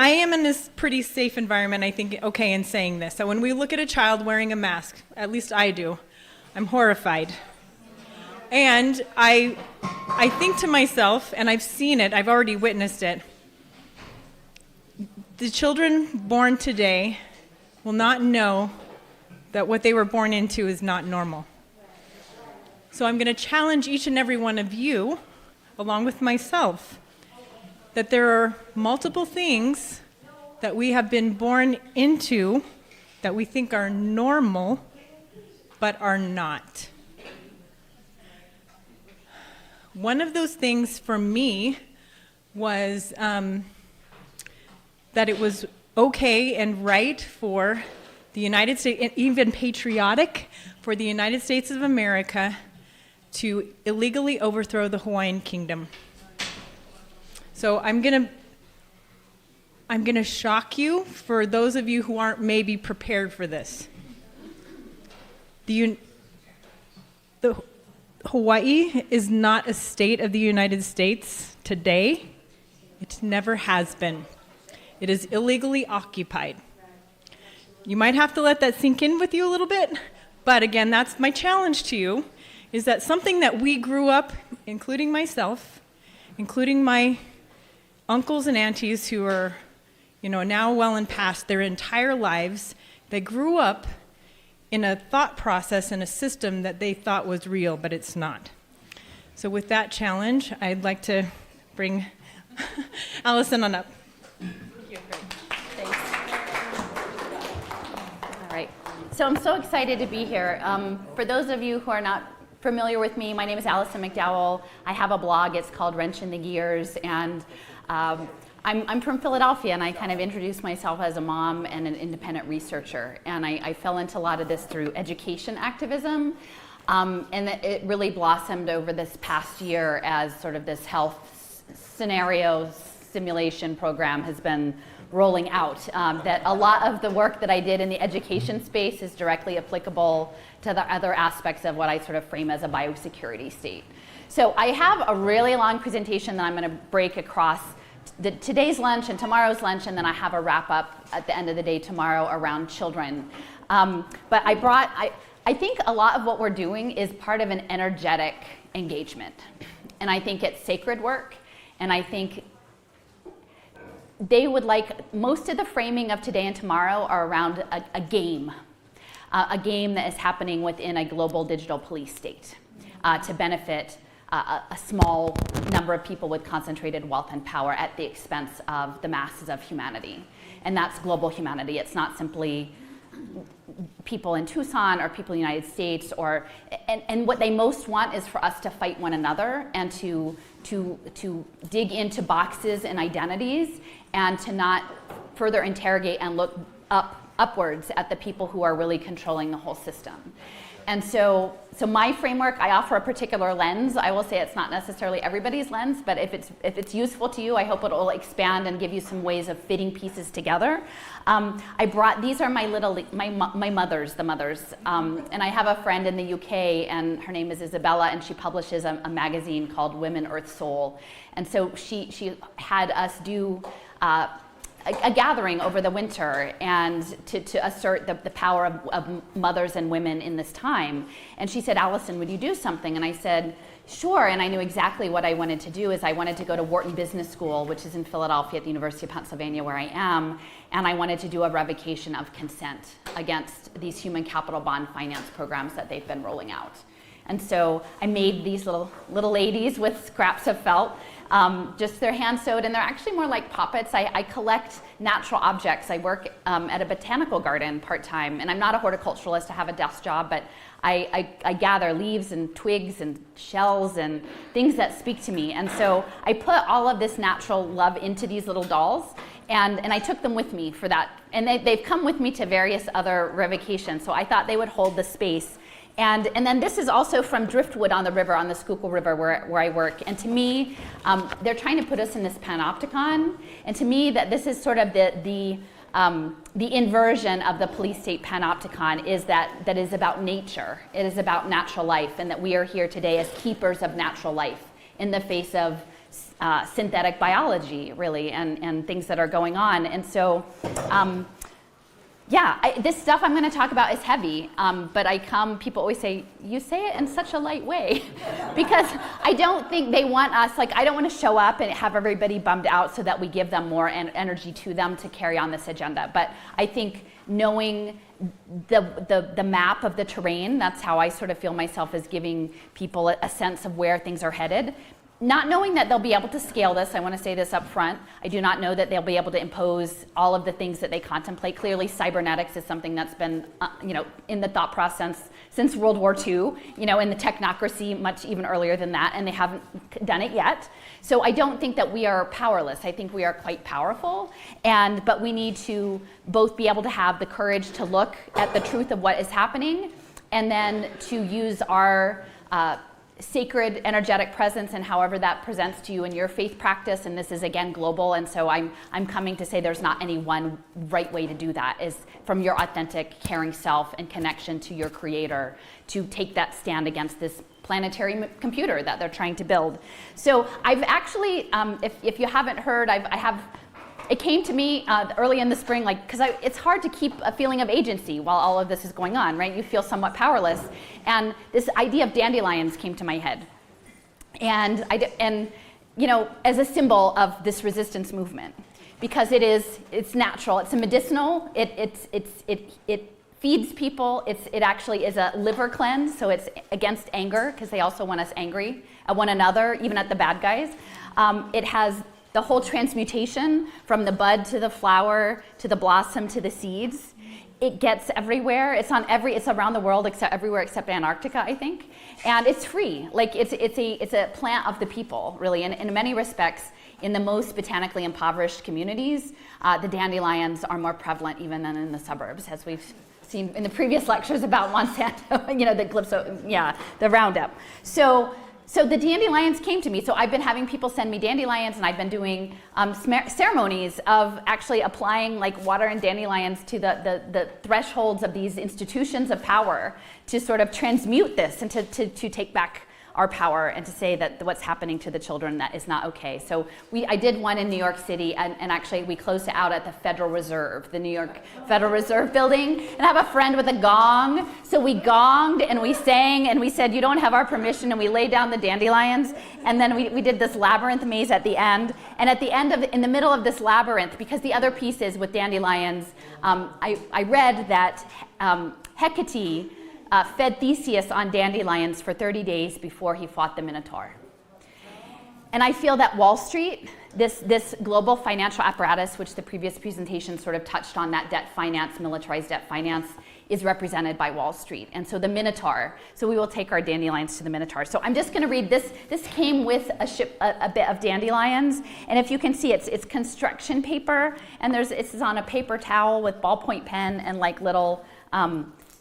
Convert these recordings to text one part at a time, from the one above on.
I am in this pretty safe environment, I think, okay, in saying this. So when we look at a child wearing a mask, at least I do, I'm horrified. And I think to myself, and I've seen it, I've already witnessed it, the children born today will not know that what they were born into is not normal. So I'm going to challenge each and every one of you, along with myself, that there are multiple things that we have been born into that we think are normal, but are not. One of those things for me was that it was okay and right for the United States, and even patriotic for the United States of America to illegally overthrow the Hawaiian Kingdom. So I'm gonna shock you for those of you who aren't maybe prepared for this. The Hawaii is not a state of the United States today. It never has been. It is illegally occupied. You might have to let that sink in with you a little bit, but again, that's my challenge to you, is that something that we grew up, including myself, including my uncles and aunties who are, now well and past their entire lives, they grew up in a thought process and a system that they thought was real, but it's not. So with that challenge, I'd like to bring Allison on up. Thanks. All right. So I'm so excited to be here. For those of you who are not familiar with me, my name is Allison McDowell. I have a blog. It's called Wrench in the Gears, and I'm from Philadelphia, and I kind of introduced myself as a mom and an independent researcher. And I fell into a lot of this through education activism, and it really blossomed over this past year as sort of this health scenario simulation program has been rolling out. That a lot of the work that I did in the education space is directly applicable to the other aspects of what I sort of frame as a biosecurity state. So I have a really long presentation that I'm going to break across today's lunch and tomorrow's lunch, and then I have a wrap up at the end of the day tomorrow around children. But I think a lot of what we're doing is part of an energetic engagement. And I think it's sacred work, and I think they would like, most of the framing of today and tomorrow are around a game that is happening within a global digital police state to benefit a small number of people with concentrated wealth and power at the expense of the masses of humanity. And that's global humanity. It's not simply people in Tucson or people in the United States, and what they most want is for us to fight one another and to dig into boxes and identities and to not further interrogate and look upwards at the people who are really controlling the whole system. And so my framework, I offer a particular lens. I will say it's not necessarily everybody's lens, but if it's useful to you, I hope it will expand and give you some ways of fitting pieces together. These are my mothers, the mothers. And I have a friend in the UK, and her name is Isabella, and she publishes a magazine called Women, Earth, Soul. And so she had us do a gathering over the winter and to assert the power of mothers and women in this time. And she said, Allison, would you do something? And I said, sure. And I knew exactly what I wanted to do. Is I wanted to go to Wharton Business School, which is in Philadelphia at the University of Pennsylvania, where I am. And I wanted to do a revocation of consent against these human capital bond finance programs that they've been rolling out. And so I made these little ladies with scraps of felt. Just they're hand sewed, and they're actually more like puppets. I collect natural objects. I work at a botanical garden part-time, and I'm not a horticulturalist. I have a desk job, but I gather leaves and twigs and shells and things that speak to me. And so I put all of this natural love into these little dolls, and I took them with me for that. And they've come with me to various other revocations, so I thought they would hold the space. And then this is also from driftwood on the river, on the Schuylkill River where I work. And to me, they're trying to put us in this panopticon. And to me, that this is sort of the inversion of the police state panopticon is that is about nature. It is about natural life, and that we are here today as keepers of natural life in the face of synthetic biology, really, and things that are going on. And so, this stuff I'm going to talk about is heavy, but people always say, you say it in such a light way, because I don't think they want us, I don't want to show up and have everybody bummed out so that we give them more energy to them to carry on this agenda. But I think knowing the map of the terrain, that's how I sort of feel myself as giving people a sense of where things are headed. Not knowing that they'll be able to scale this, I want to say this up front. I do not know that they'll be able to impose all of the things that they contemplate. Clearly, cybernetics is something that's been, in the thought process since World War II, in the technocracy much even earlier than that, and they haven't done it yet. So I don't think that we are powerless. I think we are quite powerful, but we need to both be able to have the courage to look at the truth of what is happening, and then to use our sacred energetic presence and however that presents to you in your faith practice. And this is again global, and so I'm coming to say there's not any one right way to do that, is from your authentic caring self and connection to your creator to take that stand against this planetary computer that they're trying to build. So I've actually, if you haven't heard, it came to me early in the spring, because it's hard to keep a feeling of agency while all of this is going on, right? You feel somewhat powerless. And this idea of dandelions came to my head. And as a symbol of this resistance movement, because it's natural, it's a medicinal, it feeds people, it actually is a liver cleanse, so it's against anger, because they also want us angry at one another, even at the bad guys. It has the whole transmutation from the bud to the flower to the blossom to the seeds. It gets everywhere. It's around the world, everywhere except Antarctica, I think. And it's free. It's a plant of the people, really. And in many respects, in the most botanically impoverished communities, the dandelions are more prevalent even than in the suburbs, as we've seen in the previous lectures about Monsanto, the Roundup. So the dandelions came to me. So I've been having people send me dandelions, and I've been doing ceremonies of actually applying water and dandelions to the thresholds of these institutions of power to sort of transmute this and to take back our power and to say that what's happening to the children, that is not okay. So I did one in New York City, and actually we closed it out at the Federal Reserve, the New York Federal Reserve building. And I have a friend with a gong, so we gonged and we sang and we said, you don't have our permission, and we laid down the dandelions. And then we did this labyrinth maze at the end. And at the end in the middle of this labyrinth, because the other piece is with dandelions, I read that Hecate fed Theseus on dandelions for 30 days before he fought the Minotaur. And I feel that Wall Street, this global financial apparatus, which the previous presentation sort of touched on, that debt finance, militarized debt finance, is represented by Wall Street. And so the Minotaur, so we will take our dandelions to the Minotaur. So I'm just gonna read this. This came with a bit of dandelions. And if you can see, it's construction paper, and it's on a paper towel with ballpoint pen and little,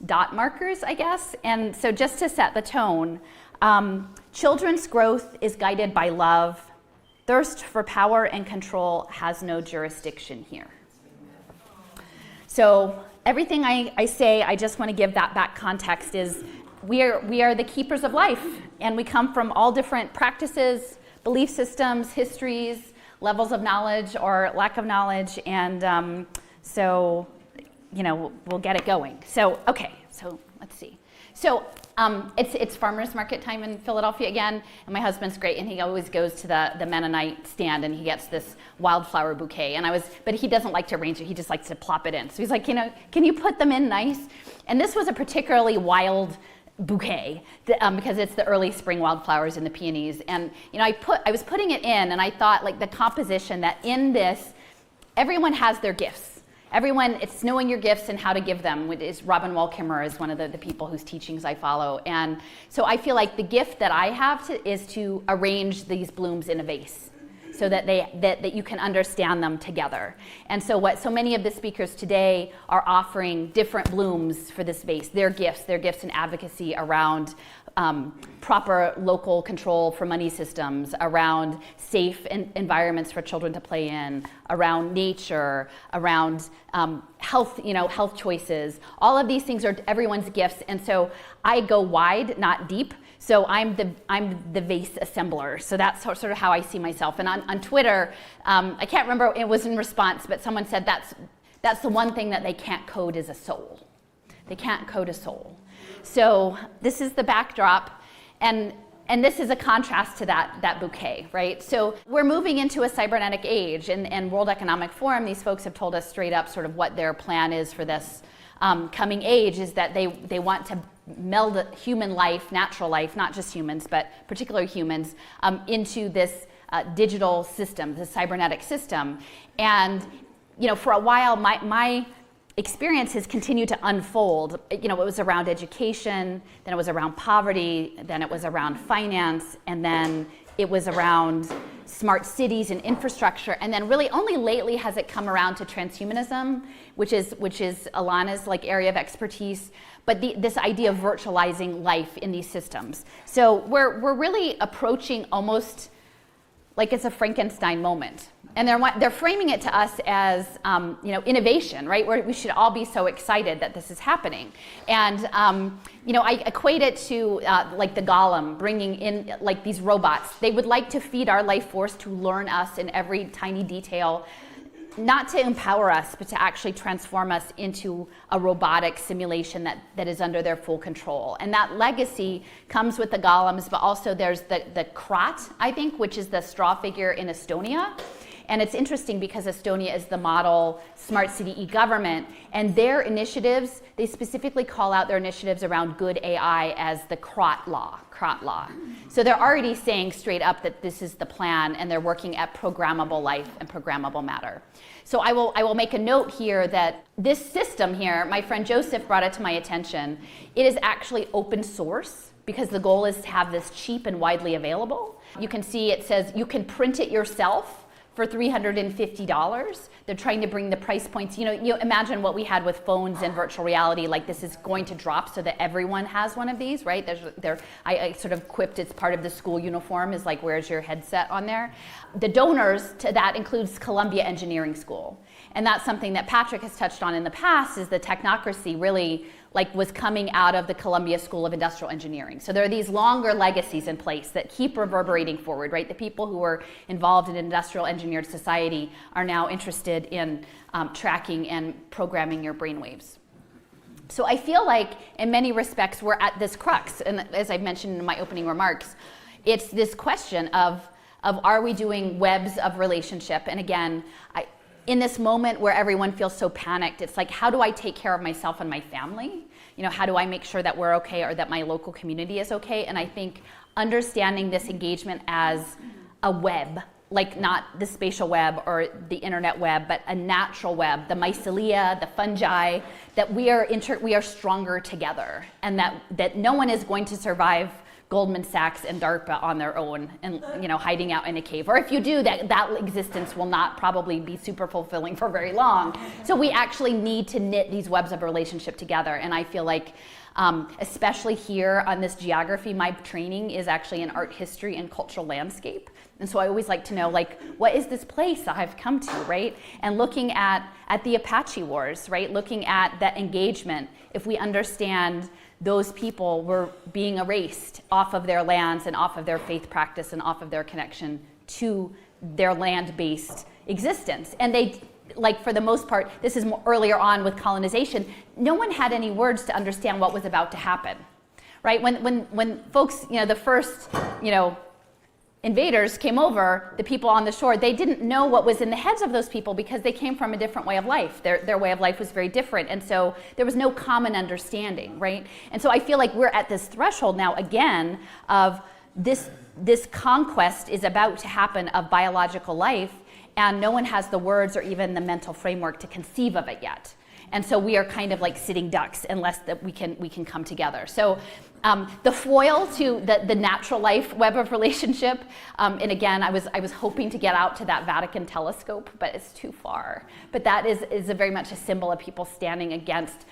dot markers, I guess. And so just to set the tone, children's growth is guided by love. Thirst for power and control has no jurisdiction here. So everything I say, I just want to give that back context, is we are the keepers of life, and we come from all different practices, belief systems, histories, levels of knowledge or lack of knowledge, and we'll get it going. So, okay, so let's see. So it's farmers market time in Philadelphia again, and my husband's great, and he always goes to the Mennonite stand, and he gets this wildflower bouquet. But he doesn't like to arrange it, he just likes to plop it in. So he's like, can you put them in nice? And this was a particularly wild bouquet because it's the early spring wildflowers and the peonies. And I was putting it in, and I thought the composition that in this, everyone has their gifts. Everyone, it's knowing your gifts and how to give them. Robin Wall Kimmerer is one of the people whose teachings I follow. And so I feel like the gift that I have is to arrange these blooms in a vase so that you can understand them together. And so so many of the speakers today are offering different blooms for this vase, their gifts and advocacy around proper local control for money systems, around safe environments for children to play in, around nature, around health choices. All of these things are everyone's gifts, and so I go wide, not deep. So I'm the vase assembler. So that's sort of how I see myself. And on Twitter, I can't remember, it was in response, but someone said that's the one thing that they can't code is a soul. They can't code a soul. So this is the backdrop, and this is a contrast to that bouquet, right? So we're moving into a cybernetic age, and World Economic Forum, these folks have told us straight up sort of what their plan is for this coming age, is that they want to meld human life, natural life, not just humans, but particularly humans, into this digital system, this cybernetic system. And for a while, my experience has continued to unfold. It was around education, then it was around poverty, then it was around finance, and then it was around smart cities and infrastructure, and then really only lately has it come around to transhumanism, which is Alana's area of expertise. But this idea of virtualizing life in these systems. So we're really approaching almost like it's a Frankenstein moment. And they're framing it to us as innovation, right? Where we should all be so excited that this is happening. And I equate it to the Golem, bringing in these robots. They would like to feed our life force to learn us in every tiny detail, not to empower us, but to actually transform us into a robotic simulation that is under their full control. And that legacy comes with the golems, but also there's the Krat, I think, which is the straw figure in Estonia. And it's interesting because Estonia is the model smart city e-government, and their initiatives, they specifically call out their initiatives around good AI as the Krat law. So they're already saying straight up that this is the plan, and they're working at programmable life and programmable matter. So I will make a note here that this system here, my friend Joseph brought it to my attention, it is actually open source because the goal is to have this cheap and widely available. You can see it says you can print it yourself for $350. They're trying to bring the price points. You imagine what we had with phones and virtual reality, this is going to drop so that everyone has one of these, right? I sort of quipped it's part of the school uniform is where's your headset on there? The donors to that includes Columbia Engineering School. And that's something that Patrick has touched on in the past, is the technocracy really was coming out of the Columbia School of Industrial Engineering. So there are these longer legacies in place that keep reverberating forward, right? The people who were involved in industrial engineered society are now interested in tracking and programming your brainwaves. So I feel like in many respects we're at this crux, and as I mentioned in my opening remarks, it's this question of are we doing webs of relationship? And again, in this moment where everyone feels so panicked, it's how do I take care of myself and my family? How do I make sure that we're okay or that my local community is okay? And I think understanding this engagement as a web, not the spatial web or the internet web, but a natural web, the mycelia, the fungi, that we are stronger together, and that no one is going to survive Goldman Sachs and DARPA on their own and hiding out in a cave. Or if you do, that existence will not probably be super fulfilling for very long. So we actually need to knit these webs of relationship together. And I feel like, especially here on this geography, my training is actually in art history and cultural landscape. And so I always like to know, what is this place I've come to, right? And looking at the Apache Wars, right? Looking at that engagement, if we understand those people were being erased off of their lands and off of their faith practice and off of their connection to their land-based existence. And they, for the most part, this is more earlier on with colonization, no one had any words to understand what was about to happen, right? When folks, the first, invaders came over, the people on the shore, they didn't know what was in the heads of those people because they came from a different way of life. Their way of life was very different. And so there was no common understanding, right? And so I feel like we're at this threshold now again of this conquest is about to happen of biological life, and no one has the words or even the mental framework to conceive of it yet. And so we are kind of sitting ducks unless that we can come together. So the foil to the natural life web of relationship, and again, I was hoping to get out to that Vatican telescope, but it's too far. But that is very much a symbol of people standing against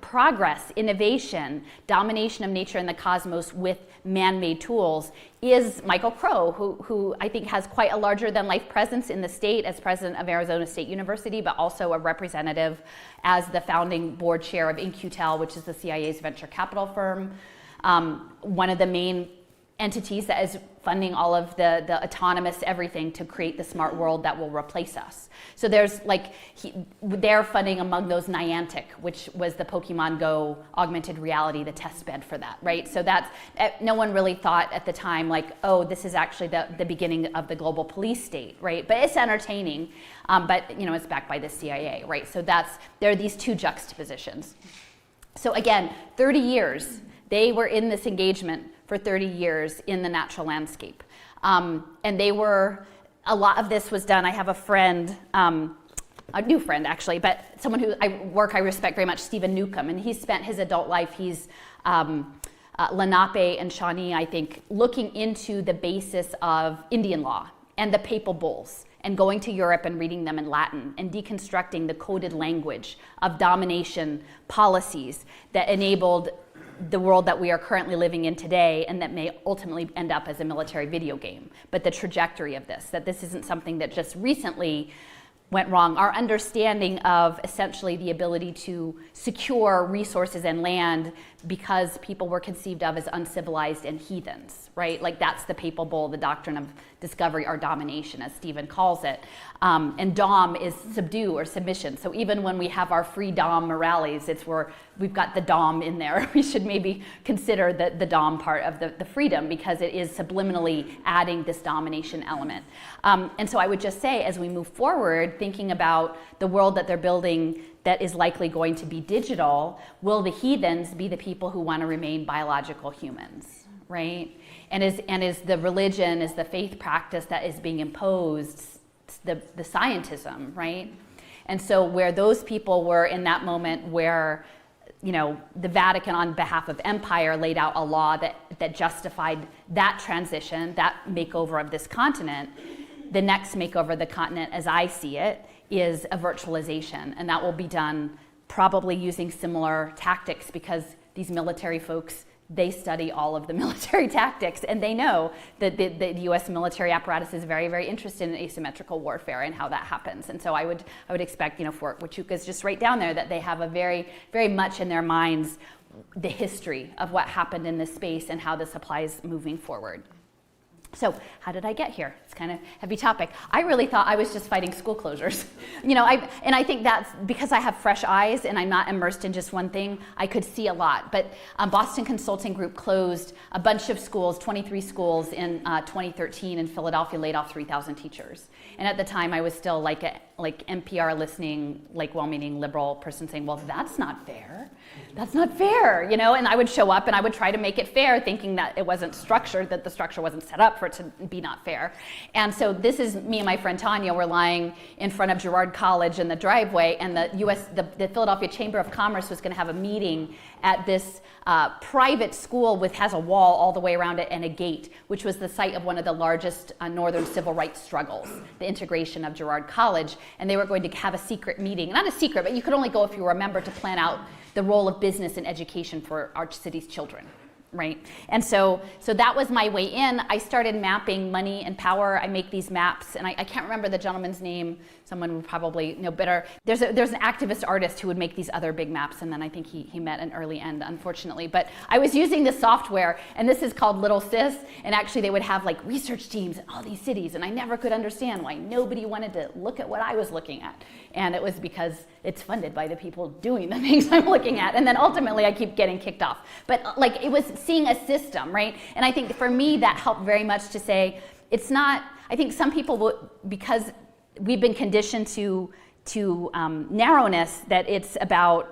progress, innovation, domination of nature and the cosmos with man-made tools, is Michael Crow, who I think has quite a larger-than-life presence in the state as president of Arizona State University, but also a representative as the founding board chair of In-Q-Tel, which is the CIA's venture capital firm. one of the main entities that is funding all of the autonomous everything to create the smart world that will replace us. So there's they're funding among those Niantic, which was the Pokemon Go augmented reality, the test bed for that, right? So that's, no one really thought at the time like, oh, this is actually the beginning of the global police state, right? But it's entertaining, but it's backed by the CIA, right? So there are these two juxtapositions. So again, 30 years, they were in this engagement for 30 years in the natural landscape. And a lot of this was done. I have a friend, a new friend actually, but someone who I respect very much, Stephen Newcomb, and he spent his adult life, he's Lenape and Shawnee, I think, looking into the basis of Indian law and the papal bulls, and going to Europe and reading them in Latin and deconstructing the coded language of domination policies that enabled the world that we are currently living in today, and that may ultimately end up as a military video game. But the trajectory of that this isn't something that just recently went wrong. Our understanding of essentially the ability to secure resources and land because people were conceived of as uncivilized and heathens, right? Like that's the papal bull, the doctrine of discovery or domination, as Stephen calls it. And dom is subdue or submission. So even when we have our free dom morales, it's where we've got the dom in there. We should maybe consider the dom part of the freedom, because it is subliminally adding this domination element. And so I would just say, as we move forward, thinking about the world that they're building that is likely going to be digital, will the heathens be the people who want to remain biological humans, right? And is the religion, is the faith practice that is being imposed the scientism, right? And so where those people were in that moment where, the Vatican on behalf of empire laid out a law that justified that transition, that makeover of this continent, the next makeover of the continent, as I see it, is a virtualization, and that will be done probably using similar tactics, because these military folks, they study all of the military tactics, and they know that the US military apparatus is very, very interested in asymmetrical warfare and how that happens. And so I would expect, Fort Huachuca is just right down there, that they have a very, very much in their minds the history of what happened in this space and how this applies moving forward. So how did I get here? It's kind of a heavy topic. I really thought I was just fighting school closures. And I think that's because I have fresh eyes and I'm not immersed in just one thing, I could see a lot. But Boston Consulting Group closed a bunch of schools, 23 schools in 2013 in Philadelphia, laid off 3,000 teachers. And at the time I was still like NPR listening, well-meaning liberal person saying, well, that's not fair. That's not fair, and I would show up and I would try to make it fair, thinking that it wasn't structured, that the structure wasn't set up for it to be not fair. And so this is me and my friend Tanya were lying in front of Girard College in the driveway, and the Philadelphia Chamber of Commerce was going to have a meeting at this private school has a wall all the way around it and a gate, which was the site of one of the largest northern civil rights struggles, the integration of Girard College. And they were going to have a secret meeting, not a secret, but you could only go if you were a member, to plan out the role of business and education for our city's children, right? And so that was my way in. I started mapping money and power. I make these maps, and I can't remember the gentleman's name. Someone would probably know better. There's an activist artist who would make these other big maps, and then I think he met an early end, unfortunately. But I was using this software, and this is called Little Sis, and actually they would have research teams in all these cities, and I never could understand why nobody wanted to look at what I was looking at. And it was because it's funded by the people doing the things I'm looking at. And then ultimately I keep getting kicked off. But it was seeing a system, right? And I think for me that helped very much to say, it's not, I think some people will, because we've been conditioned to narrowness, that it's about,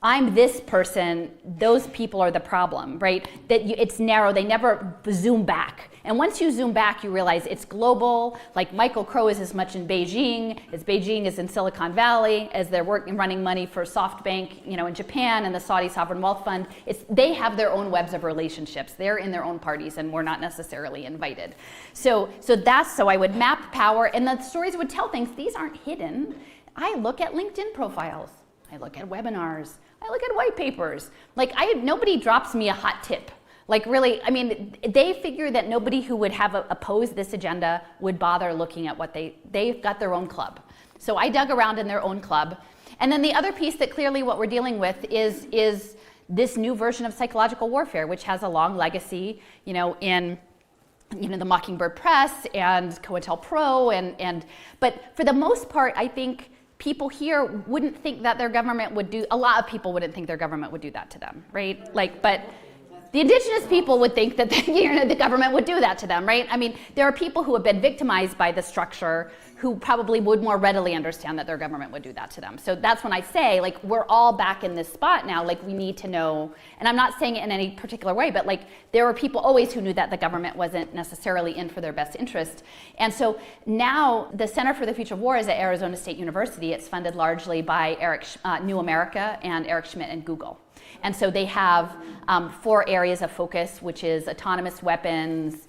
I'm this person, those people are the problem, right? It's narrow, they never zoom back. And once you zoom back, you realize it's global. Like Michael Crow is as much in Beijing as Beijing is in Silicon Valley, as they're running money for SoftBank, in Japan, and the Saudi Sovereign Wealth Fund. They have their own webs of relationships. They're in their own parties, and we're not necessarily invited. So I would map power, and the stories would tell things. These aren't hidden. I look at LinkedIn profiles. I look at webinars. I look at white papers. Nobody drops me a hot tip. They figure that nobody who would have opposed this agenda would bother looking at what they've got their own club. So I dug around in their own club. And then the other piece that clearly what we're dealing with is this new version of psychological warfare, which has a long legacy, in the Mockingbird Press and COINTELPRO, but for the most part, I think people here wouldn't think that their government would do. A lot of people wouldn't think their government would do that to them, right? But the indigenous people would think that the government would do that to them, right? I mean, there are people who have been victimized by the structure who probably would more readily understand that their government would do that to them. So that's when I say, we're all back in this spot now, we need to know, and I'm not saying it in any particular way, but there were people always who knew that the government wasn't necessarily in for their best interest. And so now the Center for the Future of War is at Arizona State University. It's funded largely by New America and Eric Schmidt and Google. And so they have 4 areas of focus, which is autonomous weapons,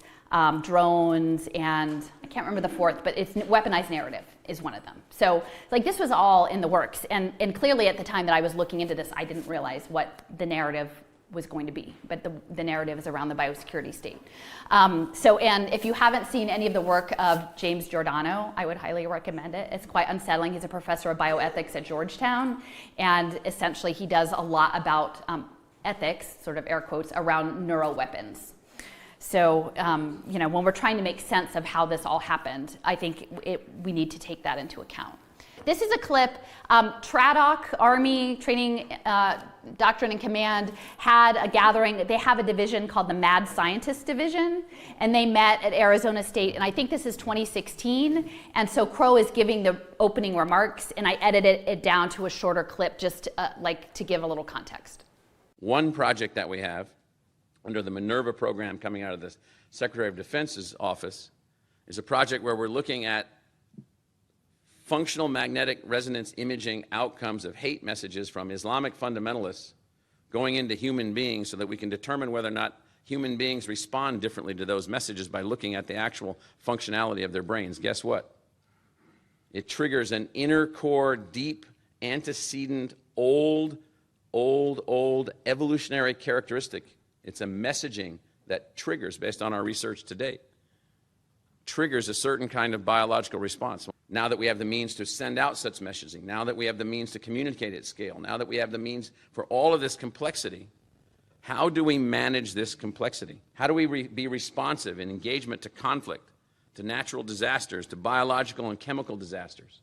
drones, and I can't remember the 4th, but it's weaponized narrative is one of them. So this was all in the works. And clearly at the time that I was looking into this, I didn't realize what the narrative was going to be, but the narrative is around the biosecurity state. And if you haven't seen any of the work of James Giordano, I would highly recommend it. It's quite unsettling. He's a professor of bioethics at Georgetown, and essentially he does a lot about ethics, sort of air quotes, around neuroweapons. So, when we're trying to make sense of how this all happened, I think we need to take that into account. This is a clip. TRADOC, Army Training Doctrine and Command, had a gathering. They have a division called the Mad Scientist Division, and they met at Arizona State, and I think this is 2016. And so Crow is giving the opening remarks, and I edited it down to a shorter clip just to give a little context. One project that we have under the Minerva program coming out of the Secretary of Defense's office is a project where we're looking at functional magnetic resonance imaging outcomes of hate messages from Islamic fundamentalists going into human beings so that we can determine whether or not human beings respond differently to those messages by looking at the actual functionality of their brains. Guess what? It triggers an inner core, deep, antecedent, old evolutionary characteristic. It's a messaging that triggers, based on our research to date, triggers a certain kind of biological response. Now that we have the means to send out such messaging, now that we have the means to communicate at scale, now that we have the means for all of this complexity, how do we manage this complexity? How do we be responsive in engagement to conflict, to natural disasters, to biological and chemical disasters?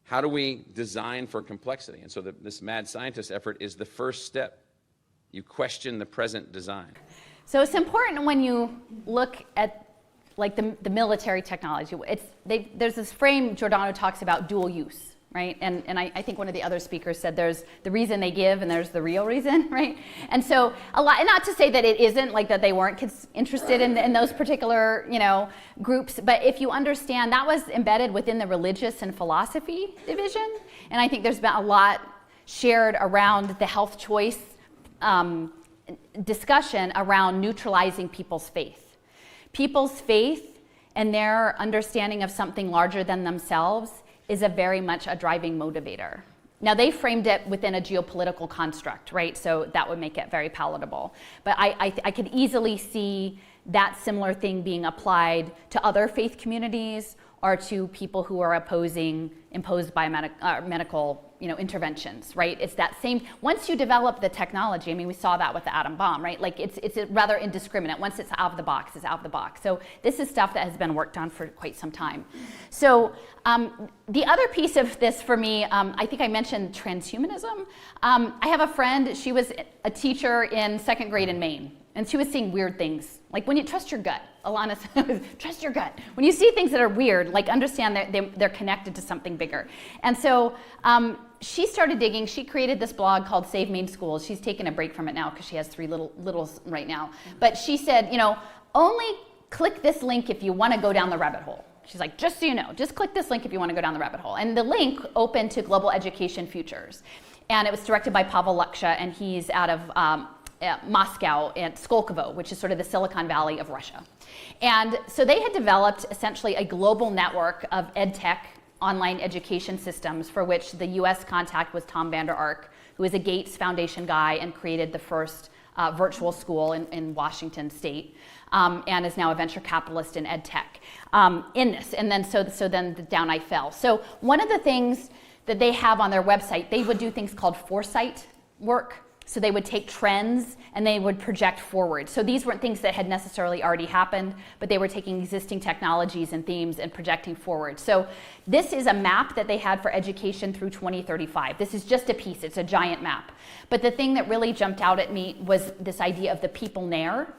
How do we design for complexity? And so this mad scientist effort is the first step. You question the present design. So it's important when you look at the military technology. There's this frame Giordano talks about, dual use, right? And I think one of the other speakers said there's the reason they give and there's the real reason, right? And so and not to say that it isn't that they weren't interested in those particular groups, but if you understand, that was embedded within the religious and philosophy division, and I think there's been a lot shared around the health choice discussion around neutralizing people's faith. People's faith and their understanding of something larger than themselves is very much a driving motivator. Now, they framed it within a geopolitical construct, right? So that would make it very palatable. But I could easily see that similar thing being applied to other faith communities or to people who are opposing imposed biomedical interventions, right? It's that same, once you develop the technology, we saw that with the atom bomb, right? It's rather indiscriminate. Once it's out of the box, it's out of the box. So this is stuff that has been worked on for quite some time. So the other piece of this for me, I think I mentioned transhumanism. I have a friend, she was a teacher in 2nd grade in Maine, and she was seeing weird things. When you trust your gut, Alana says, trust your gut. When you see things that are weird, understand that they're connected to something bigger. And so she started digging. She created this blog called Save Maine Schools. She's taken a break from it now because she has 3 littles right now. But she said, only click this link if you want to go down the rabbit hole. She's like, just so you know, just click this link if you want to go down the rabbit hole. And the link opened to Global Education Futures. And it was directed by Pavel Luksha, and he's out of Moscow and Skolkovo, which is sort of the Silicon Valley of Russia. And so they had developed essentially a global network of EdTech online education systems for which the US contact was Tom Vander Ark, who is a Gates Foundation guy and created the first virtual school in Washington State, and is now a venture capitalist in EdTech in this. And then so then down I fell. So one of the things that they have on their website, they would do things called foresight work. So they would take trends and they would project forward. So these weren't things that had necessarily already happened, but they were taking existing technologies and themes and projecting forward. So this is a map that they had for education through 2035. This is just a piece, it's a giant map. But the thing that really jumped out at me was this idea of the people nair.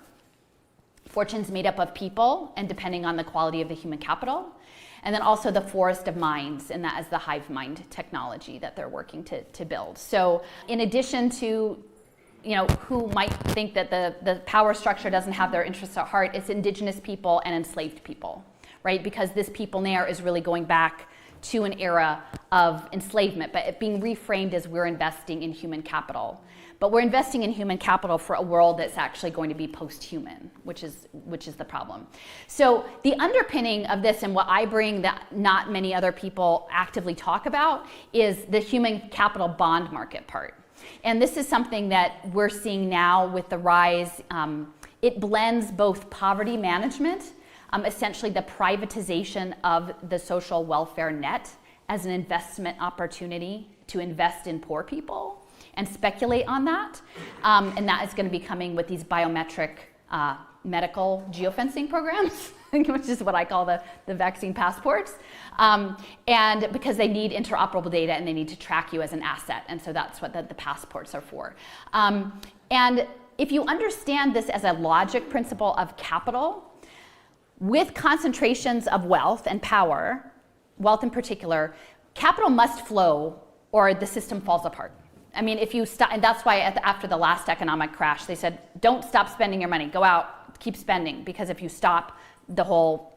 Fortunes made up of people and depending on the quality of the human capital. And then also the forest of minds, and that is the hive mind technology that they're working to build. So in addition to, who might think that the power structure doesn't have their interests at heart, it's indigenous people and enslaved people, right? Because this people nair is really going back to an era of enslavement, but it being reframed as we're investing in human capital. But we're investing in human capital for a world that's actually going to be post-human, which is the problem. So the underpinning of this and what I bring that not many other people actively talk about is the human capital bond market part. And this is something that we're seeing now with the rise. It blends both poverty management, essentially the privatization of the social welfare net as an investment opportunity to invest in poor people and speculate on that. And that is going to be coming with these biometric medical geofencing programs, which is what I call the vaccine passports. And because they need interoperable data and they need to track you as an asset. And so that's what the passports are for. And if you understand this as a logic principle of capital, with concentrations of wealth and power, wealth in particular, capital must flow or the system falls apart. I mean, if you stop, and that's why after the last economic crash, they said, don't stop spending your money, go out, keep spending, because if you stop the whole,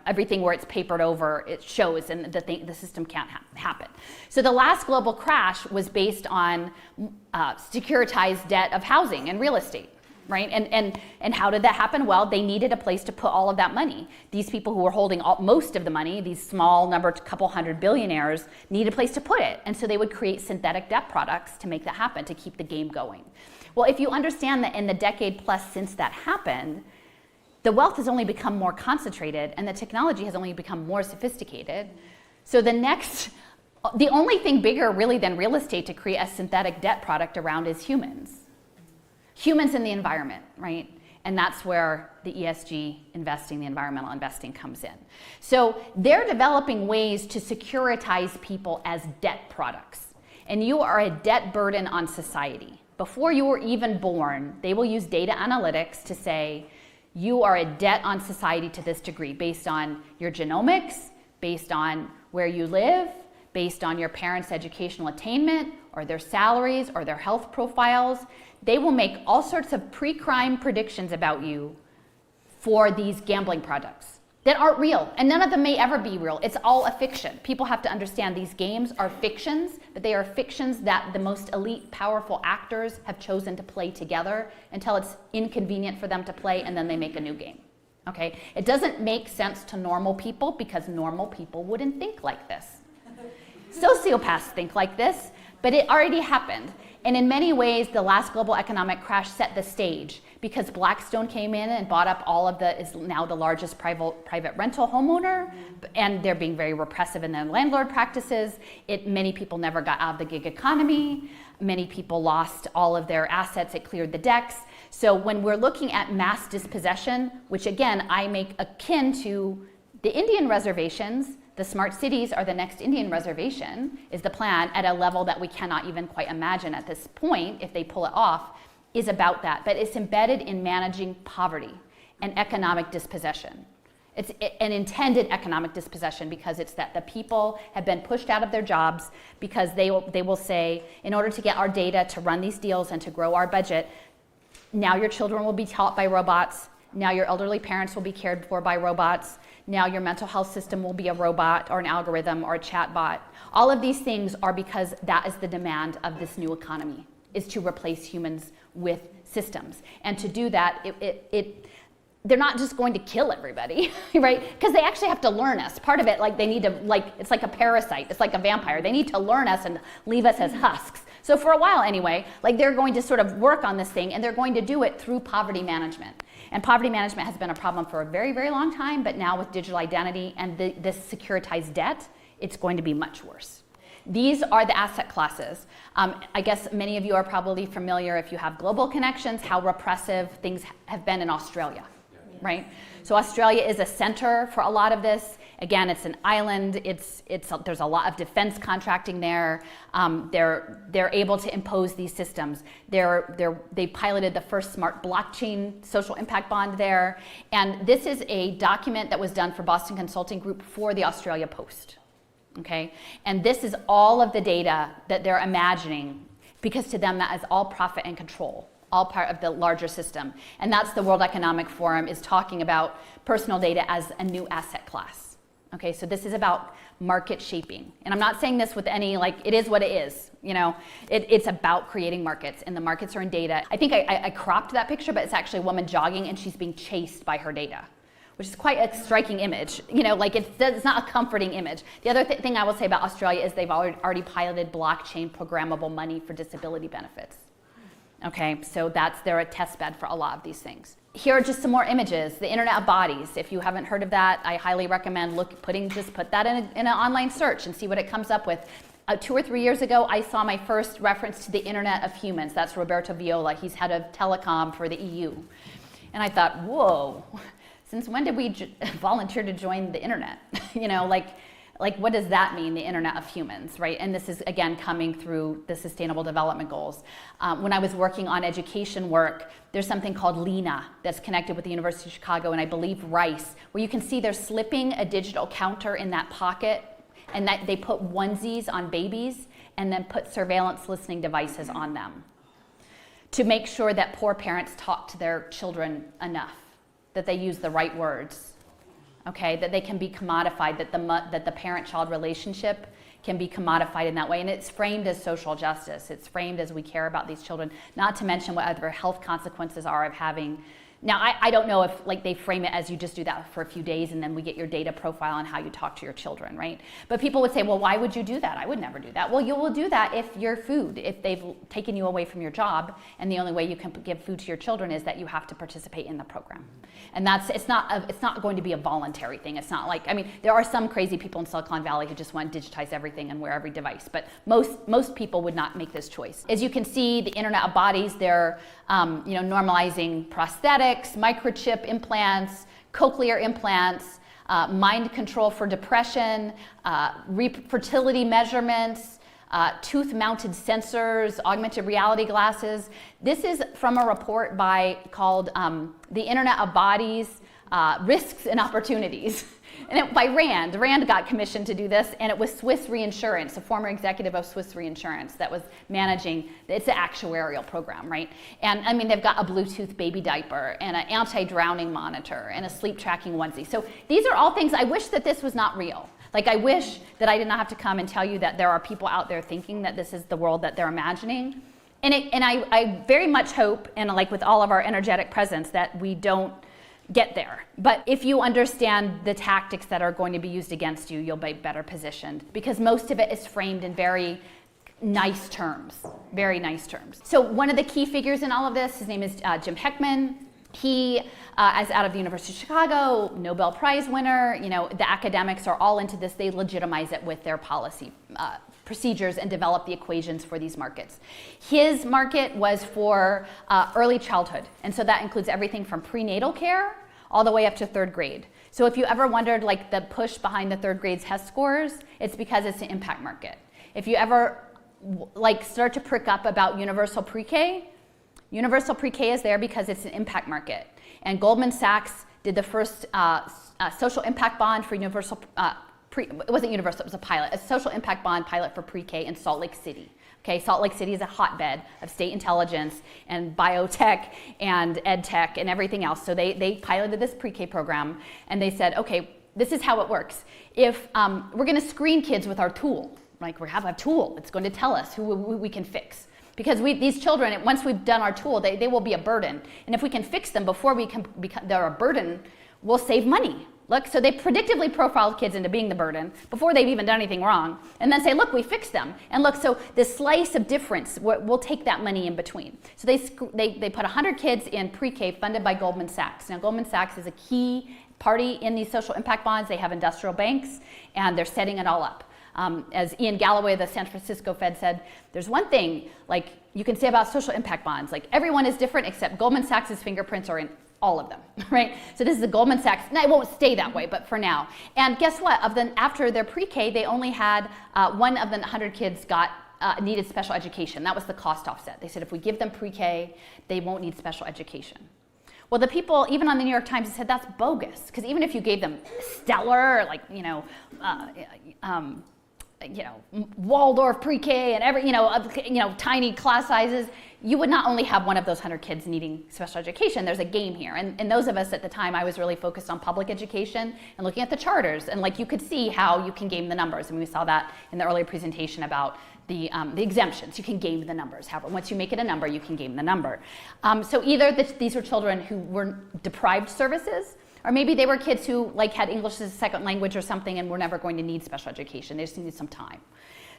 everything where it's papered over, it shows and the system can't happen. So the last global crash was based on securitized debt of housing and real estate. Right? And how did that happen? Well, they needed a place to put all of that money. These people who were holding most of the money, these small number, couple hundred billionaires, needed a place to put it. And so they would create synthetic debt products to make that happen, to keep the game going. Well, if you understand that in the decade plus since that happened, the wealth has only become more concentrated and the technology has only become more sophisticated. So the only thing bigger really than real estate to create a synthetic debt product around is humans. Humans in the environment, right? And that's where the ESG investing, the environmental investing comes in. So they're developing ways to securitize people as debt products. And you are a debt burden on society. Before you were even born, they will use data analytics to say, you are a debt on society to this degree, based on your genomics, based on where you live, based on your parents' educational attainment, or their salaries, or their health profiles. They will make all sorts of pre-crime predictions about you for these gambling products that aren't real, and none of them may ever be real. It's all a fiction. People have to understand these games are fictions, but they are fictions that the most elite, powerful actors have chosen to play together until it's inconvenient for them to play, and then they make a new game. Okay? It doesn't make sense to normal people because normal people wouldn't think like this. Sociopaths think like this, but it already happened. And in many ways, the last global economic crash set the stage because Blackstone came in and bought up is now the largest private rental homeowner, and they're being very repressive in their landlord practices. Many people never got out of the gig economy. Many people lost all of their assets. It cleared the decks. So when we're looking at mass dispossession, which again, I make akin to the Indian reservations, the smart cities are the next Indian reservation, is the plan at a level that we cannot even quite imagine at this point, if they pull it off, is about that. But it's embedded in managing poverty and economic dispossession. It's an intended economic dispossession because it's that the people have been pushed out of their jobs because they will say, in order to get our data to run these deals and to grow our budget, now your children will be taught by robots, now your elderly parents will be cared for by robots, now your mental health system will be a robot or an algorithm or a chat bot. All of these things are because that is the demand of this new economy, is to replace humans with systems. And to do that, they're not just going to kill everybody, right? Because they actually have to learn us. Part of it, they need to, it's like a parasite. It's like a vampire. They need to learn us and leave us as husks. So for a while anyway, they're going to sort of work on this thing, and they're going to do it through poverty management. And poverty management has been a problem for a very, very long time, but now with digital identity and this securitized debt, it's going to be much worse. These are the asset classes. I guess many of you are probably familiar, if you have global connections, how repressive things have been in Australia, right? So Australia is a center for a lot of this. Again, it's an island. There's a lot of defense contracting there. They're able to impose these systems. They piloted the first smart blockchain social impact bond there. And this is a document that was done for Boston Consulting Group for the Australia Post. Okay? And this is all of the data that they're imagining, because to them that is all profit and control, all part of the larger system. And that's the World Economic Forum is talking about personal data as a new asset class. Okay, so this is about market shaping. And I'm not saying this with any, it is what it is. You know, it's about creating markets, and the markets are in data. I think I cropped that picture, but it's actually a woman jogging, and she's being chased by her data, which is quite a striking image. You know, it's not a comforting image. The other thing I will say about Australia is they've already piloted blockchain programmable money for disability benefits. Okay, so they're a test bed for a lot of these things. Here are just some more images. The Internet of Bodies. If you haven't heard of that, I highly recommend just put that in an online search and see what it comes up with. 2 or 3 years ago, I saw my first reference to the Internet of Humans. That's Roberto Viola. He's head of telecom for the EU. And I thought, whoa, since when did we volunteer to join the Internet? You know, what does that mean, the Internet of Humans, right? And this is, again, coming through the Sustainable Development Goals. When I was working on education work, there's something called LENA that's connected with the University of Chicago, and I believe Rice, where you can see they're slipping a digital counter in that pocket, and that they put onesies on babies and then put surveillance listening devices on them to make sure that poor parents talk to their children enough, that they use the right words. Okay, that they can be commodified, that the parent-child relationship can be commodified in that way. And it's framed as social justice. It's framed as we care about these children, not to mention what other health consequences are of having. Now, I don't know if they frame it as you just do that for a few days and then we get your data profile on how you talk to your children, right? But people would say, well, why would you do that? I would never do that. Well, you will do that if if they've taken you away from your job, and the only way you can give food to your children is that you have to participate in the program. And it's not going to be a voluntary thing. It's not there are some crazy people in Silicon Valley who just want to digitize everything and wear every device, but most people would not make this choice. As you can see, the Internet of Bodies, they're normalizing prosthetics, microchip implants, cochlear implants, mind control for depression, fertility measurements, tooth-mounted sensors, augmented reality glasses. This is from a report called The Internet of Bodies, Risks and Opportunities. And by Rand. Rand got commissioned to do this, and it was Swiss Reinsurance, a former executive of Swiss Reinsurance that was managing. It's an actuarial program, right? And they've got a Bluetooth baby diaper and an anti-drowning monitor and a sleep tracking onesie. So these are all things. I wish that this was not real. I wish that I did not have to come and tell you that there are people out there thinking that this is the world that they're imagining. And I very much hope, and with all of our energetic presence, that we don't get there. But if you understand the tactics that are going to be used against you, you'll be better positioned, because most of it is framed in very nice terms, very nice terms. So one of the key figures in all of this, his name is Jim Heckman. He is out of the University of Chicago, Nobel Prize winner. The academics are all into this. They legitimize it with their policy procedures and develop the equations for these markets. His market was for early childhood, and so that includes everything from prenatal care all the way up to 3rd grade. So if you ever wondered the push behind the 3rd grade's HES scores, it's because it's an impact market. If you ever start to prick up about universal pre-K is there because it's an impact market. And Goldman Sachs did the first social impact bond for universal it wasn't universal, it was a pilot, a social impact bond pilot for pre-K in Salt Lake City. Okay, Salt Lake City is a hotbed of state intelligence and biotech and ed tech and everything else. So they piloted this pre-K program, and they said, okay, this is how it works. If we're going to screen kids with our tool, we have a tool that's going to tell us who we can fix. Because these children, once we've done our tool, they will be a burden. And if we can fix them before they're a burden, we'll save money. Look, so they predictively profiled kids into being the burden before they've even done anything wrong, and then say, look, we fixed them. And look, so this slice of difference, we'll take that money in between. So they put 100 kids in pre-K funded by Goldman Sachs. Now, Goldman Sachs is a key party in these social impact bonds. They have industrial banks, and they're setting it all up. As Ian Galloway of the San Francisco Fed said, there's one thing like you can say about social impact bonds, like everyone is different except Goldman Sachs' fingerprints are in all of them, right? So this is the Goldman Sachs, and it won't stay that way, but for now. And guess what? After their pre-K, they only had 1 of the 100 kids needed special education. That was the cost offset. They said if we give them pre-K, they won't need special education. Well, the people, even on the New York Times, said that's bogus, because even if you gave them stellar, like, Waldorf pre-K and every, tiny class sizes, you would not only have 1 of those 100 kids needing special education. There's a game here. And those of us at the time, I was really focused on public education and looking at the charters. And like you could see how you can game the numbers. And we saw that in the earlier presentation about the exemptions. You can game the numbers. However, once you make it a number, you can game the number. So either these were children who were deprived services, or maybe they were kids who had English as a second language or something and were never going to need special education. They just needed some time.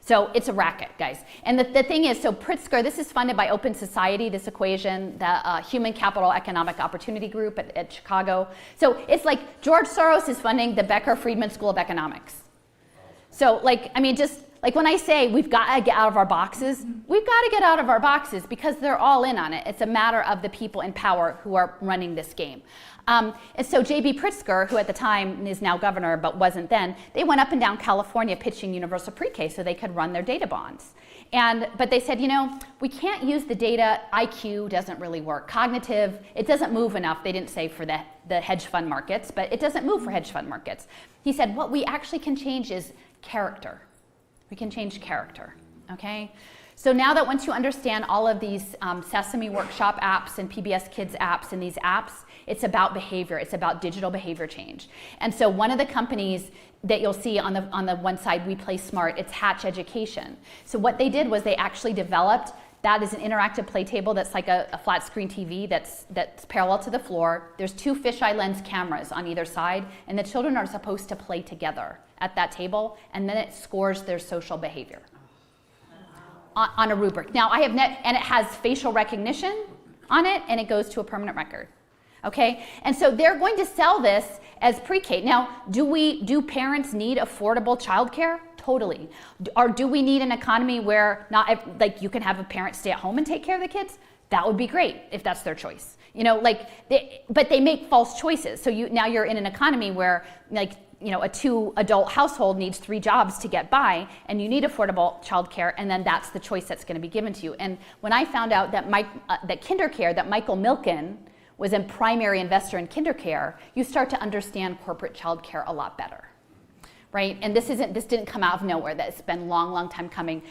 So it's a racket, guys. And the thing is, so Pritzker, this is funded by Open Society, this equation, the Human Capital Economic Opportunity Group at Chicago. So it's like George Soros is funding the Becker-Friedman School of Economics. So just like when I say we've got to get out of our boxes, we've got to get out of our boxes because they're all in on it. It's a matter of the people in power who are running this game. And so J.B. Pritzker, who at the time is now governor but wasn't then, they went up and down California pitching universal pre-K so they could run their data bonds. But they said, we can't use the data. IQ doesn't really work. Cognitive, it doesn't move enough. They didn't say for the hedge fund markets, but it doesn't move for hedge fund markets. He said, what we actually can change is character. We can change character, okay? So now that once you understand all of these Sesame Workshop apps and PBS Kids apps and these apps, it's about behavior. It's about digital behavior change. And so one of the companies that you'll see on the one side, We Play Smart, it's Hatch Education. So what they did was they actually developed, that is an interactive play table that's like a flat screen TV that's parallel to the floor. There's 2 fisheye lens cameras on either side, and the children are supposed to play together at that table, and then it scores their social behavior on a rubric. Now and it has facial recognition on it, and it goes to a permanent record. Okay, and so they're going to sell this as pre-K. Now, do parents need affordable childcare? Totally. Or do we need an economy where you can have a parent stay at home and take care of the kids? That would be great if that's their choice. But they make false choices. So now you're in an economy where a 2-adult household needs 3 jobs to get by, and you need affordable childcare, and then that's the choice that's going to be given to you. And when I found out that that KinderCare, that Michael Milken was a primary investor in KinderCare, you start to understand corporate childcare a lot better. Right? And this didn't come out of nowhere. That's been a long, long time coming.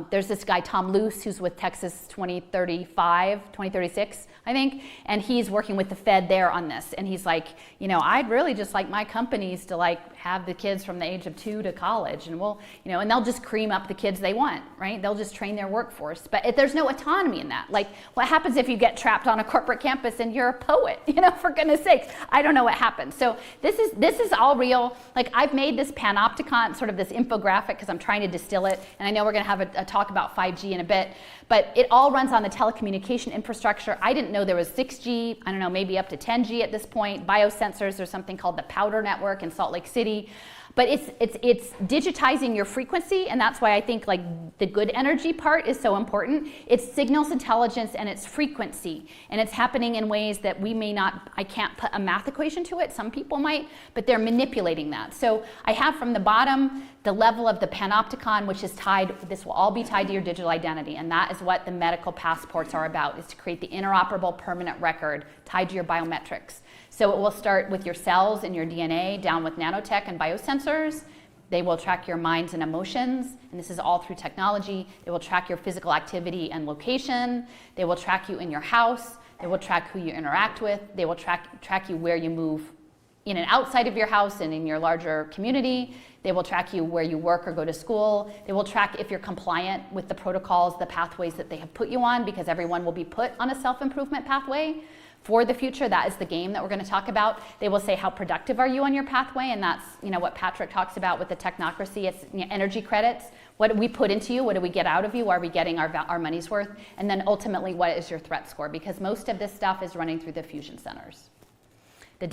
There's this guy, Tom Luce, who's with Texas 2036, I think, and he's working with the Fed there on this. And he's like, I'd really just like my companies to have the kids from the age of 2 to college, and and they'll just cream up the kids they want, right? They'll just train their workforce. But there's no autonomy in that. Like, what happens if you get trapped on a corporate campus and you're a poet? For goodness sakes, I don't know what happens. So this is all real. Like, I've made this panopticon, sort of this infographic, because I'm trying to distill it, and I know we're going to have a talk about 5G in a bit, but it all runs on the telecommunication infrastructure. I didn't know there was 6G, I don't know, maybe up to 10G at this point, biosensors. There's something called the Powder Network in Salt Lake City. But it's digitizing your frequency, and that's why I think the good energy part is so important. It's signals intelligence and it's frequency, and it's happening in ways that we may not, I can't put a math equation to it, some people might, but they're manipulating that. So I have from the bottom the level of the panopticon, which is tied, this will all be tied to your digital identity, and that is what the medical passports are about, is to create the interoperable permanent record tied to your biometrics. So it will start with your cells and your DNA, down with nanotech and biosensors. They will track your minds and emotions, and this is all through technology. They will track your physical activity and location. They will track you in your house. They will track who you interact with. They will track you where you move in and outside of your house and in your larger community. They will track you where you work or go to school. They will track if you're compliant with the protocols, the pathways that they have put you on, because everyone will be put on a self-improvement pathway. For the future, that is the game that we're going to talk about. They will say, how productive are you on your pathway? And that's what Patrick talks about with the technocracy. It's energy credits. What do we put into you? What do we get out of you? Are we getting our money's worth? And then ultimately, what is your threat score? Because most of this stuff is running through the fusion centers. The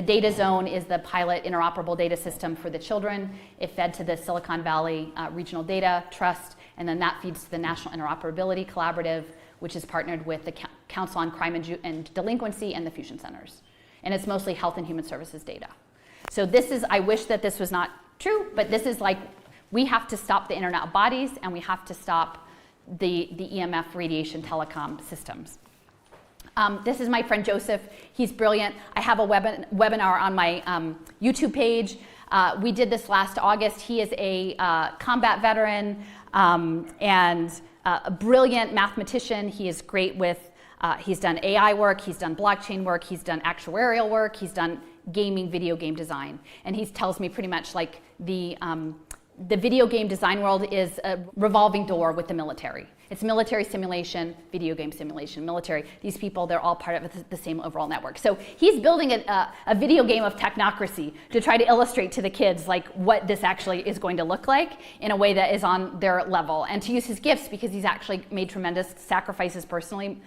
data zone is the pilot interoperable data system for the children. It fed to the Silicon Valley Regional Data Trust, and then that feeds to the National Interoperability Collaborative, which is partnered with the Council on Crime and Delinquency and the Fusion Centers. And it's mostly health and human services data. So this is, I wish that this was not true, but this is like, we have to stop the Internet of Bodies, and we have to stop the EMF radiation telecom systems. This is my friend Joseph. He's brilliant. I have a webinar on my YouTube page. We did this last August. He is a combat veteran and a brilliant mathematician. He is great with, he's done AI work, he's done blockchain work, he's done actuarial work, he's done gaming, video game design. And he tells me pretty much like the video game design world is a revolving door with the military. It's military simulation, video game simulation, military. These people, they're all part of the same overall network. So he's building a video game of technocracy to try to illustrate to the kids like what this actually is going to look like in a way that is on their level, and to use his gifts because he's actually made tremendous sacrifices personally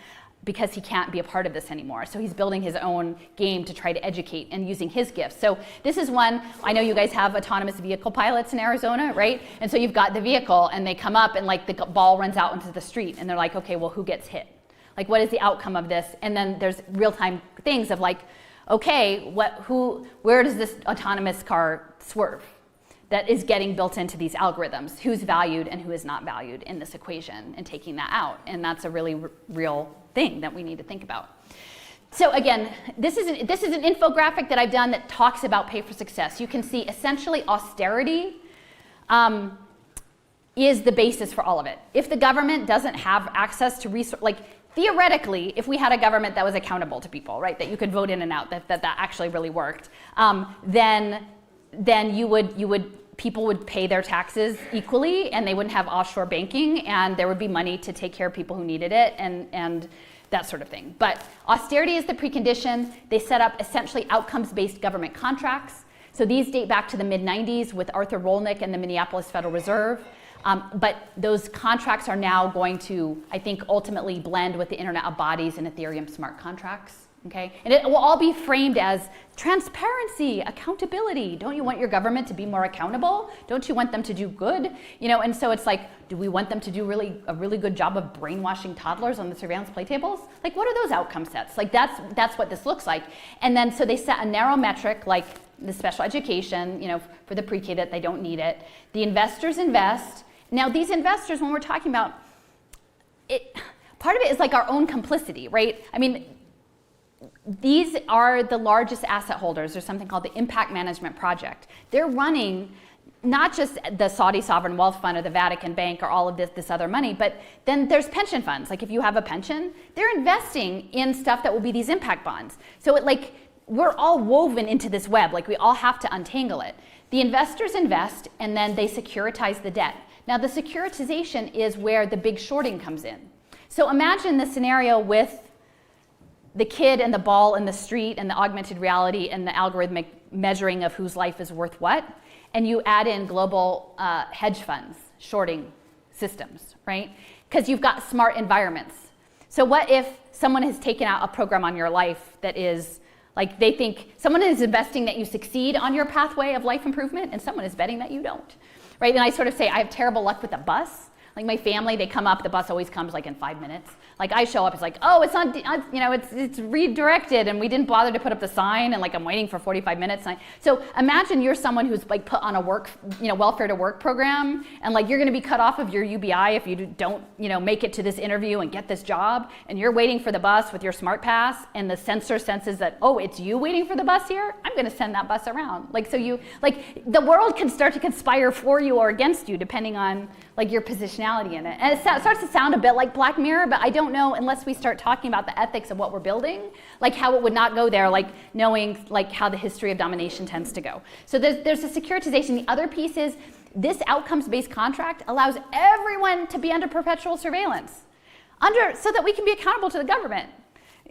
because he can't be a part of this anymore. So he's building his own game to try to educate and using his gifts. So this is one, I know you guys have autonomous vehicle pilots in Arizona, right? And so you've got the vehicle and they come up and like the ball runs out into the street and they're like, okay, well, who gets hit? Like, what is the outcome of this? And then there's real-time things of like, okay, where does this autonomous car swerve? That is getting built into these algorithms. Who's valued and who is not valued in this equation, and taking that out. And that's a really real thing that we need to think about. So again, this is an infographic that I've done that talks about pay for success. You can see essentially austerity is the basis for all of it. If the government doesn't have access to resources, like theoretically, if we had a government that was accountable to people, right, that you could vote in and out, that actually really worked, then people would pay their taxes equally, and they wouldn't have offshore banking, and there would be money to take care of people who needed it, and that sort of thing. But austerity is the precondition. They set up essentially outcomes-based government contracts. So these date back to the mid-90s with Arthur Rolnick and the Minneapolis Federal Reserve. But those contracts are now going to, I think, ultimately blend with the Internet of Bodies and Ethereum smart contracts. Okay? And it will all be framed as transparency, accountability. Don't you want your government to be more accountable? Don't you want them to do good? You know, and so it's like, do we want them to do a really good job of brainwashing toddlers on the surveillance play tables? Like, what are those outcome sets? Like, that's what this looks like. And then so they set a narrow metric, like the special education, you know, for the pre-K that they don't need it. The investors invest. Now, these investors, when we're talking about it, part of it is like our own complicity, right? I mean, these are the largest asset holders. There's something called the Impact Management Project. They're running not just the Saudi Sovereign Wealth Fund or the Vatican Bank or all of this other money, but then there's pension funds. Like if you have a pension, they're investing in stuff that will be these impact bonds. So we're all woven into this web. Like we all have to untangle it. The investors invest and then they securitize the debt. Now the securitization is where the big shorting comes in. So imagine the scenario with the kid and the ball in the street and the augmented reality and the algorithmic measuring of whose life is worth what, and you add in global hedge funds, shorting systems, right? Because you've got smart environments. So what if someone has taken out a program on your life that is, like they think, someone is investing that you succeed on your pathway of life improvement, and someone is betting that you don't, right? And I sort of say, I have terrible luck with the bus. Like my family, they come up, the bus always comes like in 5 minutes. Like I show up, it's like, oh, it's on, you know, it's redirected, and we didn't bother to put up the sign, and like I'm waiting for 45 minutes. So imagine you're someone who's like put on a welfare to work program, and like you're going to be cut off of your UBI if you don't, make it to this interview and get this job, and you're waiting for the bus with your smart pass, and the sensor senses that, oh, it's you waiting for the bus here. I'm going to send that bus around. Like so you, like the world can start to conspire for you or against you depending on like your positionality in it. And it starts to sound a bit like Black Mirror, but I don't know unless we start talking about the ethics of what we're building, like how it would not go there, like knowing like how the history of domination tends to go. So there's a securitization. The other piece is this outcomes-based contract allows everyone to be under perpetual surveillance, so that we can be accountable to the government,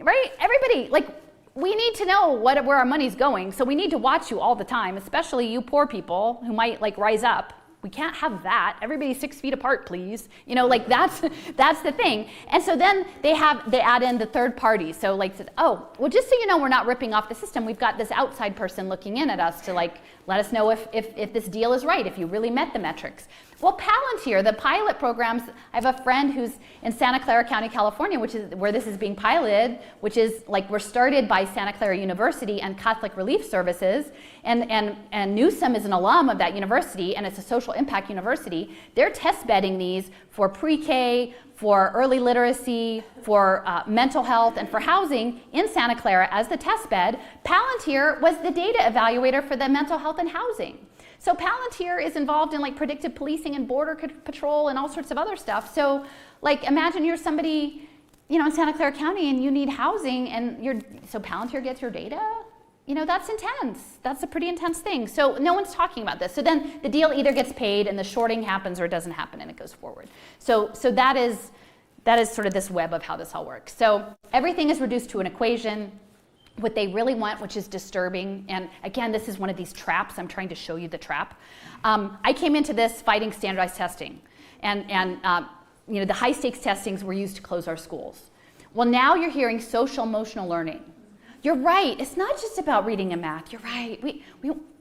right? Everybody, like we need to know where our money's going, so we need to watch you all the time, especially you poor people who might like rise up We can't have that. Everybody's 6 feet apart, please. You know, like that's the thing. And so then they add in the third party. So like, oh, well, just so you know, we're not ripping off the system. We've got this outside person looking in at us to like, let us know if this deal is right, if you really met the metrics. Well, Palantir, the pilot programs, I have a friend who's in Santa Clara County, California, which is where this is being piloted, which is like, we're started by Santa Clara University and Catholic Relief Services, and Newsom is an alum of that university, and it's a social impact university. They're test bedding these for pre-K, for early literacy, for mental health, and for housing in Santa Clara as the test bed. Palantir was the data evaluator for the mental health and housing. So Palantir is involved in like predictive policing and border patrol and all sorts of other stuff. So like imagine you're somebody, you know, in Santa Clara County and you need housing and so Palantir gets your data? You know, that's intense. That's a pretty intense thing. So no one's talking about this. So then the deal either gets paid and the shorting happens or it doesn't happen and it goes forward. So that is sort of this web of how this all works. So everything is reduced to an equation. What they really want, which is disturbing, and again, this is one of these traps. I'm trying to show you the trap. I came into this fighting standardized testing, and you know, the high stakes testings were used to close our schools. Well, now you're hearing social emotional learning. You're right. It's not just about reading and math. You're right.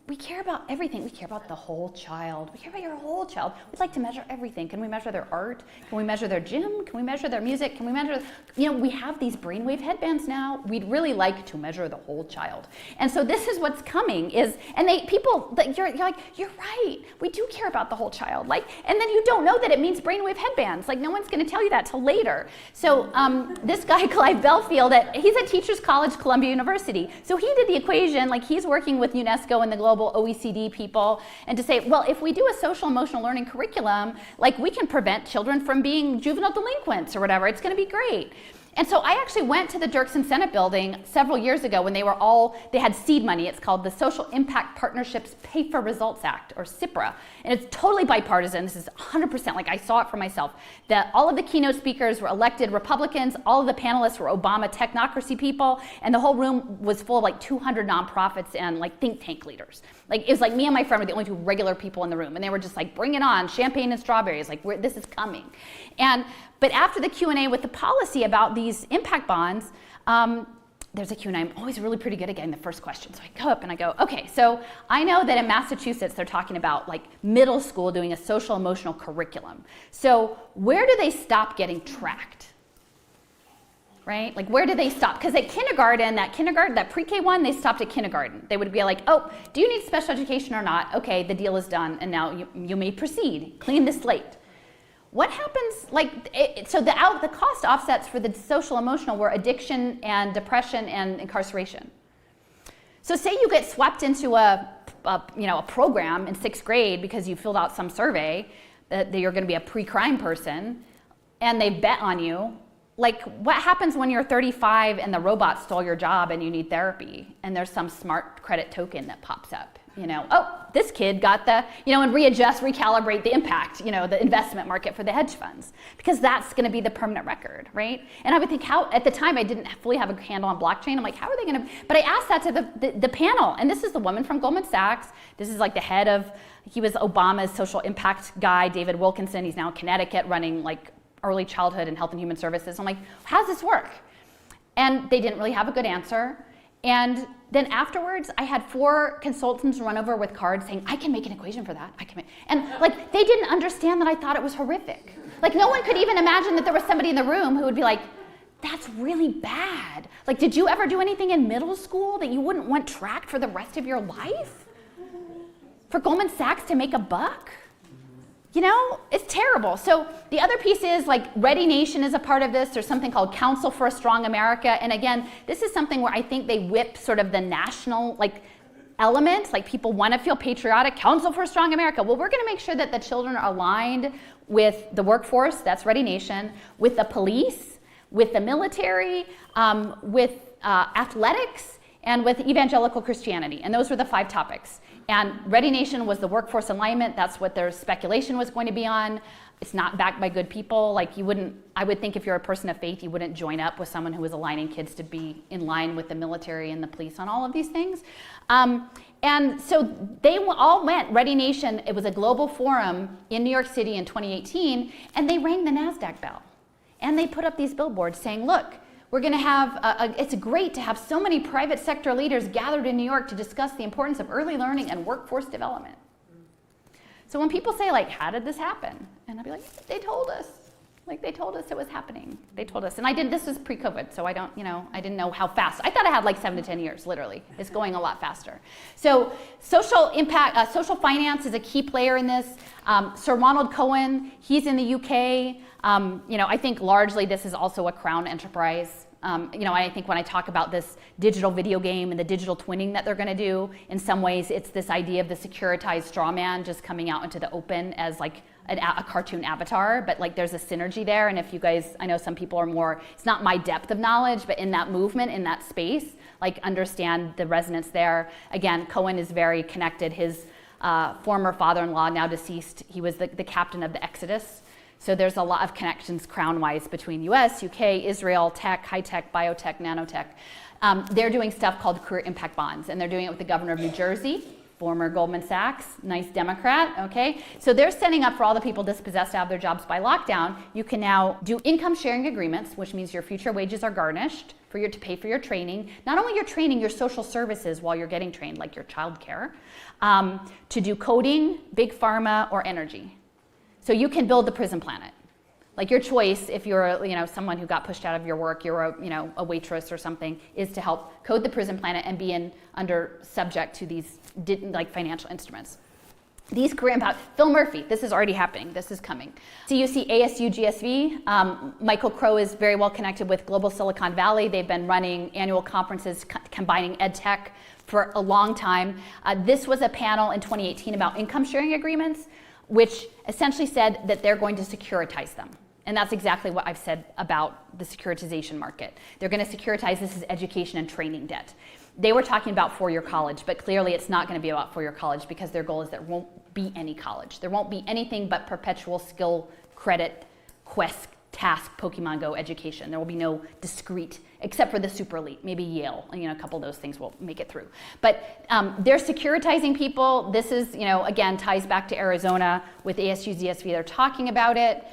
We care about everything. We care about the whole child. We care about your whole child. We'd like to measure everything. Can we measure their art? Can we measure their gym? Can we measure their music? Can we measure, you know, we have these brainwave headbands now. We'd really like to measure the whole child. And so this is what's coming is, and you're like, you're right. We do care about the whole child. Like, and then you don't know that it means brainwave headbands. Like no one's going to tell you that till later. So this guy, Clive Belfield, he's at Teachers College, Columbia University. So he did the equation, like he's working with UNESCO and the global OECD people, and to say, well, if we do a social emotional learning curriculum, like we can prevent children from being juvenile delinquents or whatever. It's going to be great. And so I actually went to the Dirksen Senate building several years ago when they had seed money. It's called the Social Impact Partnerships Pay for Results Act, or CIPRA. And it's totally bipartisan. This is 100%, like I saw it for myself. That all of the keynote speakers were elected Republicans, all of the panelists were Obama technocracy people, and the whole room was full of like 200 nonprofits and like think tank leaders. Like it was like me and my friend were the only two regular people in the room, and they were just like, bring it on, champagne and strawberries, like this is coming. But after the Q&A with the policy about these impact bonds, there's a Q&A. I'm always really pretty good at getting the first question. So I go up and I go, okay, so I know that in Massachusetts they're talking about like middle school doing a social emotional curriculum. So where do they stop getting tracked? Right? Like where do they stop? Because at kindergarten, that pre-K one, they stopped at kindergarten. They would be like, oh, do you need special education or not? Okay, the deal is done, and now you may proceed. Clean the slate. What happens, so the cost offsets for the social emotional were addiction and depression and incarceration. So say you get swept into a program in 6th grade because you filled out some survey that you're going to be a pre-crime person, and they bet on you. Like, what happens when you're 35 and the robot stole your job and you need therapy, and there's some smart credit token that pops up? Oh, this kid got and recalibrate the impact, the investment market for the hedge funds, because that's going to be the permanent record, right? And I would think at the time I didn't fully have a handle on blockchain. I'm like, how are they going to, but I asked that to the panel, and this is the woman from Goldman Sachs. This is like the head of, he was Obama's social impact guy, David Wilkinson. He's now in Connecticut running like early childhood and health and human services. I'm like, how does this work? And they didn't really have a good answer. And then afterwards, I had 4 consultants run over with cards saying, I can make an equation for that. And like, they didn't understand that I thought it was horrific. Like, no one could even imagine that there was somebody in the room who would be like, that's really bad. Like, did you ever do anything in middle school that you wouldn't want tracked for the rest of your life? For Goldman Sachs to make a buck? It's terrible. So the other piece is like Ready Nation is a part of this. There's something called Council for a Strong America. And again, this is something where I think they whip sort of the national element, like people want to feel patriotic. Council for a Strong America. Well, we're going to make sure that the children are aligned with the workforce, that's Ready Nation, with the police, with the military, with athletics, and with evangelical Christianity. And those were the 5 topics. And Ready Nation was the workforce alignment. That's what their speculation was going to be on. It's not backed by good people. Like I would think if you're a person of faith, you wouldn't join up with someone who was aligning kids to be in line with the military and the police on all of these things. And And so they all went, Ready Nation, it was a global forum in New York City in 2018, and they rang the NASDAQ bell. And they put up these billboards saying, look, we're going to have, it's great to have so many private sector leaders gathered in New York to discuss the importance of early learning and workforce development. So when people say, like, how did this happen? And I'll be like, they told us. Like, they told us it was happening. They told us. And this was pre-COVID, so I didn't know how fast. I thought I had like 7 to 10 years, literally. It's going a lot faster. So social impact, social finance is a key player in this. Sir Ronald Cohen, he's in the UK. I think largely this is also a Crown enterprise. I think when I talk about this digital video game and the digital twinning that they're going to do, in some ways it's this idea of the securitized straw man just coming out into the open as like a cartoon avatar, but like there's a synergy there. And if you guys, I know some people are more, it's not my depth of knowledge, but in that movement, in that space, like understand the resonance there. Again, Cohen is very connected. His former father-in-law, now deceased, he was the captain of the Exodus. So there's a lot of connections crown-wise between US, UK, Israel, tech, high-tech, biotech, nanotech. They're doing stuff called career impact bonds, and they're doing it with the governor of New Jersey, former Goldman Sachs, nice Democrat, okay? So they're setting up for all the people dispossessed out of their jobs by lockdown. You can now do income sharing agreements, which means your future wages are garnished to pay for your training. Not only your training, your social services while you're getting trained, like your child care, to do coding, big pharma, or energy. So you can build the prison planet. Like your choice, if you're someone who got pushed out of your work, you're a waitress or something, is to help code the prison planet and be under subject to these financial instruments. These career impact, Phil Murphy, this is already happening, this is coming. So you see ASU GSV, Michael Crow is very well connected with Global Silicon Valley. They've been running annual conferences combining ed tech for a long time. This was a panel in 2018 about income sharing agreements, which essentially said that they're going to securitize them. And that's exactly what I've said about the securitization market. They're going to securitize this as education and training debt. They were talking about four-year college, but clearly it's not going to be about four-year college because their goal is there won't be any college. There won't be anything but perpetual skill, credit, quest, task, Pokemon Go education. There will be no discrete, except for the super elite, maybe Yale. A couple of those things will make it through. But they're securitizing people. This is, again, ties back to Arizona with ASU GSV. They're talking about it.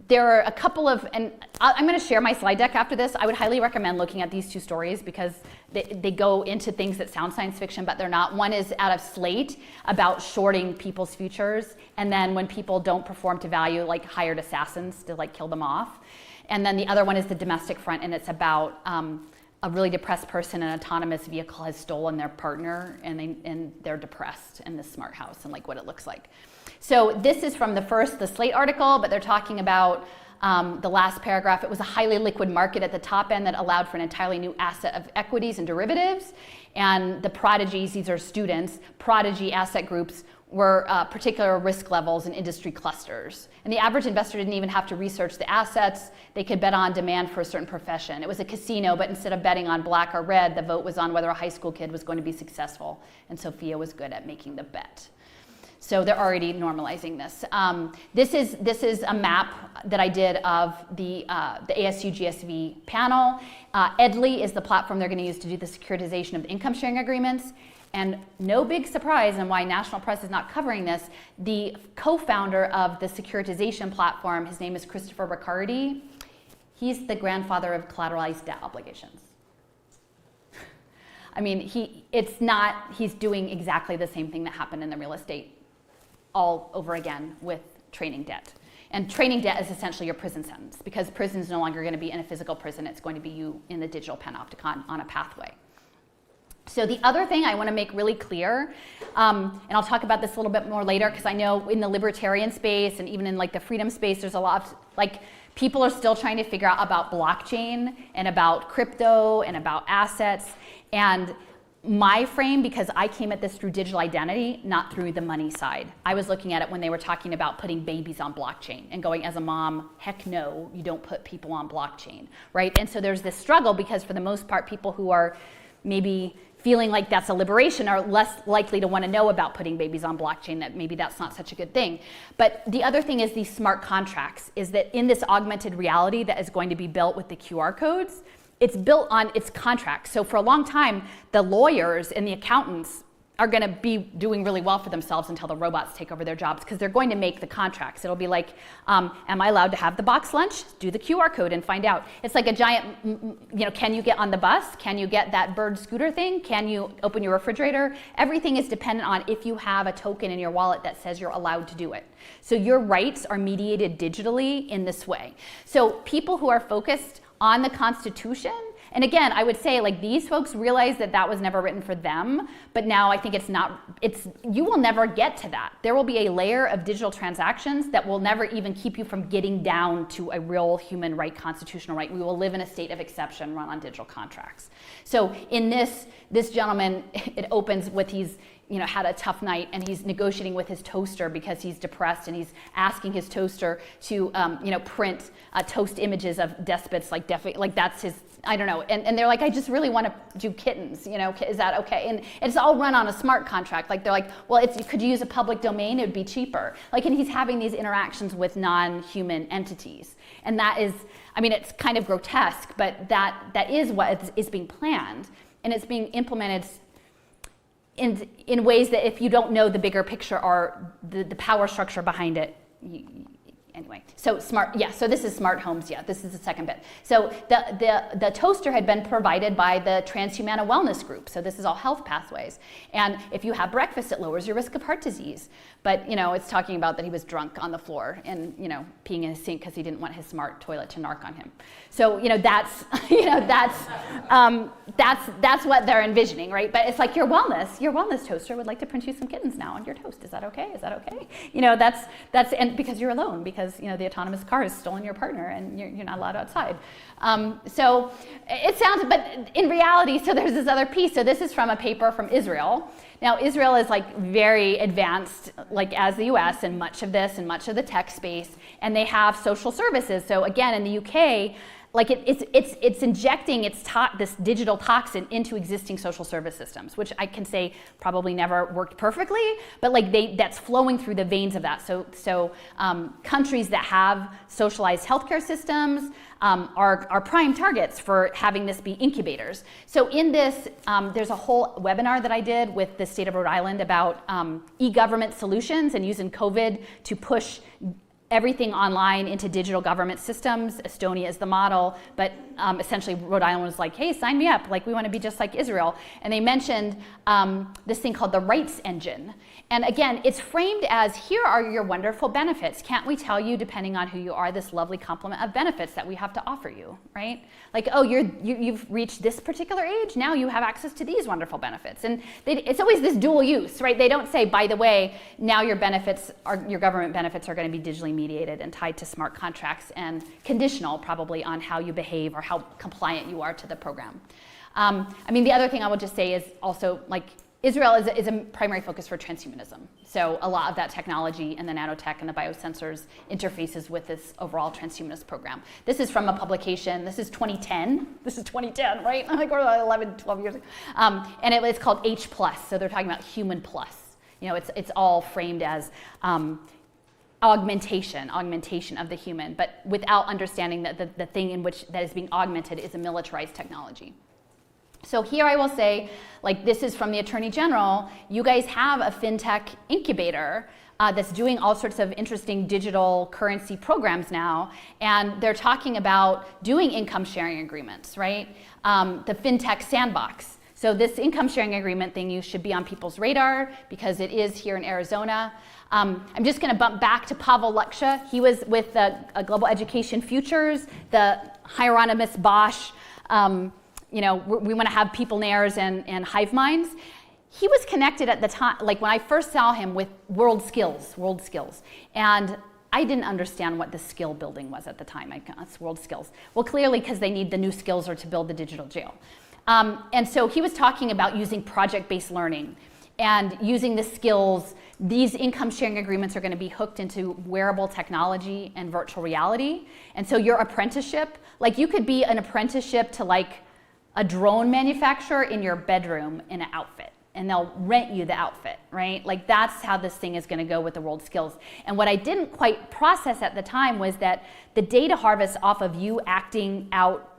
There are a couple of, and I'm going to share my slide deck after this. I would highly recommend looking at these two stories because they go into things that sound science fiction, but they're not. One is out of Slate about shorting people's futures, and then when people don't perform to value, like hired assassins to kill them off. And then the other one is the domestic front, and it's about a really depressed person, an autonomous vehicle has stolen their partner, and they're depressed in this smart house and what it looks like. So this is from the Slate article, but they're talking about the last paragraph. It was a highly liquid market at the top end that allowed for an entirely new asset of equities and derivatives. And the prodigies, these are students, prodigy asset groups were particular risk levels and industry clusters. And the average investor didn't even have to research the assets. They could bet on demand for a certain profession. It was a casino, but instead of betting on black or red, the vote was on whether a high school kid was going to be successful. And Sophia was good at making the bet. So they're already normalizing this. This is a map that I did of the ASU GSV panel. Edley is the platform they're going to use to do the securitization of the income sharing agreements. And no big surprise, and why national press is not covering this, the co-founder of the securitization platform, his name is Christopher Riccardi. He's the grandfather of collateralized debt obligations. I mean, he's doing exactly the same thing that happened in the real estate all over again with training debt. And training debt is essentially your prison sentence because prison is no longer going to be in a physical prison. It's going to be you in the digital panopticon on a pathway. So the other thing I want to make really clear, and I'll talk about this a little bit more later because I know in the libertarian space and even in the freedom space, there's a lot of people are still trying to figure out about blockchain and about crypto and about assets. And my frame, because I came at this through digital identity, not through the money side. I was looking at it when they were talking about putting babies on blockchain and going, as a mom, heck no, you don't put people on blockchain, right? And so there's this struggle because for the most part, people who are maybe feeling like that's a liberation are less likely to want to know about putting babies on blockchain, that maybe that's not such a good thing. But the other thing is these smart contracts, is that in this augmented reality that is going to be built with the QR codes, it's built on its contracts. So for a long time, the lawyers and the accountants are going to be doing really well for themselves until the robots take over their jobs, because they're going to make the contracts. It'll be like, am I allowed to have the box lunch? Do the QR code and find out. It's like a giant, can you get on the bus? Can you get that bird scooter thing? Can you open your refrigerator? Everything is dependent on if you have a token in your wallet that says you're allowed to do it. So your rights are mediated digitally in this way. So people who are focused on the Constitution, and again, I would say, like, these folks realize that that was never written for them, but now I think you will never get to that. There will be a layer of digital transactions that will never even keep you from getting down to a real human right, constitutional right. We will live in a state of exception run on digital contracts. So in this gentleman, it opens with he's had a tough night, and he's negotiating with his toaster because he's depressed, and he's asking his toaster to print toast images of despots, like that's his, I don't know, and they're like, I just really want to do kittens, is that okay? And it's all run on a smart contract. Like, they're like, well, could you use a public domain? It would be cheaper. Like, and he's having these interactions with non-human entities, and that is, it's kind of grotesque, but that is what is being planned, and it's being implemented in ways that, if you don't know the bigger picture or the power structure behind it, anyway. So so this is smart homes, this is the second bit. So the toaster had been provided by the Transhumanist Wellness Group, so this is all health pathways. And if you have breakfast, it lowers your risk of heart disease. But it's talking about that he was drunk on the floor and peeing in his sink because he didn't want his smart toilet to narc on him. So that's that's what they're envisioning, right? But it's like your wellness toaster would like to print you some kittens now on your toast. Is that okay? Is that okay? That's and because you're alone, because the autonomous car has stolen your partner and you're not allowed outside. So it sounds, but in reality, so there's this other piece. So this is from a paper from Israel. Now, Israel is like very advanced, like as the US, in much of this and much of the tech space, and they have social services. So again, in the UK, like it's injecting this digital toxin into existing social service systems, which I can say probably never worked perfectly, but like that's flowing through the veins of that. So countries that have socialized healthcare systems are prime targets for having this be incubators. So in this, there's a whole webinar that I did with the state of Rhode Island about e-government solutions and using COVID to push everything online into digital government systems. Estonia is the model, but essentially Rhode Island was like, hey, sign me up, like we want to be just like Israel. And they mentioned this thing called the rights engine. And again, it's framed as, here are your wonderful benefits. Can't we tell you, depending on who you are, this lovely complement of benefits that we have to offer you, right? Like, oh, you've reached this particular age, now you have access to these wonderful benefits. And it's always this dual use, right? They don't say, by the way, now your government benefits are going to be digitally mediated and tied to smart contracts and conditional probably on how you behave or how compliant you are to the program. The other thing I will just say is also, like, Israel is a primary focus for transhumanism. So a lot of that technology and the nanotech and the biosensors interfaces with this overall transhumanist program. This is from a publication. This is 2010. This is 2010, right? Like, we're 11, 12 years ago. And it's called H+. So they're talking about human plus. It's all framed as augmentation of the human, but without understanding that the thing in which that is being augmented is a militarized technology. So here I will say, like, this is from the Attorney General. You guys have a fintech incubator that's doing all sorts of interesting digital currency programs now, and they're talking about doing income sharing agreements, right? The fintech sandbox. So this income sharing agreement thing, you should be on people's radar because it is here in Arizona. I'm just going to bump back to Pavel Luksha. He was with Global Education Futures, the Hieronymus Bosch. We want to have people nairs and hive minds. He was connected at the time, like when I first saw him, with world skills. And I didn't understand what the skill building was at the time. It's world skills. Well, clearly because they need the new skills or to build the digital jail. And so he was talking about using project-based learning and using the skills. These income sharing agreements are going to be hooked into wearable technology and virtual reality. And so your apprenticeship, like you could be an apprenticeship to like a drone manufacturer in your bedroom in an outfit, and they'll rent you the outfit, right? Like that's how this thing is going to go with the world skills. And what I didn't quite process at the time was that the data harvest off of you acting out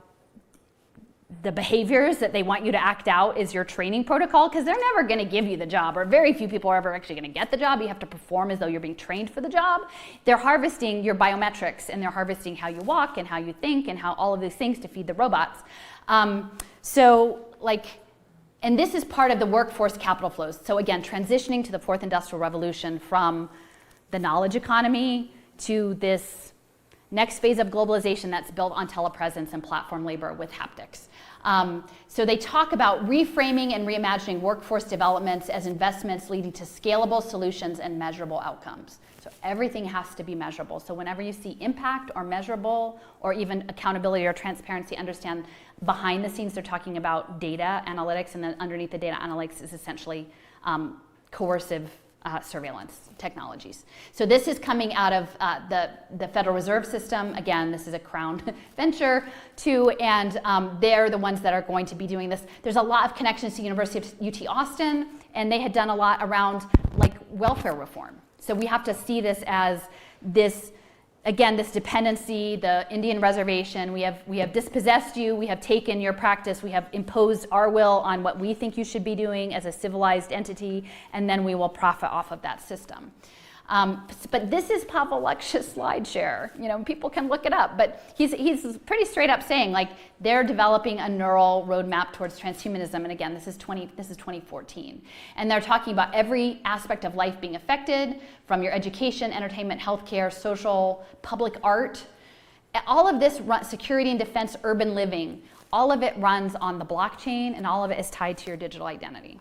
the behaviors that they want you to act out is your training protocol, because they're never going to give you the job, or very few people are ever actually going to get the job. You have to perform as though you're being trained for the job. They're harvesting your biometrics, and they're harvesting how you walk and how you think and how all of these things to feed the robots. And this is part of the workforce capital flows. So again, transitioning to the fourth industrial revolution from the knowledge economy to this next phase of globalization that's built on telepresence and platform labor with haptics. So they talk about reframing and reimagining workforce developments as investments leading to scalable solutions and measurable outcomes. So everything has to be measurable. So whenever you see impact or measurable or even accountability or transparency, understand behind the scenes they're talking about data analytics, and then underneath the data analytics is essentially coercive surveillance technologies. So this is coming out of the Federal Reserve System. Again, this is a Crown venture too, and they're the ones that are going to be doing this. There's a lot of connections to University of UT Austin, and they had done a lot around like welfare reform. So we have to see this as this, again, this dependency, the Indian reservation. We have dispossessed you, we have taken your practice, we have imposed our will on what we think you should be doing as a civilized entity, and then we will profit off of that system. But this is Pavel Leksh's slide share. You know, people can look it up, but he's pretty straight up saying like they're developing a neural roadmap towards transhumanism. And again, this is 2014, and they're talking about every aspect of life being affected, from your education, entertainment, healthcare, social, public art. All of this security and defense, urban living. All of it runs on the blockchain, and all of it is tied to your digital identity.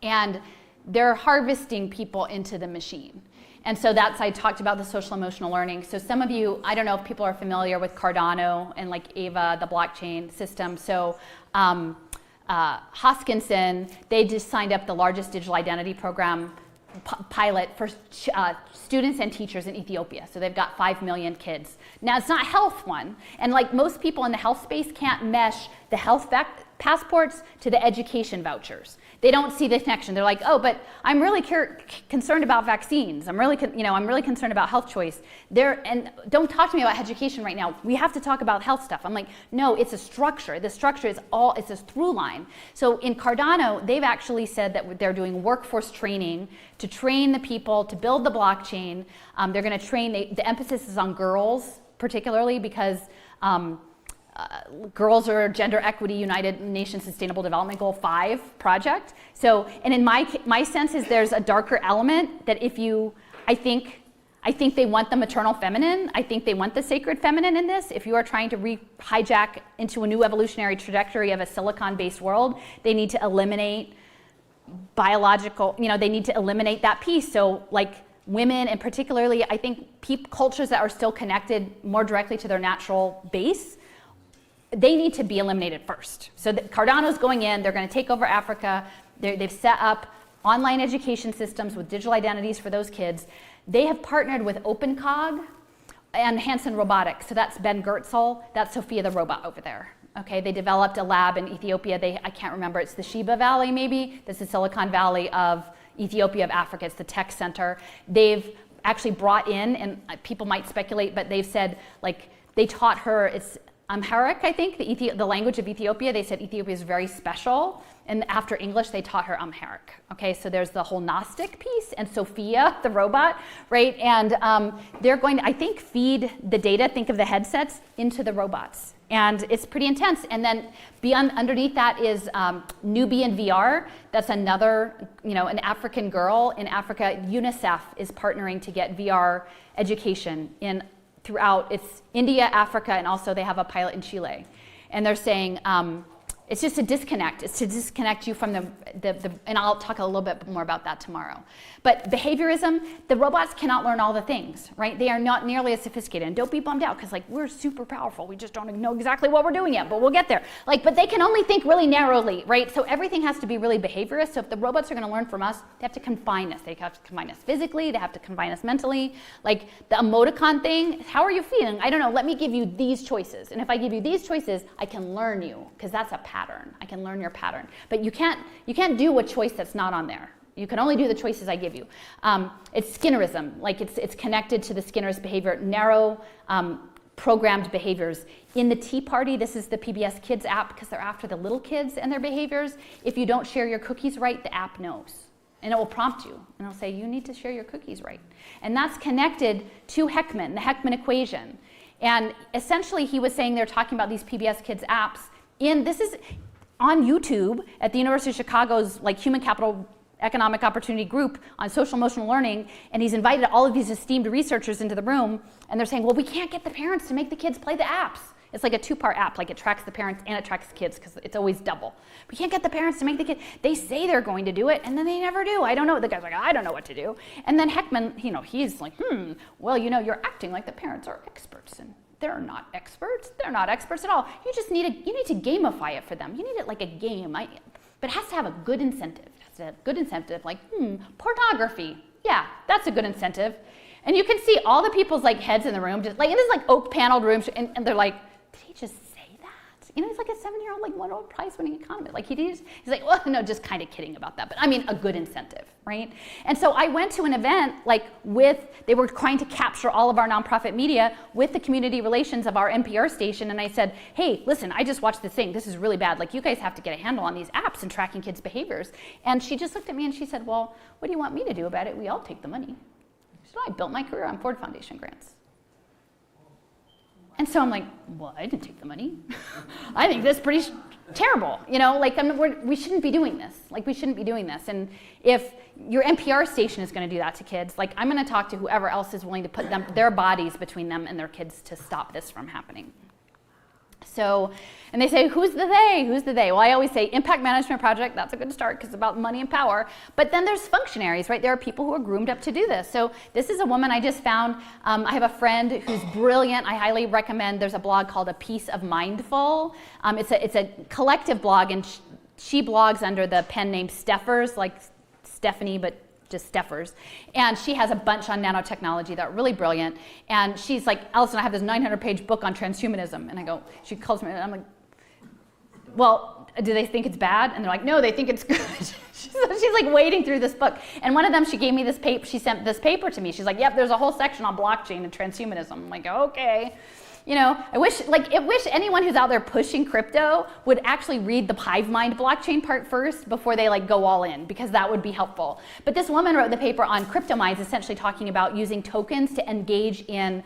And they're harvesting people into the machine. And so I talked about the social emotional learning. So some of you, I don't know if people are familiar with Cardano and like Ava, the blockchain system. So Hoskinson, they just signed up the largest digital identity program pilot for students and teachers in Ethiopia. So they've got 5 million kids. Now it's not a health one. And like most people in the health space can't mesh the health passports to the education vouchers. They don't see the connection. They're like, oh, but I'm really concerned about vaccines. I'm really concerned about health choice. And don't talk to me about education right now. We have to talk about health stuff. I'm like, no, it's a structure. The structure is it's a through line. So in Cardano, they've actually said that they're doing workforce training to train the people to build the blockchain. They're going to train. The emphasis is on girls, particularly because girls are Gender Equity United Nations Sustainable Development Goal 5 project. So, and in my sense is there's a darker element that I think they want the maternal feminine. I think they want the sacred feminine in this. If you are trying to hijack into a new evolutionary trajectory of a silicon-based world, they need to eliminate biological, they need to eliminate that piece. So like women, and particularly I think cultures that are still connected more directly to their natural base, they need to be eliminated first. So Cardano's going in, they're going to take over Africa. They've set up online education systems with digital identities for those kids. They have partnered with OpenCog and Hanson Robotics. So that's Ben Gertzel, that's Sophia the robot over there. Okay, they developed a lab in Ethiopia. I can't remember, it's the Sheba Valley maybe. That's the Silicon Valley of Ethiopia, of Africa. It's the tech center. They've actually brought in, and people might speculate, but they've said, like, they taught her, it's Amharic, I think, the language of Ethiopia. They said Ethiopia is very special, and after English, they taught her Amharic. Okay, so there's the whole Gnostic piece, and Sophia, the robot, right? And they're going to, I think, feed the data, think of the headsets, into the robots. And it's pretty intense. And then underneath that is Nubian VR. That's another, an African girl in Africa. UNICEF is partnering to get VR education throughout. It's India, Africa, and also they have a pilot in Chile. And they're saying it's just a disconnect. It's to disconnect you from and I'll talk a little bit more about that tomorrow. But behaviorism, the robots cannot learn all the things, right? They are not nearly as sophisticated. And don't be bummed out, because we're super powerful. We just don't know exactly what we're doing yet, but we'll get there. But they can only think really narrowly, right? So everything has to be really behaviorist. So if the robots are going to learn from us, they have to confine us. They have to confine us physically. They have to confine us mentally. Like the emoticon thing, how are you feeling? I don't know. Let me give you these choices. And if I give you these choices, I can learn you, because that's a pattern. I can learn your pattern. But you can't do a choice that's not on there. You can only do the choices I give you. It's Skinnerism. Like it's connected to the Skinner's behavior. Narrow programmed behaviors. In the Tea Party, this is the PBS Kids app because they're after the little kids and their behaviors. If you don't share your cookies right, the app knows. And it will prompt you. And it'll say, you need to share your cookies right. And that's connected to Heckman, the Heckman equation. And essentially, he was saying they're talking about these PBS Kids apps. This is on YouTube at the University of Chicago's Human Capital Economic Opportunity Group on social emotional learning, and he's invited all of these esteemed researchers into the room, and they're saying, well, we can't get the parents to make the kids play the apps. It's like a two-part app, it tracks the parents and it tracks the kids because it's always double. We can't get the parents to make the kids. They say they're going to do it, and then they never do. I don't know. The guy's like, I don't know what to do. And then Heckman, he's like, well, you're acting like the parents are experts, and they're not experts. They're not experts at all. You need to gamify it for them. You need it like a game. But it has to have a good incentive. It has to have a good incentive, pornography. Yeah, that's a good incentive. And you can see all the people's heads in the room, just in this oak paneled room, and they're like, did he just say that? He's like a 7-year-old Nobel Prize winning economist. He's like, well, no, just kind of kidding about that. But I mean, a good incentive, right? And so I went to an event they were trying to capture all of our nonprofit media with the community relations of our NPR station. And I said, hey, listen, I just watched this thing. This is really bad. You guys have to get a handle on these apps and tracking kids' behaviors. And she just looked at me and she said, well, what do you want me to do about it? We all take the money. She said, I built my career on Ford Foundation grants. And so I'm like, well, I didn't take the money. I think that's pretty terrible. We shouldn't be doing this. We shouldn't be doing this. And if your NPR station is going to do that to kids, I'm going to talk to whoever else is willing to put their bodies between them and their kids to stop this from happening. So, and they say, who's the they? Who's the they? Well, I always say impact management project, that's a good start because it's about money and power. But then there's functionaries, right? There are people who are groomed up to do this. So this is a woman I just found. I have a friend who's brilliant. I highly recommend. There's a blog called A Piece of Mindful. It's a collective blog, and she blogs under the pen name Steffers, like Stephanie, but just Steffers. And she has a bunch on nanotechnology that are really brilliant. And she's like, Allison, I have this 900-page book on transhumanism. And she calls me, and I'm like, well, do they think it's bad? And they're like, no, they think it's good. She's wading through this book. And one of them, she gave me this paper, she sent this paper to me. She's like, yep, there's a whole section on blockchain and transhumanism. I'm like, okay. I wish anyone who's out there pushing crypto would actually read the HiveMind blockchain part first before they go all in, because that would be helpful. But this woman wrote the paper on crypto mines, essentially talking about using tokens to engage in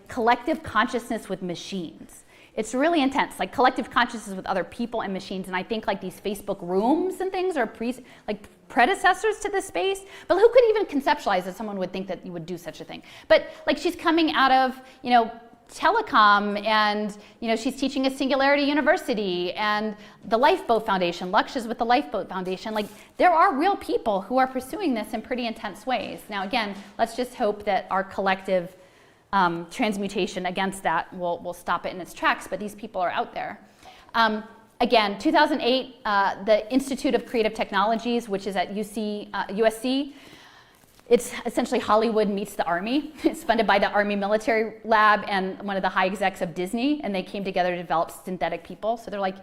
collective consciousness with machines. It's really intense, collective consciousness with other people and machines. And I think these Facebook rooms and things are predecessors to this space. But who could even conceptualize that someone would think that you would do such a thing? But she's coming out of, telecom, and she's teaching at Singularity University and the Lifeboat Foundation. Lux is with the Lifeboat Foundation. There are real people who are pursuing this in pretty intense ways. Now again, let's just hope that our collective transmutation against that will stop it in its tracks, but these people are out there. Again, 2008, the Institute of Creative Technologies, which is at USC, it's essentially Hollywood meets the Army. It's funded by the Army Military Lab and one of the high execs of Disney, and they came together to develop synthetic people. So they're like,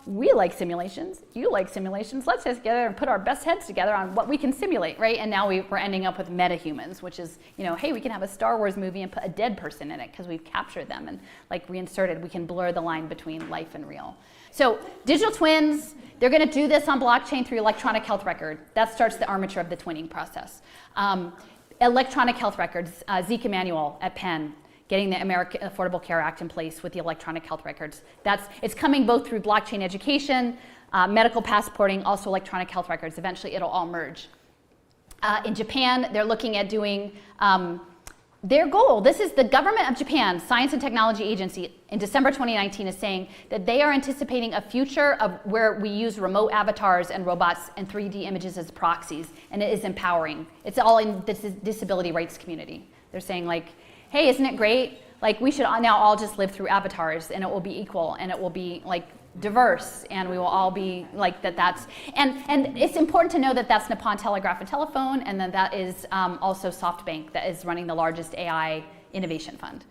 we like simulations, you like simulations, let's get together and put our best heads together on what we can simulate, right? And now we're ending up with metahumans, which is, hey, we can have a Star Wars movie and put a dead person in it because we've captured them and reinserted. We can blur the line between life and real. So digital twins, they're going to do this on blockchain through electronic health record. That starts the armature of the twinning process. Electronic health records, Zeke Emanuel at Penn, getting the American Affordable Care Act in place with the electronic health records. It's coming both through blockchain education, medical passporting, also electronic health records. Eventually, it'll all merge. In Japan, they're looking at doing their goal. This is the government of Japan, Science and Technology Agency, in December 2019 is saying that they are anticipating a future of where we use remote avatars and robots and 3D images as proxies, and it is empowering. It's all in the disability rights community. They're saying hey, isn't it great? We should now all just live through avatars, and it will be equal, and it will be diverse, and we will all be that's, and it's important to know that that's Nippon Telegraph and Telephone, and then that is also SoftBank that is running the largest AI innovation fund.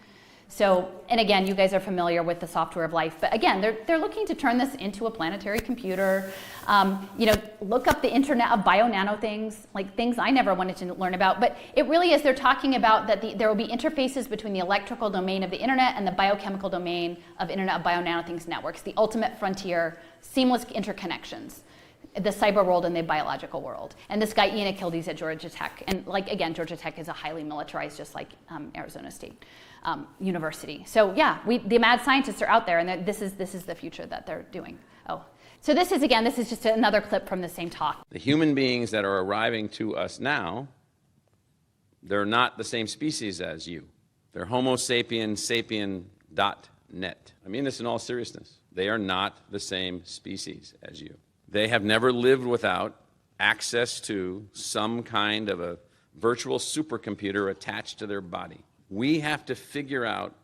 So, and again, you guys are familiar with the software of life, but again, they're looking to turn this into a planetary computer. Look up the internet of bio-nano things, like things I never wanted to learn about, but it really is, they're talking about that there will be interfaces between the electrical domain of the internet and the biochemical domain of Internet of Bio-Nano Things networks, the ultimate frontier, seamless interconnections, the cyber world and the biological world. And this guy Ian Achildes at Georgia Tech, and like again, Georgia Tech is a highly militarized, just like Arizona State University. So yeah, the mad scientists are out there, and this is the future that they're doing. Oh, so this is just another clip from the same talk. The human beings that are arriving to us now, they're not the same species as you. They're Homo sapien sapien.net. I mean this in all seriousness. They are not the same species as you. They have never lived without access to some kind of a virtual supercomputer attached to their body. We have to figure out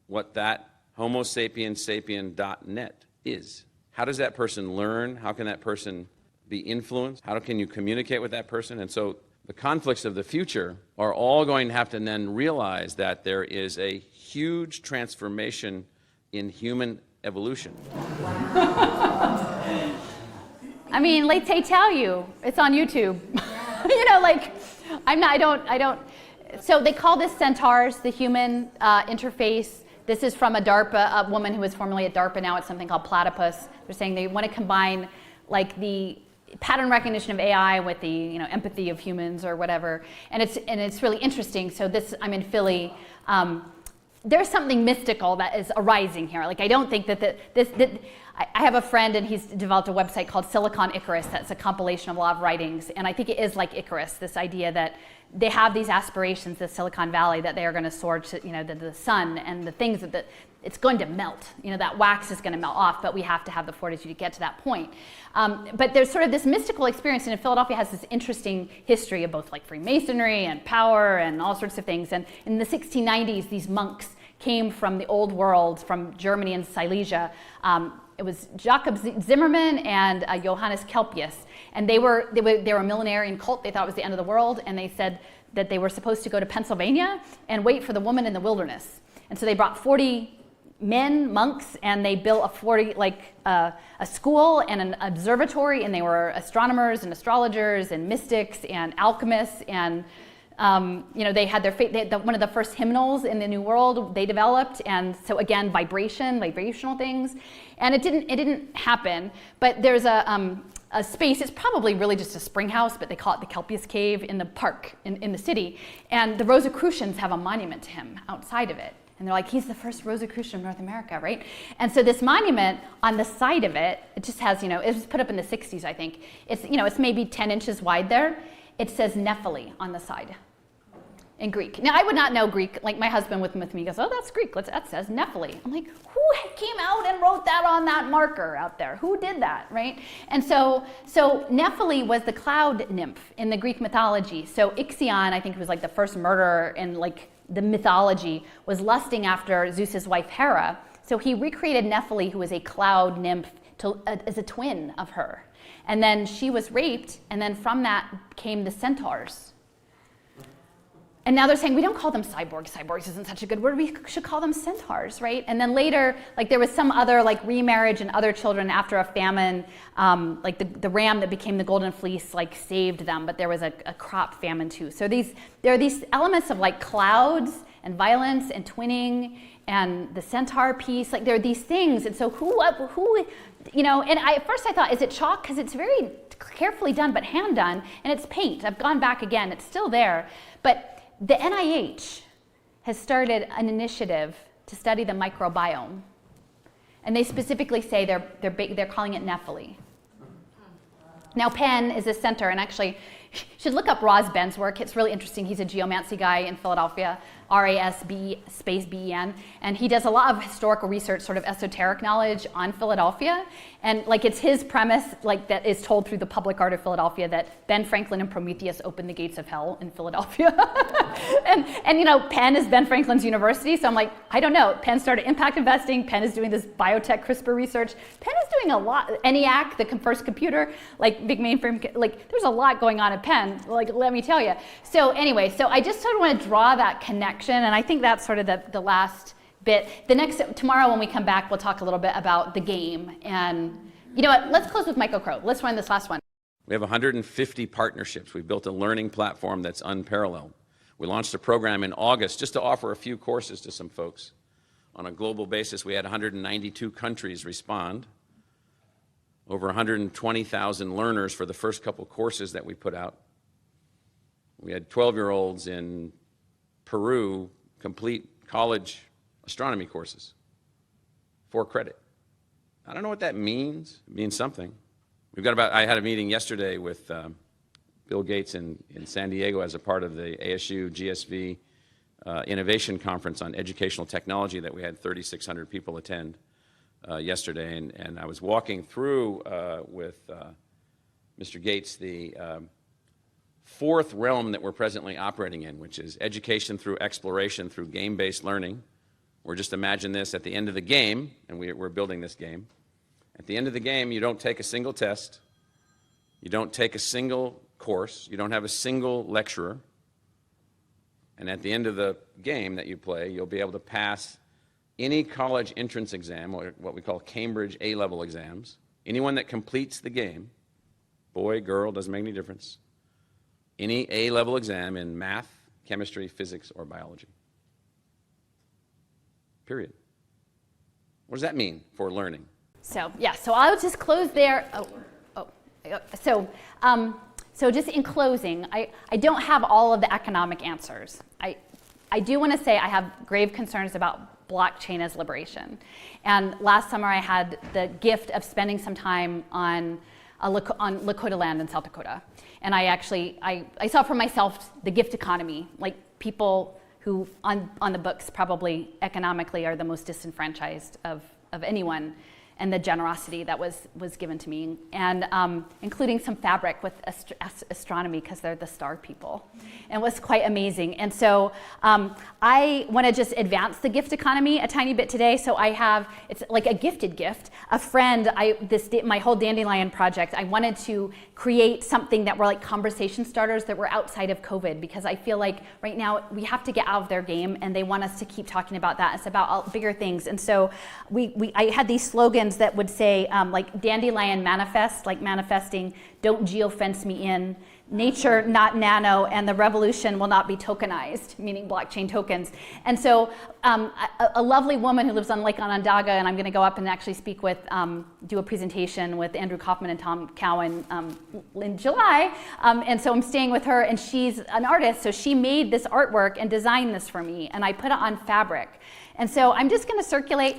what that Homo sapien sapien.net is. How does that person learn? How can that person be influenced? How can you communicate with that person? And so the conflicts of the future are all going to have to then realize that there is a huge transformation in human evolution. I mean, like they tell you, it's on YouTube. I don't. So they call this centaurs, the human interface. This is from a woman who was formerly at DARPA, now it's something called platypus. They're saying they want to combine like the pattern recognition of AI with the empathy of humans or whatever. And it's really interesting. So I'm in Philly. There's something mystical that is arising here. Like I don't think that I have a friend and he's developed a website called Silicon Icarus that's a compilation of a lot of writings. And I think it is like Icarus, this idea that they have these aspirations, the Silicon Valley, that they are going to soar to the sun and the things that it's going to melt. That wax is going to melt off, but we have to have the fortitude to get to that point. But there's sort of this mystical experience, and Philadelphia has this interesting history of both like Freemasonry and power and all sorts of things. And in the 1690s, these monks came from the old world, from Germany and Silesia. It was Jacob Zimmermann and Johannes Kelpius. And they were a millenarian cult. They thought it was the end of the world. And they said that they were supposed to go to Pennsylvania and wait for the woman in the wilderness. And so they brought 40 men, monks, and they built a school and an observatory. And they were astronomers and astrologers and mystics and alchemists. And they had one of the first hymnals in the New World they developed, and so again, vibrational things, and it didn't happen. But there's a space. It's probably really just a spring house, but they call it the Kelpius Cave in the park in the city, and the Rosicrucians have a monument to him outside of it. And they're like, he's the first Rosicrucian of North America, right? And so this monument on the side of it just has, it was put up in the 60s, I think. It's maybe 10 inches wide there. It says Nephili on the side in Greek. Now, I would not know Greek. Like my husband with me goes, oh, that's Greek. That says Nephili. I'm like, who came out and wrote that on that marker out there? Who did that, right? And so Nephili was the cloud nymph in the Greek mythology. So Ixion, I think, was like the first murderer in like the mythology, was lusting after Zeus's wife Hera. So he recreated Nephili, who was a cloud nymph, as a twin of her. And then she was raped, and then from that came the centaurs. And now they're saying, we don't call them cyborgs. Cyborgs isn't such a good word. We should call them centaurs, right? And then later, like there was some other like remarriage and other children after a famine, like the ram that became the golden fleece like saved them, but there was a crop famine too. So there are these elements of like clouds and violence and twinning and the centaur piece. Like there are these things. And so who, and at first I thought, is it chalk? Because it's very carefully done, but hand done, and it's paint. I've gone back again. It's still there. But the NIH has started an initiative to study the microbiome, and they specifically say they're calling it Nephili. Now, Penn is a center, and actually, you should look up Roz Ben's work. It's really interesting. He's a geomancy guy in Philadelphia, RASB_BEN, and he does a lot of historical research, sort of esoteric knowledge on Philadelphia. And like it's his premise, like that is told through the public art of Philadelphia, that Ben Franklin and Prometheus opened the gates of hell in Philadelphia. and Penn is Ben Franklin's university, so I'm like, I don't know. Penn started impact investing. Penn is doing this biotech CRISPR research. Penn is doing a lot. ENIAC, the first computer, like big mainframe, like there's a lot going on at Penn. Like let me tell you. So anyway, so I just sort of want to draw that connection, and I think that's sort of the last bit. Tomorrow when we come back, we'll talk a little bit about the game. And you know what, let's close with Michael Crow. Let's run this last one. We have 150 partnerships. We've built a learning platform that's unparalleled. We launched a program in August just to offer a few courses to some folks. On a global basis, we had 192 countries respond. Over 120,000 learners for the first couple courses that we put out. We had 12-year-olds in Peru complete college astronomy courses for credit. I don't know what that means. It means something. I had a meeting yesterday with Bill Gates in San Diego as a part of the ASU GSV Innovation Conference on Educational Technology that we had 3,600 people attend yesterday. And I was walking through with Mr. Gates the fourth realm that we're presently operating in, which is education through exploration through game-based learning. Or just imagine this at the end of the game, and we're building this game. At the end of the game, you don't take a single test. You don't take a single course. You don't have a single lecturer. And at the end of the game that you play, you'll be able to pass any college entrance exam, or what we call Cambridge A-level exams. Anyone that completes the game, boy, girl, doesn't make any difference. Any A-level exam in math, chemistry, physics, or biology. Period. What does that mean for learning? So I'll just close there. So just in closing, I don't have all of the economic answers. I do want to say I have grave concerns about blockchain as liberation. And last summer I had the gift of spending some time on Lakota land in South Dakota. And I saw for myself the gift economy, like people who on the books probably economically are the most disenfranchised of anyone, and the generosity that was given to me, and including some fabric with astronomy because they're the star people, and it was quite amazing. And so I want to just advance the gift economy a tiny bit today. So it's like a gifted gift. A friend, my whole Dandelion project, I wanted to create something that were like conversation starters that were outside of COVID, because I feel like right now we have to get out of their game, and they want us to keep talking about that. It's about all bigger things. And so I had these slogans that would say like Dandelion manifest, like manifesting, don't geofence me in, nature not nano, and the revolution will not be tokenized, meaning blockchain tokens. And so a lovely woman who lives on Lake Onondaga, and I'm going to go up and actually speak with, do a presentation with Andrew Kaufman and Tom Cowan in July. And so I'm staying with her, and she's an artist, so she made this artwork and designed this for me, and I put it on fabric. And so I'm just going to circulate.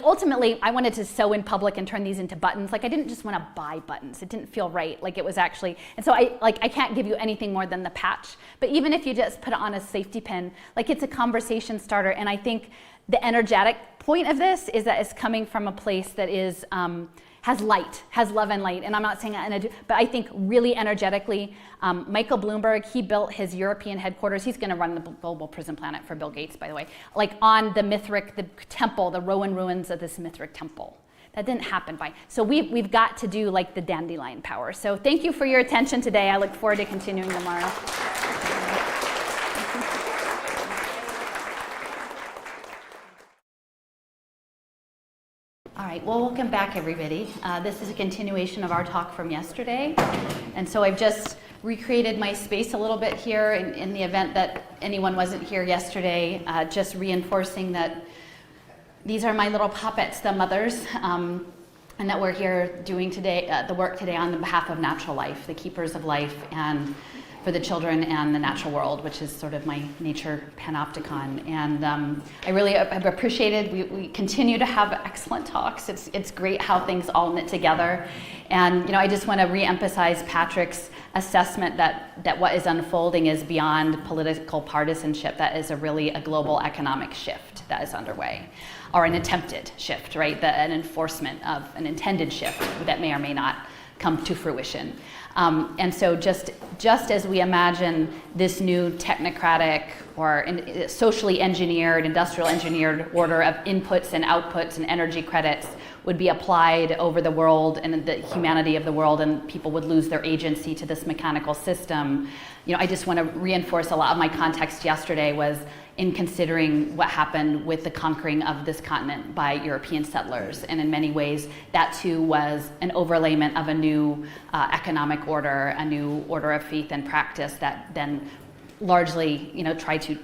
Ultimately, I wanted to sew in public and turn these into buttons. Like, I didn't just want to buy buttons. It didn't feel right. Like, it was actually, and so I can't give you anything more than the patch. But even if you just put it on a safety pin, like, it's a conversation starter. And I think the energetic point of this is that it's coming from a place that is, has light, has love and light. And I'm not saying that, but I think really energetically, Michael Bloomberg, he built his European headquarters. He's going to run the global prison planet for Bill Gates, by the way, like on the Mithric, the temple, the Rowan ruins of this Mithric temple. That didn't happen so we've got to do like the dandelion power. So thank you for your attention today. I look forward to continuing tomorrow. All right, well, welcome back, everybody. This is a continuation of our talk from yesterday. And so I've just recreated my space a little bit here in the event that anyone wasn't here yesterday, just reinforcing that these are my little puppets, the mothers, and that we're here doing today, the work today on behalf of natural life, the keepers of life, and for the children and the natural world, which is sort of my nature panopticon. And I really have appreciated, we continue to have excellent talks. It's great how things all knit together. And I just want to re-emphasize Patrick's assessment that what is unfolding is beyond political partisanship. That is really a global economic shift that is underway, or an attempted shift, right? An enforcement of an intended shift that may or may not come to fruition. And so just as we imagine this new technocratic or socially engineered, industrial engineered order of inputs and outputs and energy credits, would be applied over the world and the humanity of the world, and people would lose their agency to this mechanical system. I just want to reinforce a lot of my context yesterday was in considering what happened with the conquering of this continent by European settlers. And in many ways, that too was an overlayment of a new economic order, a new order of faith and practice that then largely, tried to,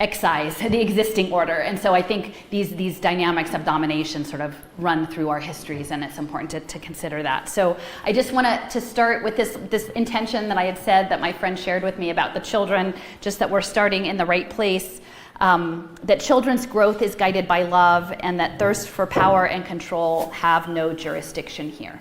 excise the existing order. And so I think these dynamics of domination sort of run through our histories, and it's important to consider that. So I just want to start with this intention that I had said that my friend shared with me about the children, just that we're starting in the right place, that children's growth is guided by love, and that thirst for power and control have no jurisdiction here.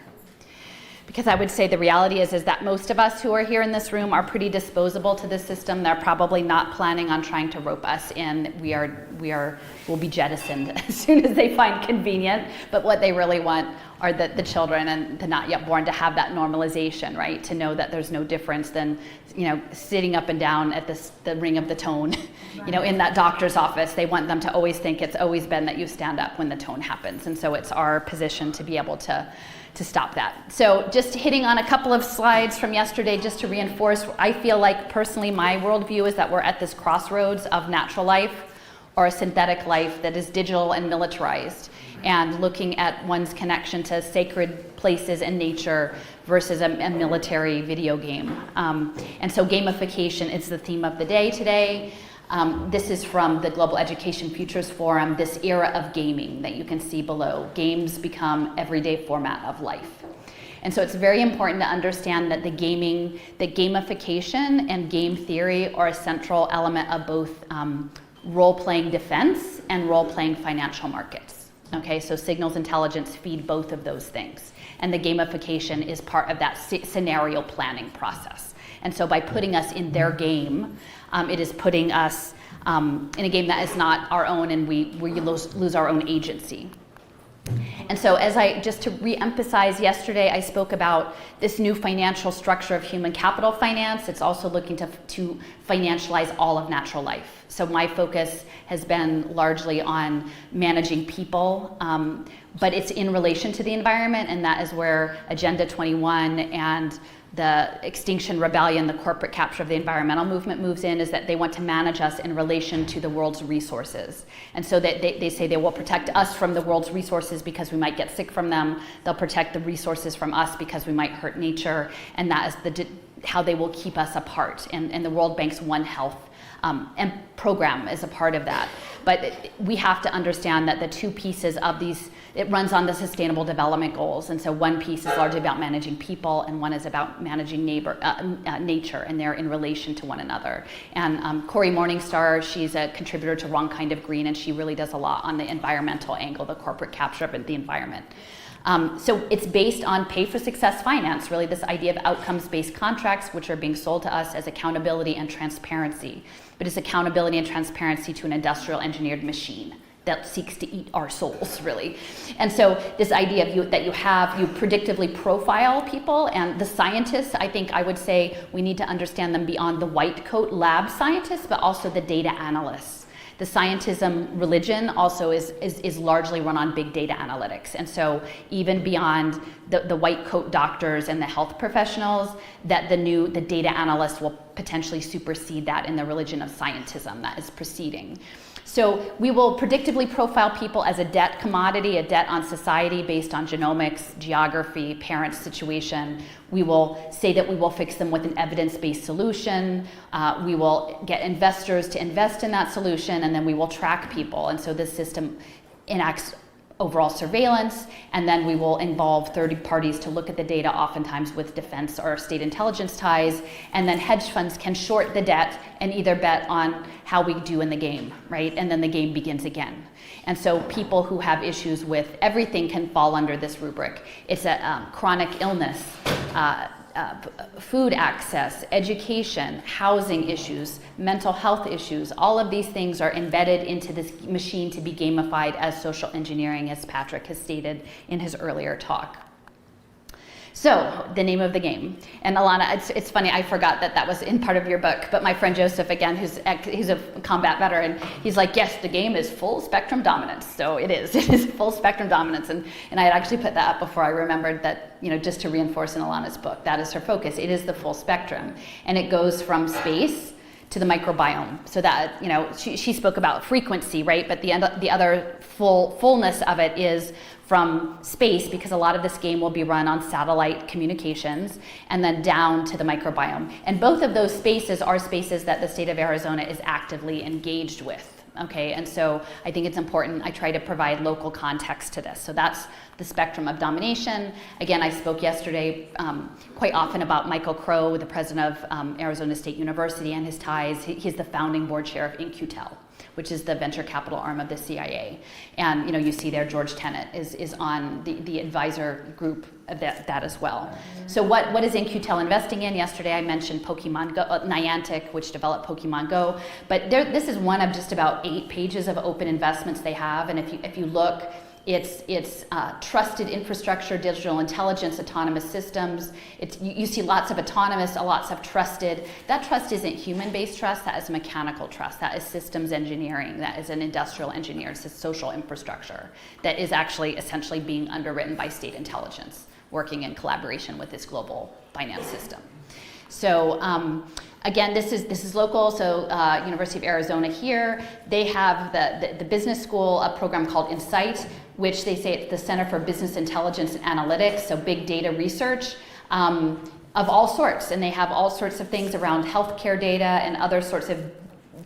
Because I would say the reality is that most of us who are here in this room are pretty disposable to this system. They're probably not planning on trying to rope us in. We'll be jettisoned as soon as they find convenient. But what they really want are the children and the not yet born to have that normalization, right? To know that there's no difference than, sitting up and down at the ring of the tone, in that doctor's office. They want them to always think it's always been that you stand up when the tone happens. And so it's our position to be able to stop that. So just hitting on a couple of slides from yesterday just to reinforce, I feel like personally my worldview is that we're at this crossroads of natural life or a synthetic life that is digital and militarized, and looking at one's connection to sacred places and nature versus a military video game. And so gamification is the theme of the day today. This is from the Global Education Futures Forum, this era of gaming that you can see below. Games become everyday format of life. And so it's very important to understand that gamification and game theory are a central element of both role-playing defense and role-playing financial markets. Okay, so signals intelligence feed both of those things. And the gamification is part of that scenario planning process. And so by putting us in their game, it is putting us in a game that is not our own, and we lose our own agency. And so just to re-emphasize, yesterday I spoke about this new financial structure of human capital finance. It's also looking to financialize all of natural life. So my focus has been largely on managing people, but it's in relation to the environment, and that is where Agenda 21 and the Extinction Rebellion, the corporate capture of the environmental movement moves in, is that they want to manage us in relation to the world's resources. And so they say they will protect us from the world's resources because we might get sick from them. They'll protect the resources from us because we might hurt nature. And that is how they will keep us apart. And the World Bank's One Health and program is a part of that. But we have to understand that the two pieces of these, it runs on the Sustainable Development Goals. And so one piece is largely about managing people, and one is about managing nature, and they're in relation to one another. And Corey Morningstar, she's a contributor to Wrong Kind of Green, and she really does a lot on the environmental angle, the corporate capture of the environment. So it's based on pay-for-success finance, really this idea of outcomes-based contracts, which are being sold to us as accountability and transparency. But it's accountability and transparency to an industrial engineered machine that seeks to eat our souls, really. And so this idea of you predictively profile people, and the scientists, I think I would say we need to understand them beyond the white coat lab scientists, but also the data analysts. The scientism religion also is largely run on big data analytics. And so even beyond the white coat doctors and the health professionals, that the data analysts will potentially supersede that in the religion of scientism that is proceeding. So we will predictably profile people as a debt commodity, a debt on society based on genomics, geography, parent situation. We will say that we will fix them with an evidence-based solution. We will get investors to invest in that solution, and then we will track people. And so this system enacts overall surveillance, and then we will involve third parties to look at the data, oftentimes with defense or state intelligence ties, and then hedge funds can short the debt and either bet on how we do in the game, right? And then the game begins again. And so people who have issues with everything can fall under this rubric. It's a chronic illness, food access, education, housing issues, mental health issues. All of these things are embedded into this machine to be gamified as social engineering, as Patrick has stated in his earlier talk. So, the name of the game. And Alana, it's funny, I forgot that was in part of your book, but my friend Joseph, again, he's a combat veteran, he's like, yes, the game is full spectrum dominance. So it is full spectrum dominance. And I had actually put that up before I remembered that, just to reinforce in Alana's book, that is her focus. It is the full spectrum. And it goes from space to the microbiome. So that, she spoke about frequency, right? But the other fullness of it is from space, because a lot of this game will be run on satellite communications, and then down to the microbiome. And both of those spaces are spaces that the state of Arizona is actively engaged with. Okay, and so I think it's important I try to provide local context to this. So that's the spectrum of domination. Again, I spoke yesterday quite often about Michael Crow, the president of Arizona State University, and his ties. He's the founding board chair of In-Q-Tel, which is the venture capital arm of the CIA. And you see there George Tenet is on the advisor group of that as well. So what is In-Q-Tel investing in? Yesterday I mentioned Pokemon Go, Niantic, which developed Pokemon Go. But this is one of just about 8 pages of open investments they have. And if you look, it's trusted infrastructure, digital intelligence, autonomous systems. You see lots of autonomous, lots of trusted. That trust isn't human-based trust, that is mechanical trust. That is systems engineering, that is an industrial engineer, it's a social infrastructure that is actually essentially being underwritten by state intelligence, working in collaboration with this global finance system. So again, this is local. So University of Arizona here, they have the business school, a program called Insight, which they say it's the Center for Business Intelligence and Analytics, so big data research of all sorts. And they have all sorts of things around healthcare data and other sorts of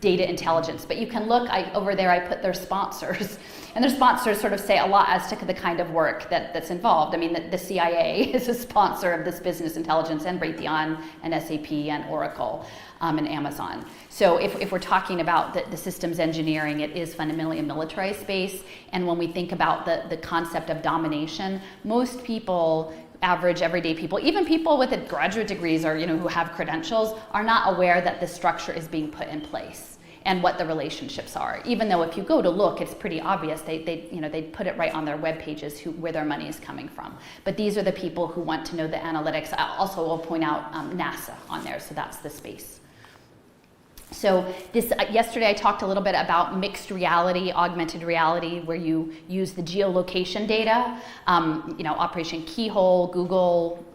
data intelligence. But you can look, over there I put their sponsors. And their sponsors sort of say a lot as to the kind of work that's involved. I mean, the CIA is a sponsor of this business intelligence, and Raytheon and SAP and Oracle and Amazon. So if we're talking about the systems engineering, it is fundamentally a militarized space. And when we think about the concept of domination, most people, average everyday people, even people with graduate degrees or who have credentials, are not aware that the structure is being put in place and what the relationships are. Even though if you go to look, it's pretty obvious. They put it right on their web pages where their money is coming from. But these are the people who want to know the analytics. I also will point out NASA on there, so that's the space. So yesterday I talked a little bit about mixed reality, augmented reality, where you use the geolocation data, Operation Keyhole, Google,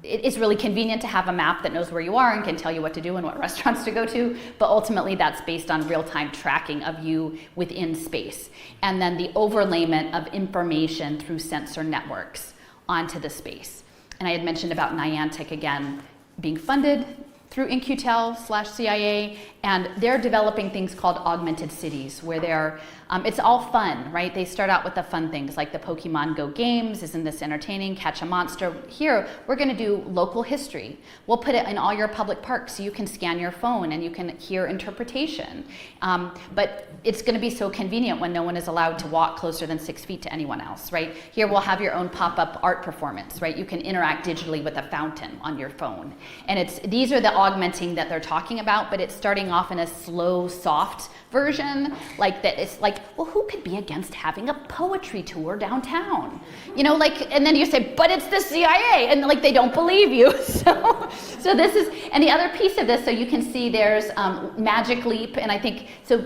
it's really convenient to have a map that knows where you are and can tell you what to do and what restaurants to go to, but ultimately that's based on real-time tracking of you within space. And then the overlayment of information through sensor networks onto the space. And I had mentioned about Niantic, again, being funded through In-Q-Tel/CIA, and they're developing things called augmented cities, where it's all fun, right? They start out with the fun things like the Pokemon Go games. Isn't this entertaining? Catch a monster. Here, we're going to do local history. We'll put it in all your public parks so you can scan your phone and you can hear interpretation. But it's going to be so convenient when no one is allowed to walk closer than 6 feet to anyone else, right? Here, we'll have your own pop-up art performance, right? You can interact digitally with a fountain on your phone. And these are the augmenting that they're talking about, but it's starting off in a slow, soft version, like that. It's like, well, who could be against having a poetry tour downtown? And then you say, but it's the CIA, and they don't believe you. So this is, and the other piece of this, so you can see there's Magic Leap, and I think, so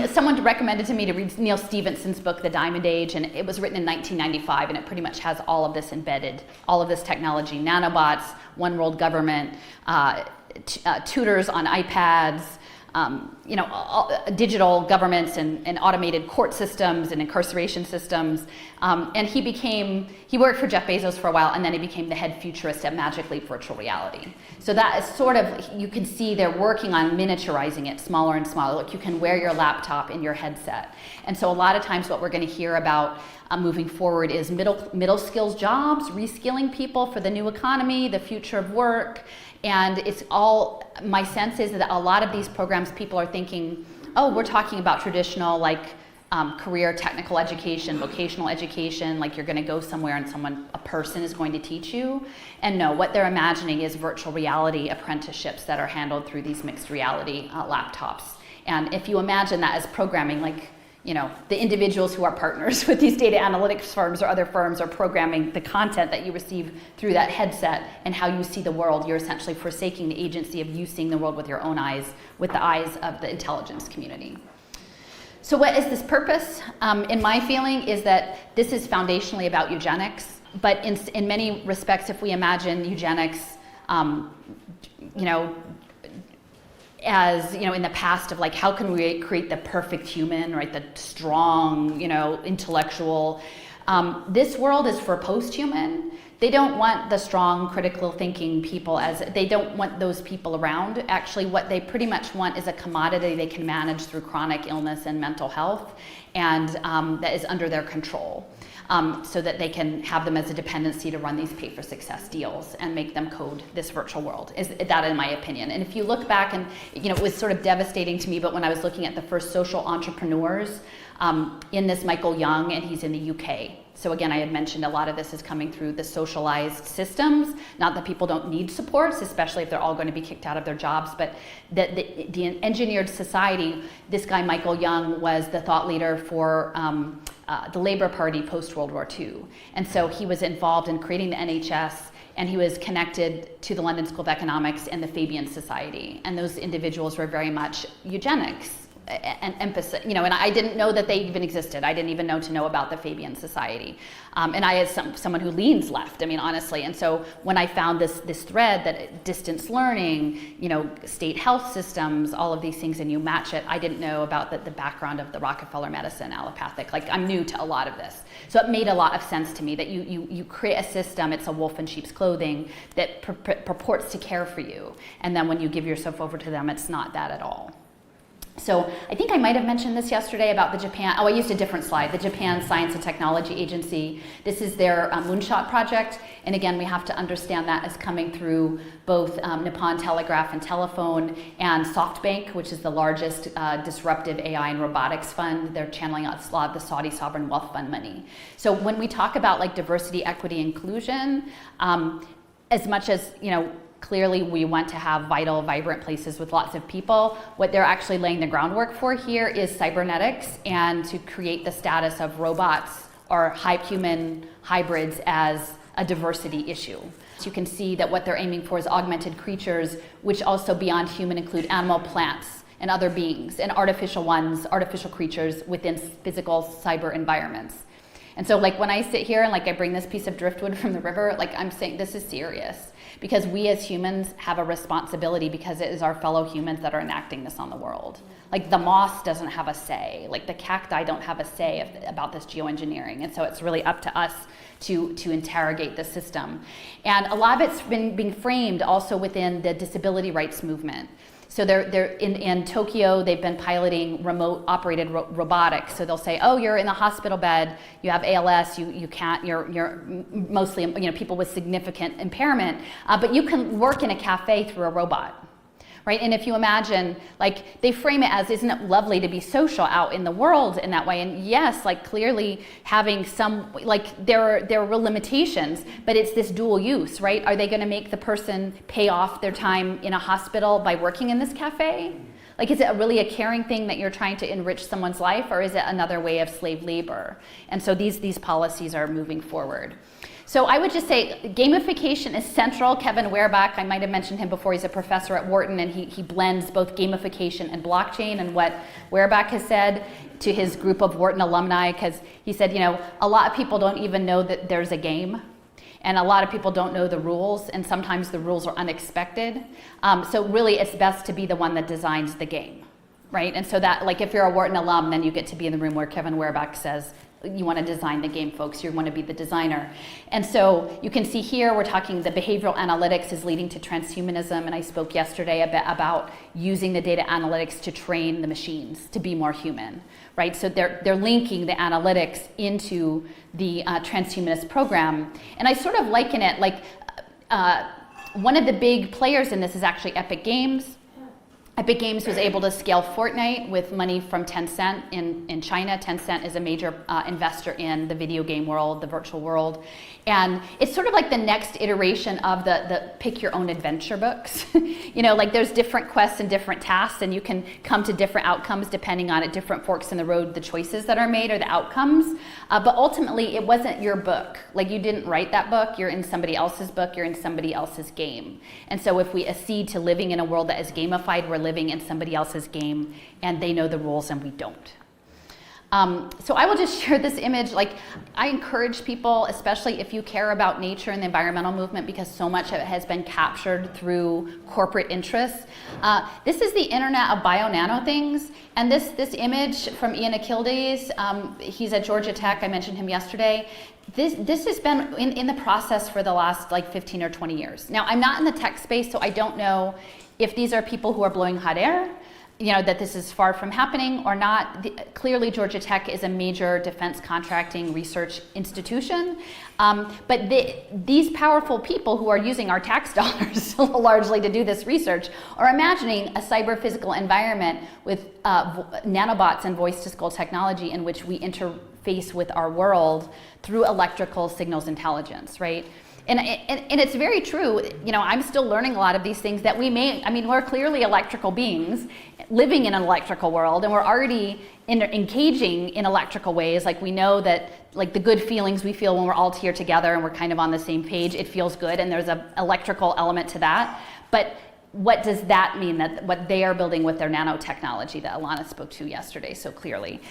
someone recommended to me to read Neil Stephenson's book, The Diamond Age, and it was written in 1995, and it pretty much has all of this embedded, all of this technology, nanobots, one world government, tutors on iPads, digital governments and automated court systems and incarceration systems. And he worked for Jeff Bezos for a while, and then he became the head futurist at Magic Leap Virtual Reality. So that is sort of, you can see they're working on miniaturizing it smaller and smaller. Look, you can wear your laptop in your headset. And so a lot of times what we're going to hear about moving forward is middle skills jobs, reskilling people for the new economy, the future of work. And it's all, my sense is that a lot of these programs, people are thinking, oh, we're talking about traditional career technical education, vocational education, like you're going to go somewhere and a person is going to teach you. And no, what they're imagining is virtual reality apprenticeships that are handled through these mixed reality laptops. And if you imagine that as programming, the individuals who are partners with these data analytics firms or other firms are programming the content that you receive through that headset and how you see the world. You're essentially forsaking the agency of you seeing the world with your own eyes, with the eyes of the intelligence community. So what is this purpose? In my feeling is that this is foundationally about eugenics, but in many respects, if we imagine eugenics, as in the past of like, how can we create the perfect human, right? The strong, intellectual. This world is for post-human. They don't want the strong, critical thinking people they don't want those people around. Actually, what they pretty much want is a commodity they can manage through chronic illness and mental health, and that is under their control. So that they can have them as a dependency to run these pay-for-success deals and make them code this virtual world, is that in my opinion. And if you look back, and it was sort of devastating to me, but when I was looking at the first social entrepreneurs, in this Michael Young, and he's in the UK. So again, I had mentioned a lot of this is coming through the socialized systems. Not that people don't need supports, especially if they're all going to be kicked out of their jobs, but the engineered society, this guy Michael Young was the thought leader for the Labour Party post-World War II. And so he was involved in creating the NHS, and he was connected to the London School of Economics and the Fabian Society. And those individuals were very much eugenics and emphasis, and I didn't know that they even existed. I didn't even know about the Fabian Society. And I, as someone who leans left, honestly. And so when I found this thread that distance learning, state health systems, all of these things, and you match it, I didn't know about the background of the Rockefeller medicine, allopathic. Like, I'm new to a lot of this. So it made a lot of sense to me that you create a system, it's a wolf in sheep's clothing, that purports to care for you. And then when you give yourself over to them, it's not that at all. So I think I might have mentioned this yesterday about the Japan, I used a different slide, the Japan Science and Technology Agency. This is their Moonshot project. And again, we have to understand that as coming through both Nippon Telegraph and Telephone and SoftBank, which is the largest disruptive AI and robotics fund. They're channeling a lot of the Saudi sovereign wealth fund money. So when we talk about like diversity, equity, inclusion, as much as, clearly we want to have vital, vibrant places with lots of people. What they're actually laying the groundwork for here is cybernetics, and to create the status of robots or human hybrids as a diversity issue. So you can see that what they're aiming for is augmented creatures, which also beyond human include animal, plants, and other beings, and artificial creatures within physical cyber environments. And so like when I sit here and like I bring this piece of driftwood from the river, like I'm saying this is serious. Because we as humans have a responsibility, because it is our fellow humans that are enacting this on the world. Like the moss doesn't have a say, like the cacti don't have a say about this geoengineering. And so it's really up to us to interrogate the system. And a lot of it's been being framed also within the disability rights movement. So they're in Tokyo, they've been piloting remote operated robotics. So they'll say, oh, you're in a hospital bed, you have ALS, you can't, you're mostly, people with significant impairment, but you can work in a cafe through a robot. Right? And if you imagine, like, they frame it as, isn't it lovely to be social out in the world in that way? And yes, like, clearly having some, like, there are real limitations, but it's this dual use, right? Are they going to make the person pay off their time in a hospital by working in this cafe? Like, is it really a caring thing that you're trying to enrich someone's life, or is it another way of slave labor? And so these policies are moving forward. So I would just say gamification is central. Kevin Werbach, I might have mentioned him before, he's a professor at Wharton, and he blends both gamification and blockchain. And what Werbach has said to his group of Wharton alumni, because he said, a lot of people don't even know that there's a game. And a lot of people don't know the rules, and sometimes the rules are unexpected. So really it's best to be the one that designs the game, right? And so that, like, if you're a Wharton alum, then you get to be in the room where Kevin Werbach says, you want to design the game, folks. You want to be the designer. And so you can see here, we're talking the behavioral analytics is leading to transhumanism. And I spoke yesterday a bit about using the data analytics to train the machines to be more human, right? So they're linking the analytics into the transhumanist program. And I sort of liken it like one of the big players in this is actually Epic Games. Epic Games was able to scale Fortnite with money from Tencent in China. Tencent is a major investor in the video game world, the virtual world. And it's sort of like the next iteration of the pick your own adventure books. Like there's different quests and different tasks, and you can come to different outcomes depending on at different forks in the road, the choices that are made or the outcomes. But ultimately, it wasn't your book. Like you didn't write that book, you're in somebody else's book, you're in somebody else's game. And so if we accede to living in a world that is gamified, we're living in somebody else's game, and they know the rules and we don't. So I will just share this image. Like, I encourage people, especially if you care about nature and the environmental movement, because so much of it has been captured through corporate interests. This is the Internet of Bio-Nano Things, and this image from Ian Achildes, he's at Georgia Tech, I mentioned him yesterday. This has been in the process for the last like 15 or 20 years. Now, I'm not in the tech space, so I don't know if these are people who are blowing hot air, that this is far from happening or not. Clearly, Georgia Tech is a major defense contracting research institution, but these powerful people who are using our tax dollars largely to do this research are imagining a cyber-physical environment with nanobots and voice-to-skull technology in which we interface with our world through electrical signals intelligence, right? And it's very true, I'm still learning a lot of these things that we're clearly electrical beings living in an electrical world, and we're already engaging in electrical ways. Like we know that like the good feelings we feel when we're all here together and we're kind of on the same page, it feels good, and there's an electrical element to that. But what does that mean, that what they are building with their nanotechnology that Alana spoke to yesterday so clearly?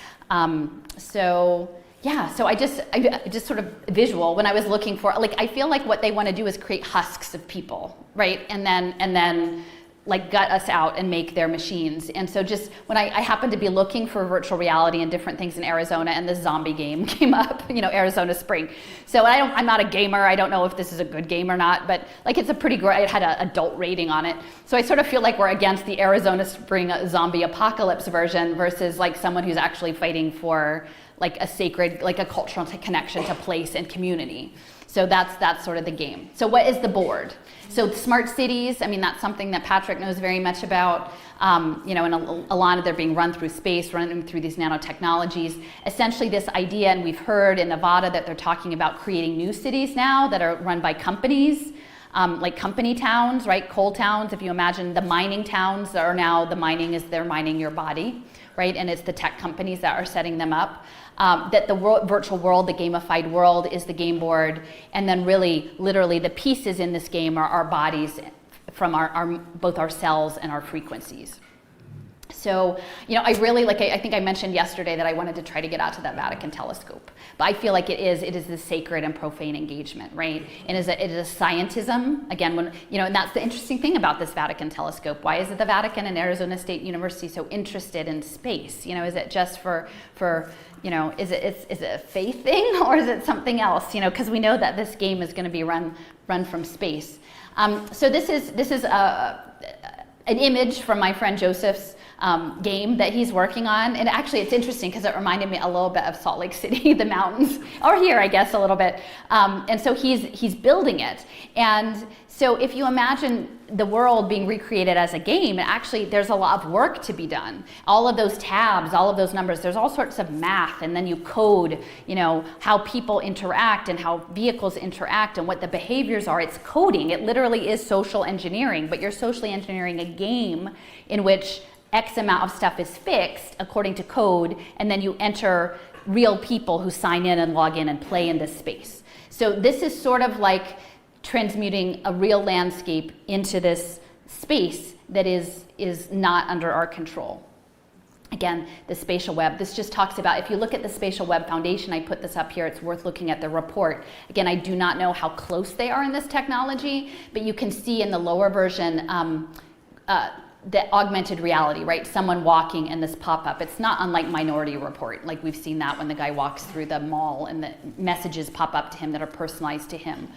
So I just sort of visual when I was looking for, like, I feel like what they want to do is create husks of people, right? And then like gut us out and make their machines. And so just when I happened to be looking for virtual reality and different things in Arizona, and this zombie game came up, Arizona Spring. So I'm not a gamer. I don't know if this is a good game or not, but like it's a pretty great, it had an adult rating on it. So I sort of feel like we're against the Arizona Spring zombie apocalypse version versus like someone who's actually fighting for like a sacred, like a cultural connection to place and community. So that's sort of the game. So what is the board? So smart cities, that's something that Patrick knows very much about. And Alana, they're being run through space, running through these nanotechnologies. Essentially this idea, and we've heard in Nevada that they're talking about creating new cities now that are run by companies. Like company towns, right? Coal towns, if you imagine the mining towns that are now, the mining is they're mining your body, right? And it's the tech companies that are setting them up. That the virtual world, the gamified world, is the game board, and then really, literally, the pieces in this game are our bodies from both our cells and our frequencies. So, I really, I think I mentioned yesterday that I wanted to try to get out to that Vatican telescope, but I feel like it is this sacred and profane engagement, right? And it is a scientism, again, and that's the interesting thing about this Vatican telescope. Why is it the Vatican and Arizona State University so interested in space? Is it just for is it a faith thing, or is it something else? Because we know that this game is going to be run from space. So this is an image from my friend Joseph's game that he's working on, and actually it's interesting because it reminded me a little bit of Salt Lake City, the mountains, or here I guess a little bit. And so he's building it, and so if you imagine the world being recreated as a game, actually there's a lot of work to be done. All of those tabs, all of those numbers, there's all sorts of math, and then you code, how people interact and how vehicles interact and what the behaviors are. It's coding. It literally is social engineering, but you're socially engineering a game in which X amount of stuff is fixed according to code, and then you enter real people who sign in and log in and play in this space. So this is sort of like transmuting a real landscape into this space that is not under our control. Again, the spatial web, this just talks about, if you look at the Spatial Web Foundation, I put this up here, it's worth looking at the report. Again, I do not know how close they are in this technology, but you can see in the lower version the augmented reality, right? Someone walking and this pop-up. It's not unlike Minority Report. Like we've seen that when the guy walks through the mall and the messages pop up to him that are personalized to him.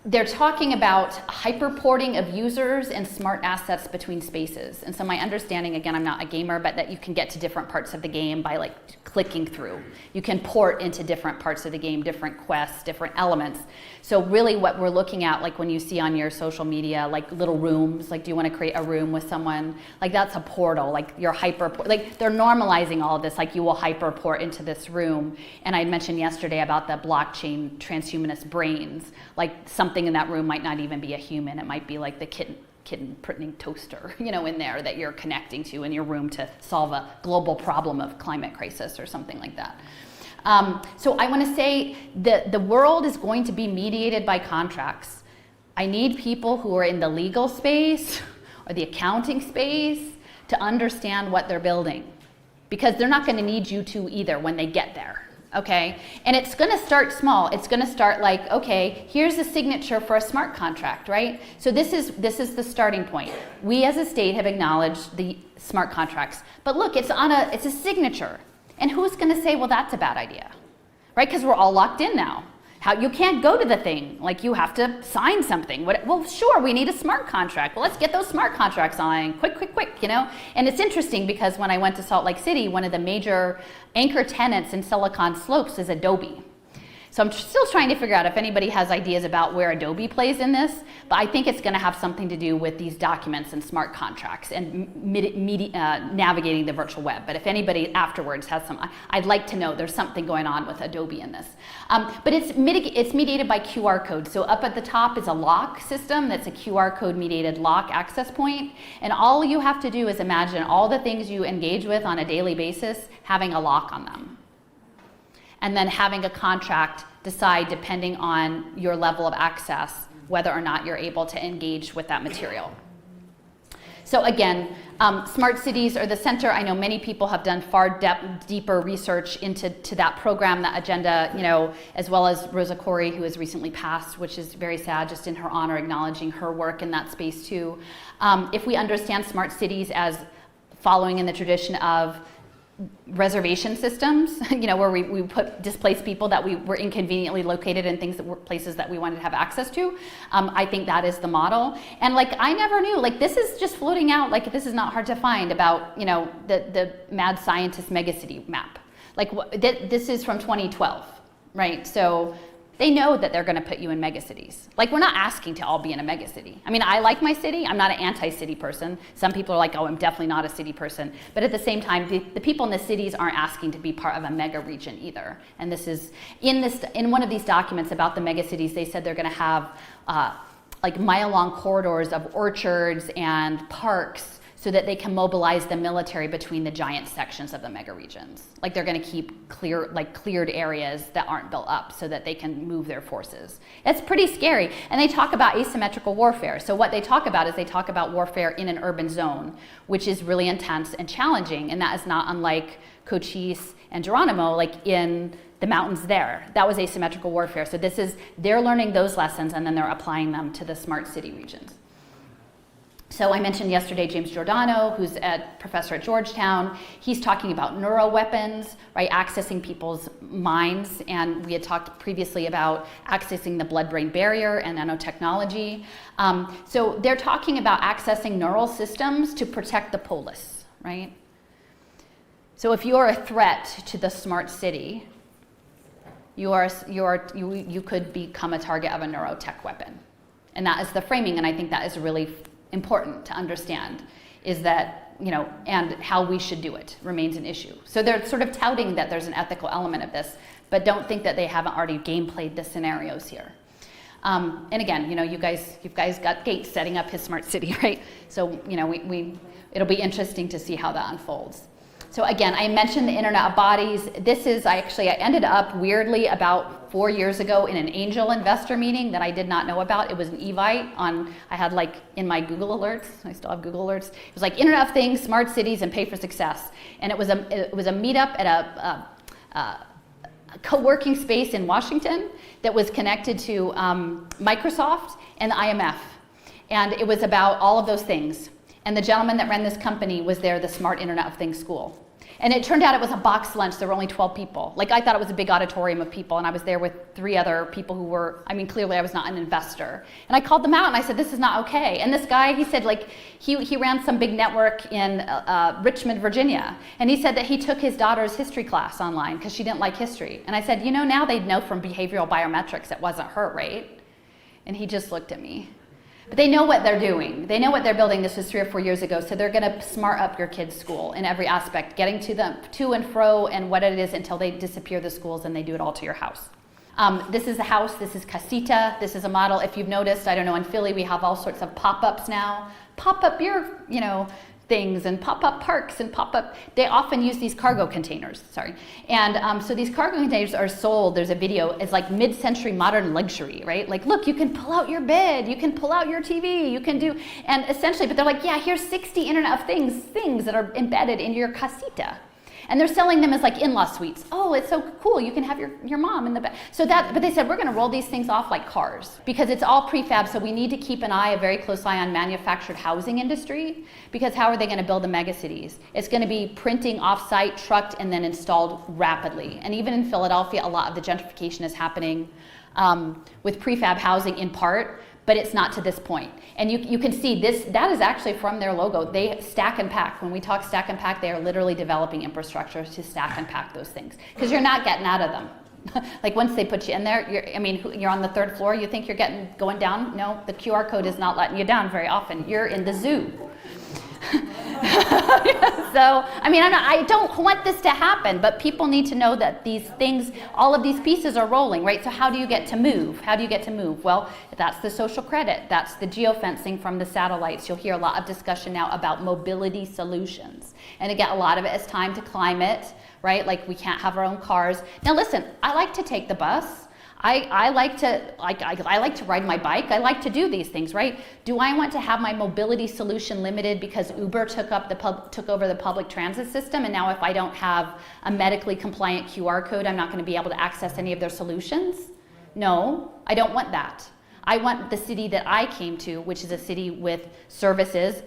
they're talking about hyperporting of users and smart assets between spaces. And so my understanding, again, I'm not a gamer, but that you can get to different parts of the game by like clicking through. You can port into different parts of the game, different quests, different elements. So really what we're looking at, like when you see on your social media, like little rooms, like do you want to create a room with someone? Like that's a portal, like you're like they're normalizing all of this, like you will hyperport into this room. And I mentioned yesterday about the blockchain transhumanist brains, like something in that room might not even be a human. It might be like the kitten printing toaster, in there that you're connecting to in your room to solve a global problem of climate crisis or something like that. So I want to say that the world is going to be mediated by contracts. I need people who are in the legal space or the accounting space to understand what they're building, because they're not going to need you to either when they get there. Okay, and it's going to start small. It's going to start like, okay, here's a signature for a smart contract, right? So this is the starting point. We as a state have acknowledged the smart contracts, but look, it's a signature, and who's going to say, well, that's a bad idea, right? Because we're all locked in now. You can't go to the thing, like you have to sign something. Well, sure, we need a smart contract. Well, let's get those smart contracts on, quick, And it's interesting because when I went to Salt Lake City, one of the major anchor tenants in Silicon Slopes is Adobe. So I'm still trying to figure out if anybody has ideas about where Adobe plays in this, but I think it's going to have something to do with these documents and smart contracts and navigating the virtual web. But if anybody afterwards has some, I'd like to know there's something going on with Adobe in this. But it's mediated by QR code. So up at the top is a lock system that's a QR code mediated lock access point. And all you have to do is imagine all the things you engage with on a daily basis having a lock on them. And then having a contract decide, depending on your level of access, whether or not you're able to engage with that material. So again, smart cities are the center. I know many people have done far deeper research into that program, that agenda, as well as Rosa Corey, who has recently passed, which is very sad, just in her honor, acknowledging her work in that space too. If we understand smart cities as following in the tradition of reservation systems, where we put displaced people that we were inconveniently located in things that were places that we wanted to have access to. I think that is the model. And I never knew, this is just floating out, this is not hard to find about, the mad scientist megacity map. This is from 2012, right? So they know that they're going to put you in megacities. We're not asking to all be in a megacity. I mean, I like my city. I'm not an anti-city person. Some people are like, oh, I'm definitely not a city person. But at the same time, the people in the cities aren't asking to be part of a mega region either. And this is, in one of these documents about the megacities, they said they're going to have mile-long corridors of orchards and parks so that they can mobilize the military between the giant sections of the mega regions. They're going to keep cleared areas that aren't built up so that they can move their forces. It's pretty scary. And they talk about asymmetrical warfare. So what they talk about is they talk about warfare in an urban zone, which is really intense and challenging. And that is not unlike Cochise and Geronimo, in the mountains there. That was asymmetrical warfare. So they're learning those lessons and then they're applying them to the smart city regions. So I mentioned yesterday James Giordano, who's a professor at Georgetown. He's talking about neuroweapons, right, accessing people's minds. And we had talked previously about accessing the blood-brain barrier and nanotechnology. So they're talking about accessing neural systems to protect the polis, right? So if you are a threat to the smart city, you could become a target of a neurotech weapon. And that is the framing, and I think that is really important to understand, is that, and how we should do it remains an issue. So they're sort of touting that there's an ethical element of this, but don't think that they haven't already gameplayed the scenarios here. And again, you guys got Gates setting up his smart city, right? So, it'll be interesting to see how that unfolds. So again, I mentioned the Internet of Bodies. I ended up weirdly about 4 years ago in an angel investor meeting that I did not know about. It was an Evite I had in my Google alerts, I still have Google alerts. It was Internet of Things, Smart Cities, and Pay for Success. And it was a meetup at a co-working space in Washington that was connected to Microsoft and the IMF. And it was about all of those things. And the gentleman that ran this company was there, the Smart Internet of Things School. And it turned out it was a box lunch. There were only 12 people. Like, I thought it was a big auditorium of people, and I was there with 3 other people who were, I mean, clearly I was not an investor. And I called them out and I said, this is not okay. And this guy, he said, like, he ran some big network in Richmond, Virginia. And he said that he took his daughter's history class online because she didn't like history. And I said, you know, now they'd know from behavioral biometrics it wasn't her, right? And he just looked at me. But they know what they're doing. They know what they're building. This was 3 or 4 years ago. So they're going to smart up your kids' school in every aspect, getting to and fro and what it is until they disappear the schools and they do it all to your house. This is a house. This is casita. This is a model. If you've noticed, I don't know, in Philly we have all sorts of pop-ups now. Pop-up beer, you know, things and pop-up parks and pop-up, they often use these cargo containers, And so these cargo containers are sold, there's a video, it's like mid-century modern luxury, right? Like, look, you can pull out your bed, you can pull out your TV, you can do, and essentially, but they're like, yeah, here's 60 Internet of things that are embedded in your casita. And they're selling them as like in-law suites. Oh, it's so cool. You can have your mom in the bed. So that, but they said, we're going to roll these things off like cars because it's all prefab. So we need to keep a very close eye on manufactured housing industry, because how are they going to build the megacities? It's going to be printing off-site, trucked, and then installed rapidly. And even in Philadelphia, a lot of the gentrification is happening with prefab housing in part, but it's not to this point. And you can see this, that is actually from their logo. They stack and pack. When we talk stack and pack, they are literally developing infrastructure to stack and pack those things, because you're not getting out of them. Like, once they put you in there, you're on the 3rd floor, you think you're going down? No, the QR code is not letting you down very often. You're in the zoo. So, I don't want this to happen, but people need to know that these things, all of these pieces are rolling, right? So how do you get to move? How do you get to move? Well, that's the social credit. That's the geofencing from the satellites. You'll hear a lot of discussion now about mobility solutions. And again, a lot of it is tied to climate, right? Like, we can't have our own cars. Now listen, I like to take the bus. I like to ride my bike. I like to do these things, right? Do I want to have my mobility solution limited because Uber took over the public transit system, and now if I don't have a medically compliant QR code, I'm not going to be able to access any of their solutions? No, I don't want that. I want the city that I came to, which is a city with services,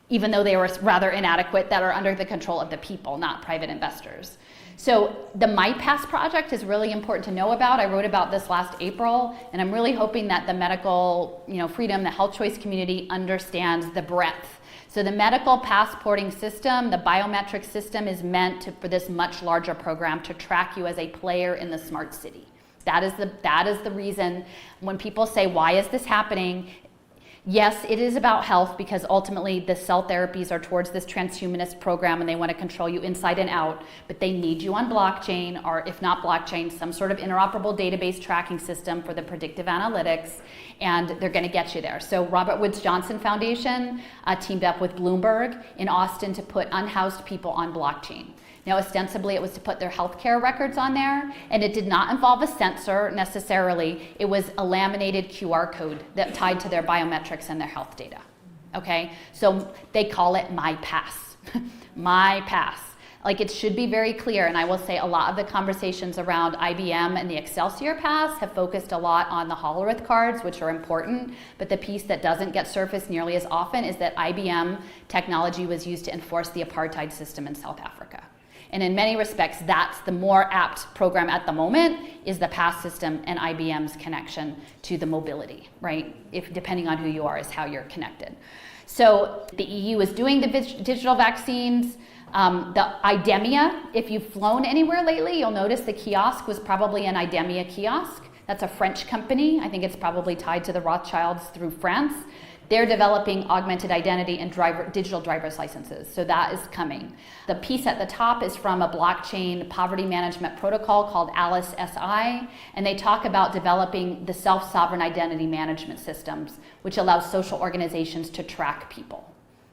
even though they were rather inadequate, that are under the control of the people, not private investors. So the MyPass project is really important to know about. I wrote about this last April, and I'm really hoping that the medical, freedom, the health choice community understands the breadth. So the medical passporting system, the biometric system, is meant for this much larger program to track you as a player in the smart city. That is the reason when people say, why is this happening? Yes, it is about health, because ultimately the cell therapies are towards this transhumanist program and they want to control you inside and out, but they need you on blockchain, or if not blockchain, some sort of interoperable database tracking system for the predictive analytics, and they're going to get you there. So Robert Woods Johnson Foundation teamed up with Bloomberg in Austin to put unhoused people on blockchain. Now, ostensibly, it was to put their healthcare records on there, and it did not involve a sensor necessarily. It was a laminated QR code that tied to their biometrics and their health data. Okay, so they call it MyPass. MyPass. Like, it should be very clear, and I will say a lot of the conversations around IBM and the Excelsior Pass have focused a lot on the Hollerith cards, which are important, but the piece that doesn't get surfaced nearly as often is that IBM technology was used to enforce the apartheid system in South Africa. And in many respects, that's the more apt program at the moment, is the PASS system and IBM's connection to the mobility, right? Depending on who you are is how you're connected. So the EU is doing the digital vaccines. The IDEMIA, if you've flown anywhere lately, you'll notice the kiosk was probably an IDEMIA kiosk. That's a French company. I think it's probably tied to the Rothschilds through France. They're developing augmented identity and digital driver's licenses, so that is coming. The piece at the top is from a blockchain poverty management protocol called Alice SI, and they talk about developing the self-sovereign identity management systems, which allows social organizations to track people.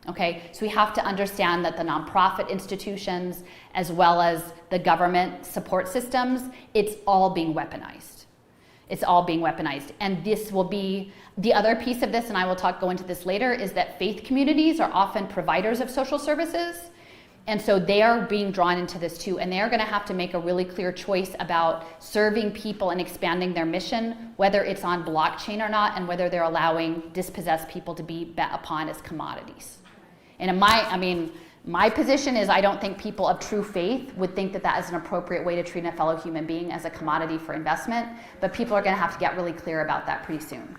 Okay, so we have to understand that the nonprofit institutions, as well as the government support systems, it's all being weaponized. It's all being weaponized. And this will be, the other piece of this, and I will go into this later, is that faith communities are often providers of social services. And so they are being drawn into this too. And they are gonna have to make a really clear choice about serving people and expanding their mission, whether it's on blockchain or not, and whether they're allowing dispossessed people to be bet upon as commodities. And my position is I don't think people of true faith would think that that is an appropriate way to treat a fellow human being as a commodity for investment, but people are going to have to get really clear about that pretty soon.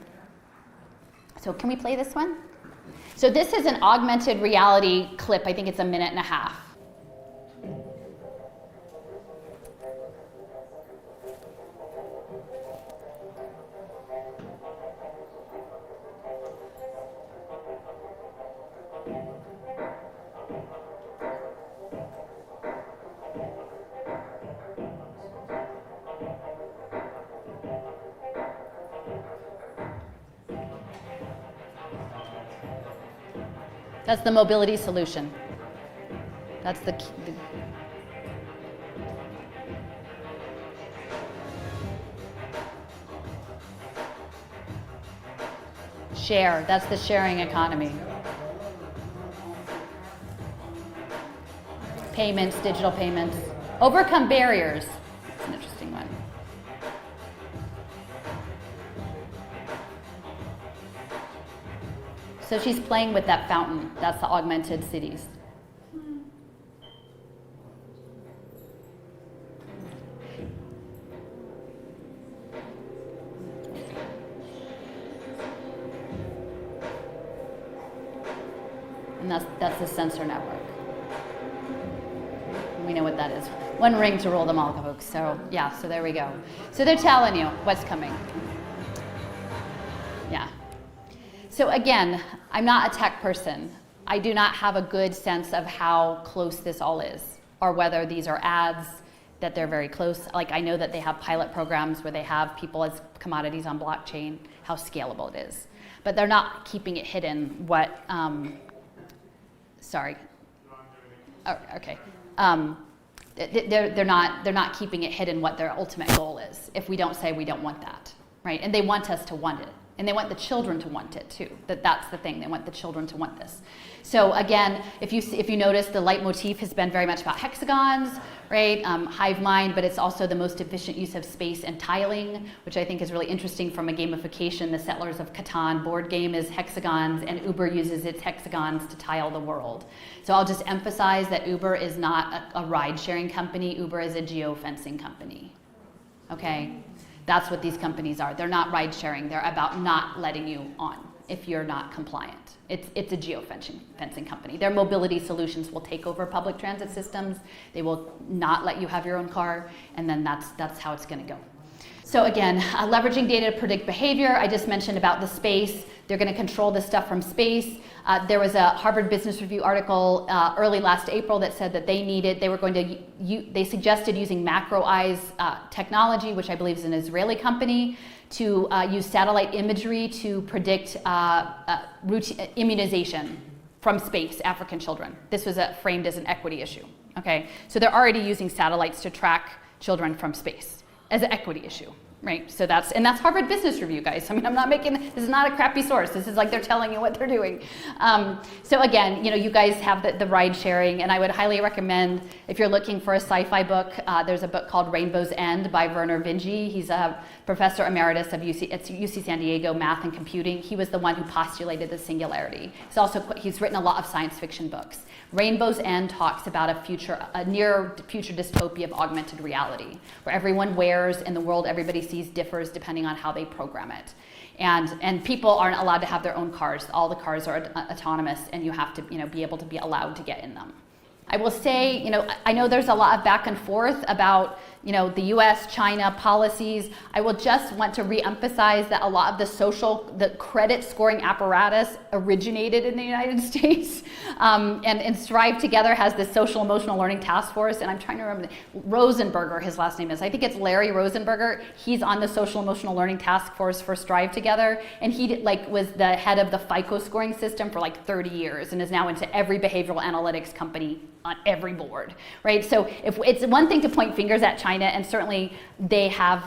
So can we play this one? So this is an augmented reality clip. I think it's 1.5 minutes. That's the mobility solution. That's the key. Share, that's the sharing economy. Payments, digital payments. Overcome barriers. That's an interesting one. So she's playing with that fountain. That's the augmented cities. And that's the sensor network. We know what that is. One ring to rule them all, folks. So yeah, so there we go. So they're telling you what's coming. Yeah. So again, I'm not a tech person. I do not have a good sense of how close this all is, or whether these are ads, that they're very close. Like I know that they have pilot programs where they have people as commodities on blockchain, how scalable it is. But they're not keeping it hidden what, sorry. Oh, okay. They're not keeping it hidden what their ultimate goal is if we don't say we don't want that, right? And they want us to want it. And they want the children to want it too. That's the thing. They want the children to want this. So again, if you notice, the leitmotif has been very much about hexagons, right? Hive mind, but it's also the most efficient use of space and tiling, which I think is really interesting from a gamification. The Settlers of Catan board game is hexagons, and Uber uses its hexagons to tile the world. So I'll just emphasize that Uber is not a ride-sharing company. Uber is a geofencing company, okay? That's what these companies are. They're not ride sharing. They're about not letting you on if you're not compliant. It's a geofencing company. Their mobility solutions will take over public transit systems. They will not let you have your own car, and then that's how it's going to go. So again, leveraging data to predict behavior. I just mentioned about the space. They're going to control this stuff from space. There was a Harvard Business Review article early last April that said that they suggested using macro eyes technology, which I believe is an Israeli company, to use satellite imagery to predict routine immunization from space, African children. This was framed as an equity issue. Okay, so they're already using satellites to track children from space as an equity issue. Right, so that's Harvard Business Review, guys. I mean, I'm not making, this is not a crappy source. This is like they're telling you what they're doing. So again, you guys have the ride sharing, and I would highly recommend, if you're looking for a sci-fi book, there's a book called Rainbow's End by Werner Vinge. He's a professor emeritus of UC San Diego, math and computing. He was the one who postulated the singularity. He's written a lot of science fiction books. Rainbow's End talks about a near future dystopia of augmented reality, where everyone wears and the world everybody sees differs depending on how they program it. And people aren't allowed to have their own cars. All the cars are autonomous, and you have to be able to be allowed to get in them. I will say, I know there's a lot of back and forth about the US, China policies. I will just want to re-emphasize that a lot of the credit scoring apparatus originated in the United States. And Strive Together has this social emotional learning task force, and I'm trying to remember, Rosenberger, his last name is. I think it's Larry Rosenberger. He's on the social emotional learning task force for Strive Together, and he was the head of the FICO scoring system for 30 years and is now into every behavioral analytics company on every board, right? So if it's one thing to point fingers at China, and certainly they have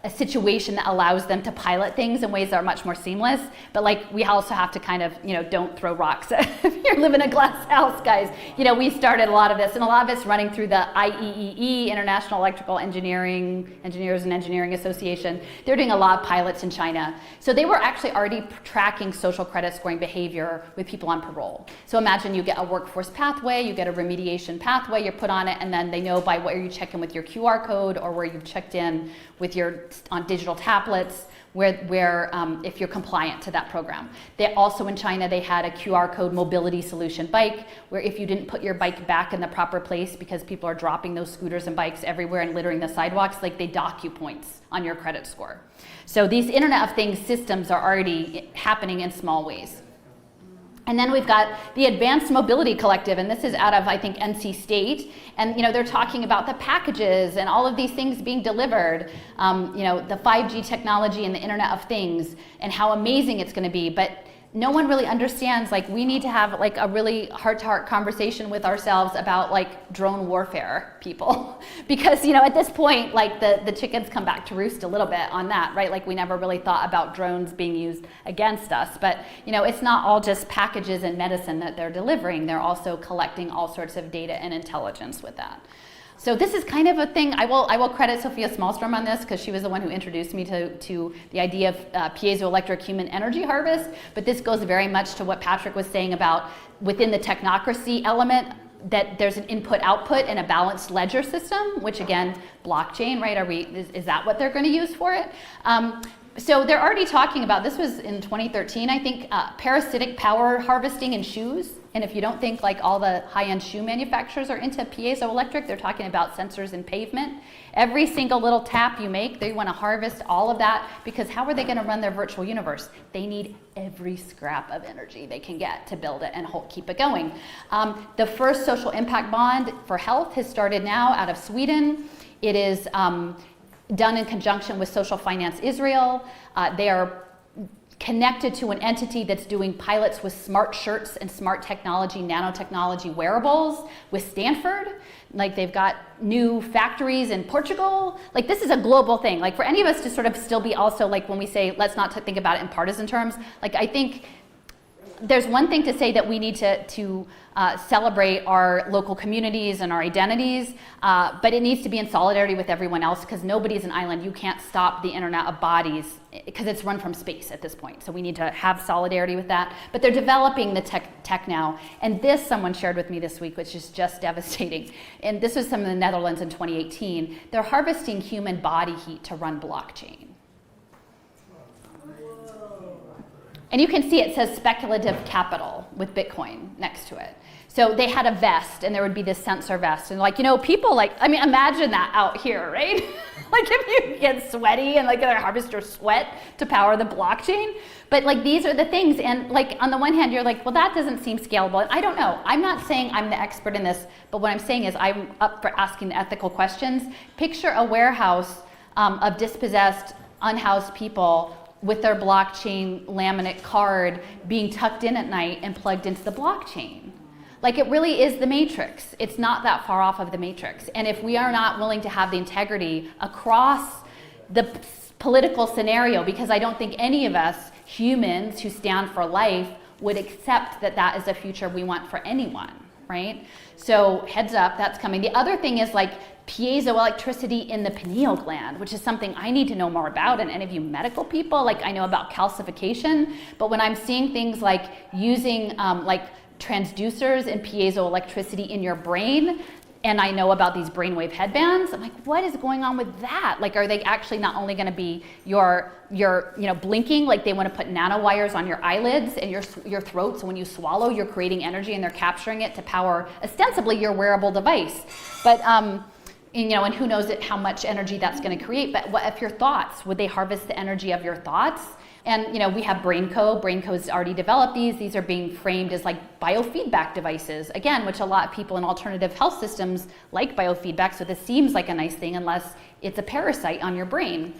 a situation that allows them to pilot things in ways that are much more seamless. But like, we also have to kind of, don't throw rocks if you live in a glass house, guys. We started a lot of this, and a lot of it's running through the IEEE, International Electrical Engineers and Engineering Association. They're doing a lot of pilots in China. So they were actually already tracking social credit scoring behavior with people on parole. So imagine you get a workforce pathway, you get a remediation pathway, you're put on it, and then they know by where you check in with your QR code or where you've checked in with on digital tablets, where if you're compliant to that program. They also, in China, they had a QR code mobility solution bike, where if you didn't put your bike back in the proper place because people are dropping those scooters and bikes everywhere and littering the sidewalks, like, they dock you points on your credit score. So these Internet of Things systems are already happening in small ways. And then we've got the Advanced Mobility Collective, and this is out of, I think, NC State. And they're talking about the packages and all of these things being delivered, the 5G technology and the Internet of Things, and how amazing it's going to be. But no one really understands, like, we need to have like a really heart-to-heart conversation with ourselves about like drone warfare, people. Because at this point, like, the chickens come back to roost a little bit on that, right? Like, we never really thought about drones being used against us. But it's not all just packages and medicine that they're delivering. They're also collecting all sorts of data and intelligence with that. So this is kind of a thing. I will credit Sophia Smallstrom on this, because she was the one who introduced me to the idea of piezoelectric human energy harvest. But this goes very much to what Patrick was saying about within the technocracy element, that there's an input-output and a balanced ledger system, which again, blockchain, right? Is that what they're going to use for it? So they're already talking about, this was in 2013, I think, parasitic power harvesting in shoes. And if you don't think like all the high-end shoe manufacturers are into piezoelectric, they're talking about sensors in pavement. Every single little tap you make, they want to harvest all of that, because how are they going to run their virtual universe? They need every scrap of energy they can get to build it and keep it going. The first social impact bond for health has started now out of Sweden. It is done in conjunction with Social Finance Israel. They are connected to an entity that's doing pilots with smart shirts and smart technology, nanotechnology wearables with Stanford. Like, they've got new factories in Portugal. Like, this is a global thing. Like, for any of us to sort of still be also, like, when we say, let's not think about it in partisan terms, like, I think there's one thing to say that we need to celebrate our local communities and our identities, but it needs to be in solidarity with everyone else, because nobody's an island. You can't stop the Internet of Bodies, because it's run from space at this point. So we need to have solidarity with that. But they're developing the tech now. And this someone shared with me this week, which is just devastating. And this was in the Netherlands in 2018. They're harvesting human body heat to run blockchain. And you can see it says speculative capital with Bitcoin next to it. So they had a vest, and there would be this sensor vest. And like, people like, I mean, imagine that out here, right? Like, if you get sweaty and like they harvest your sweat to power the blockchain. But like, these are the things. And like, on the one hand, you're like, well, that doesn't seem scalable. And I don't know. I'm not saying I'm the expert in this, but what I'm saying is I'm up for asking the ethical questions. Picture a warehouse of dispossessed, unhoused people with their blockchain laminate card being tucked in at night and plugged into the blockchain. Like, it really is the Matrix. It's not that far off of the Matrix. And if we are not willing to have the integrity across the political scenario, because I don't think any of us humans who stand for life would accept that that is a future we want for anyone, right? So heads up, that's coming. The other thing is like piezoelectricity in the pineal gland, which is something I need to know more about. And any of you medical people, like, I know about calcification, but when I'm seeing things like using like transducers and piezoelectricity in your brain, and I know about these brainwave headbands, I'm like, what is going on with that? Like, are they actually not only going to be your blinking, like they want to put nanowires on your eyelids and your throat, so when you swallow, you're creating energy and they're capturing it to power ostensibly your wearable device. But and who knows how much energy that's going to create? But what if your thoughts? Would they harvest the energy of your thoughts? And we have BrainCo. BrainCo's already developed these. These are being framed as like biofeedback devices, again, which a lot of people in alternative health systems like biofeedback. So this seems like a nice thing, unless it's a parasite on your brain.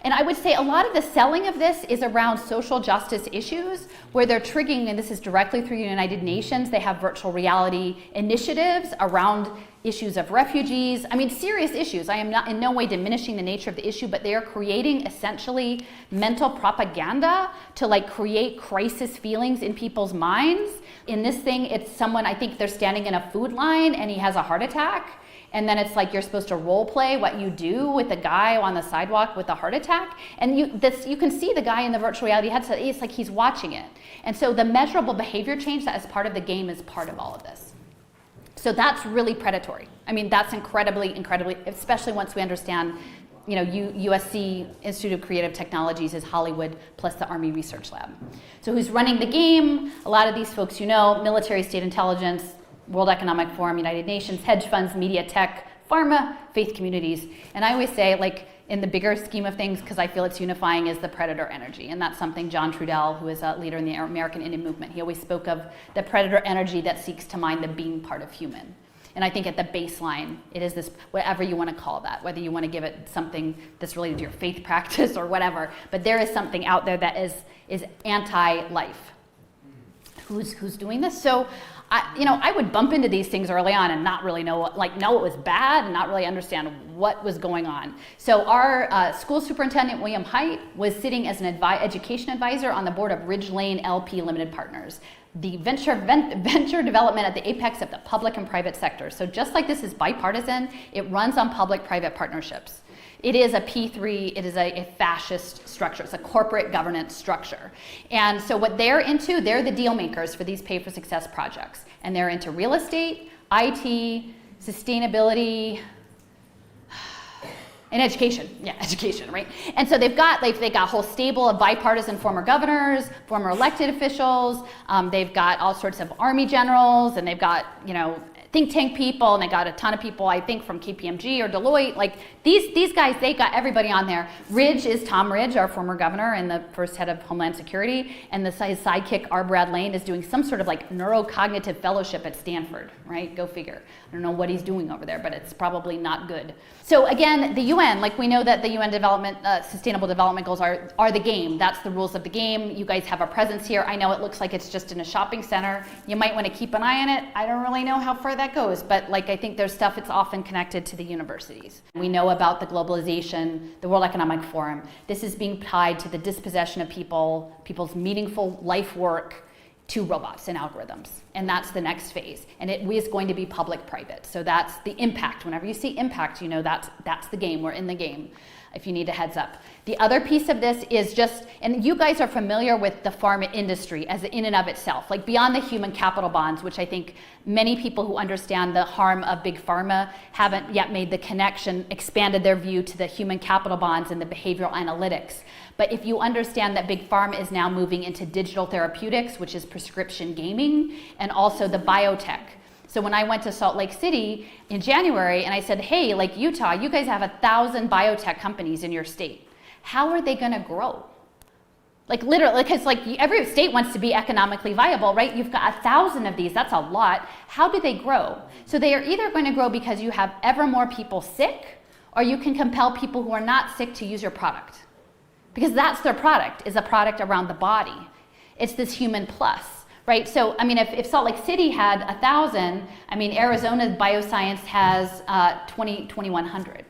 And I would say a lot of the selling of this is around social justice issues, where they're triggering, and this is directly through the United Nations, they have virtual reality initiatives around issues of refugees. I mean, serious issues. I am not in no way diminishing the nature of the issue, but they are creating essentially mental propaganda to like create crisis feelings in people's minds. In this thing, it's someone, I think they're standing in a food line and he has a heart attack. And then it's like you're supposed to role play what you do with the guy on the sidewalk with a heart attack. And you can see the guy in the virtual reality headset, it's like he's watching it. And so the measurable behavior change that is part of the game is part of all of this. So that's really predatory. I mean, that's incredibly, especially once we understand, you know, USC, Institute of Creative Technologies, is Hollywood plus the Army Research Lab. So who's running the game? A lot of these folks you know, military, state intelligence, World Economic Forum, United Nations, hedge funds, media, tech, pharma, faith communities. And I always say, like, in the bigger scheme of things, because I feel it's unifying, is the predator energy. And that's something John Trudell, who is a leader in the American Indian movement, he always spoke of the predator energy that seeks to mine the being part of human. And I think at the baseline, it is this, whatever you want to call that, whether you want to give it something that's related to your faith practice or whatever, but there is something out there that is anti-life. Who's doing this? So, I would bump into these things early on and not really know it was bad and not really understand what was going on. So our school superintendent, William Haidt, was sitting as an education advisor on the board of Ridge Lane LP Limited Partners, the venture development at the apex of the public and private sector. So just like this is bipartisan, it runs on public-private partnerships. It is a P3, it is a fascist structure. It's a corporate governance structure. And so what they're into, they're the deal makers for these pay for success projects. And they're into real estate, IT, sustainability, and education. Yeah, education, right? And so they got a whole stable of bipartisan former governors, former elected officials. They've got all sorts of army generals, and they've got, think tank people, and they got a ton of people, I think, from KPMG or Deloitte. Like these guys, they got everybody on there. Ridge is Tom Ridge, our former governor and the first head of Homeland Security, and his sidekick, R. Brad Lane, is doing some sort of like neurocognitive fellowship at Stanford, right? Go figure. I don't know what he's doing over there, but it's probably not good. So again, the UN, like we know that the UN Sustainable Development Goals are the game. That's the rules of the game. You guys have a presence here. I know it looks like it's just in a shopping center. You might want to keep an eye on it. I don't really know how far that goes, but like I think there's stuff that's often connected to the universities. We know about the globalization, the World Economic Forum. This is being tied to the dispossession of people's meaningful life work to robots and algorithms. And that's the next phase. And it is going to be public-private. So that's the impact. Whenever you see impact, you know that's the game. We're in the game, if you need a heads up. The other piece of this is just, and you guys are familiar with the pharma industry as in and of itself, like beyond the human capital bonds, which I think many people who understand the harm of big pharma haven't yet made the connection, expanded their view to the human capital bonds and the behavioral analytics. But if you understand that big pharma is now moving into digital therapeutics, which is prescription gaming, and also the biotech. So when I went to Salt Lake City in January and I said, hey, like Utah, you guys have 1,000 biotech companies in your state. How are they gonna grow? Like literally, because like every state wants to be economically viable, right? You've got 1,000 of these, that's a lot. How do they grow? So they are either going to grow because you have ever more people sick, or you can compel people who are not sick to use your product. Because that's their product, is a product around the body. It's this human plus, right? So, I mean, if Salt Lake City had 1,000, I mean, Arizona Bioscience has 2,100.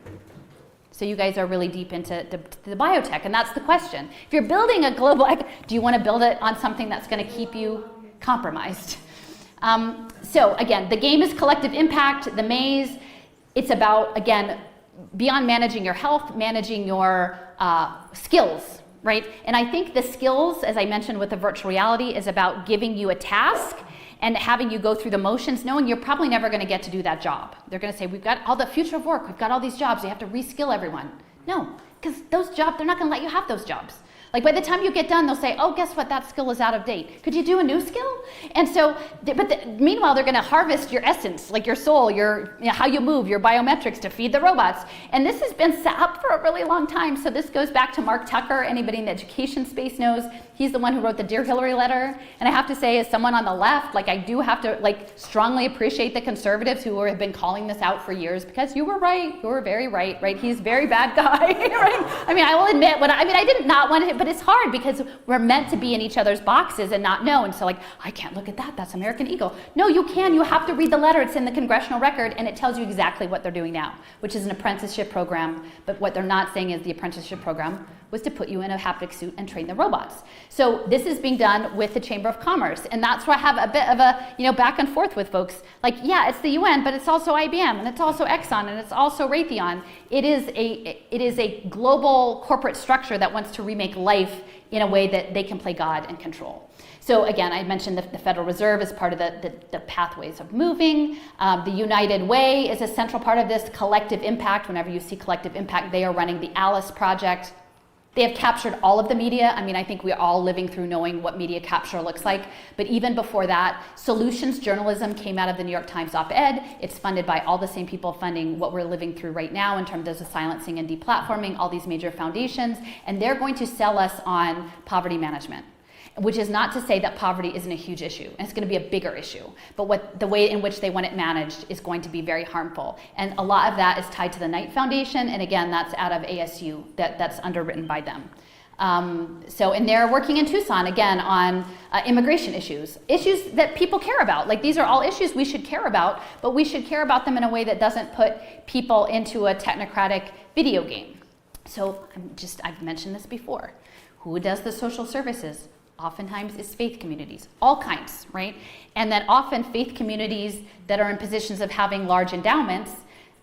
So you guys are really deep into the biotech, and that's the question. If you're building a global, do you want to build it on something that's going to keep you compromised? So again, the game is collective impact, the maze. It's about, again, beyond managing your health, managing your skills, right? And I think the skills, as I mentioned with the virtual reality, is about giving you a task and having you go through the motions, knowing you're probably never going to get to do that job. They're going to say, we've got all the future of work, we've got all these jobs, you have to reskill everyone. No, because those jobs, they're not going to let you have those jobs. Like by the time you get done, they'll say, oh, guess what, that skill is out of date. Could you do a new skill? And so, meanwhile, they're gonna harvest your essence, like your soul, how you move, your biometrics to feed the robots. And this has been set up for a really long time. So this goes back to Mark Tucker. Anybody in the education space knows, he's the one who wrote the Dear Hillary letter. And I have to say, as someone on the left, like I do have to strongly appreciate the conservatives who have been calling this out for years, because you were right, you were very right? He's a very bad guy, right? I mean, I will admit, I did not want to, but it's hard because we're meant to be in each other's boxes and not know. And so I can't look at that, that's American Eagle. No, you can, you have to read the letter, it's in the congressional record, and it tells you exactly what they're doing now, which is an apprenticeship program. But what they're not saying is the apprenticeship program was to put you in a haptic suit and train the robots. So this is being done with the Chamber of Commerce, and that's where I have a bit of a back and forth with folks. Yeah, it's the UN, but it's also IBM, and it's also Exxon, and it's also Raytheon. It is a global corporate structure that wants to remake life in a way that they can play God and control. So again, I mentioned the Federal Reserve is part of the pathways of moving. The United Way is a central part of this collective impact. Whenever you see collective impact, they are running the Alice Project. They have captured all of the media. I mean, I think we're all living through knowing what media capture looks like. But even before that, solutions journalism came out of the New York Times op-ed. It's funded by all the same people funding what we're living through right now in terms of the silencing and deplatforming, all these major foundations. And they're going to sell us on poverty management, which is not to say that poverty isn't a huge issue, and it's going to be a bigger issue. But the way in which they want it managed is going to be very harmful. And a lot of that is tied to the Knight Foundation, and again, that's out of ASU, that's underwritten by them. And they're working in Tucson, again, on immigration issues that people care about. These are all issues we should care about, but we should care about them in a way that doesn't put people into a technocratic video game. So I've mentioned this before. Who does the social services? Oftentimes it's faith communities, all kinds, right? And then often faith communities that are in positions of having large endowments,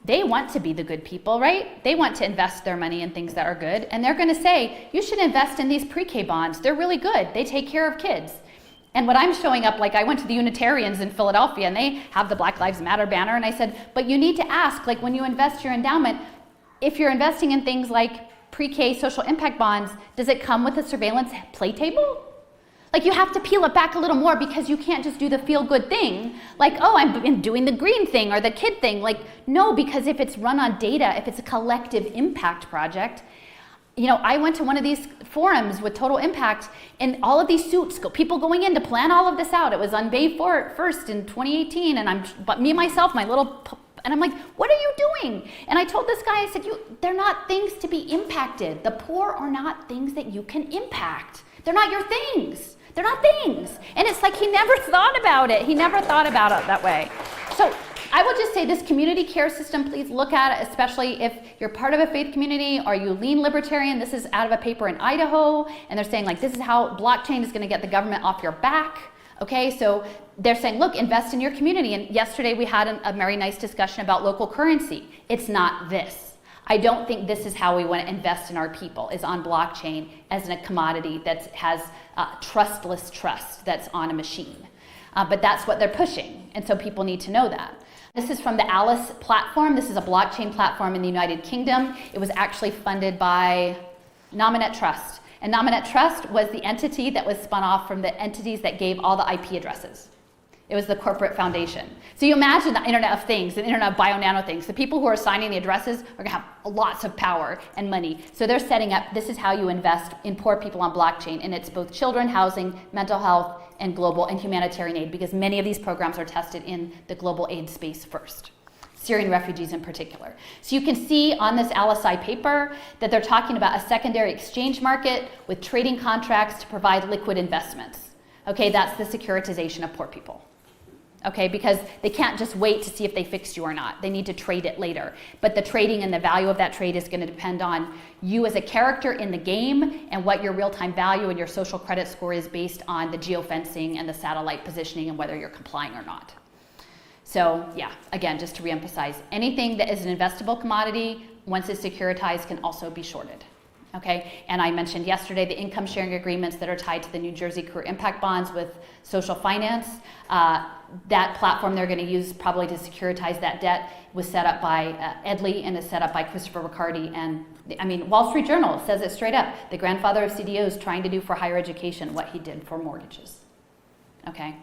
they want to be the good people, right? They want to invest their money in things that are good. And they're gonna say, you should invest in these pre-K bonds. They're really good. They take care of kids. And what I'm showing up, I went to the Unitarians in Philadelphia and they have the Black Lives Matter banner. And I said, but you need to ask, when you invest your endowment, if you're investing in things like pre-K social impact bonds, does it come with a surveillance play table? You have to peel it back a little more, because you can't just do the feel-good thing. Oh, I'm doing the green thing or the kid thing. No, because if it's run on data, if it's a collective impact project, I went to one of these forums with Total Impact, and all of these suits, people going in to plan all of this out. It was on May 1st in 2018, and but me, myself, my little, and I'm like, what are you doing? And I told this guy, I said, they're not things to be impacted. The poor are not things that you can impact. They're not your things. They're not things. And it's he never thought about it. He never thought about it that way. So I will just say, this community care system, please look at it, especially if you're part of a faith community or you lean libertarian. This is out of a paper in Idaho, and they're saying this is how blockchain is going to get the government off your back. Okay, so they're saying, look, invest in your community. And yesterday we had a very nice discussion about local currency. It's not this. I don't think this is how we want to invest in our people, is on blockchain as a commodity that has trustless trust that's on a machine. But that's what they're pushing, and so people need to know that. This is from the Alice platform. This is a blockchain platform in the United Kingdom. It was actually funded by Nominet Trust. And Nominet Trust was the entity that was spun off from the entities that gave all the IP addresses. It was the corporate foundation. So you imagine the Internet of Things, the Internet of Bio-Nano Things. The people who are signing the addresses are going to have lots of power and money. So they're setting up, this is how you invest in poor people on blockchain. And it's both children, housing, mental health, and global and humanitarian aid, because many of these programs are tested in the global aid space first. Syrian refugees in particular. So you can see on this LSI paper that they're talking about a secondary exchange market with trading contracts to provide liquid investments. Okay, that's the securitization of poor people. Okay, because they can't just wait to see if they fixed you or not. They need to trade it later. But the trading and the value of that trade is going to depend on you as a character in the game, and what your real-time value and your social credit score is based on the geofencing and the satellite positioning and whether you're complying or not. So yeah, again, just to reemphasize, anything that is an investable commodity, once it's securitized, can also be shorted. Okay, and I mentioned yesterday the income sharing agreements that are tied to the New Jersey Career Impact Bonds with social finance. That platform they're going to use probably to securitize that debt was set up by Edley and is set up by Christopher Riccardi. And I mean, Wall Street Journal says it straight up. The grandfather of CDOs trying to do for higher education what he did for mortgages. Okay.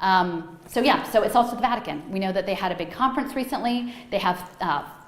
So it's also the Vatican. We know that they had a big conference recently. They have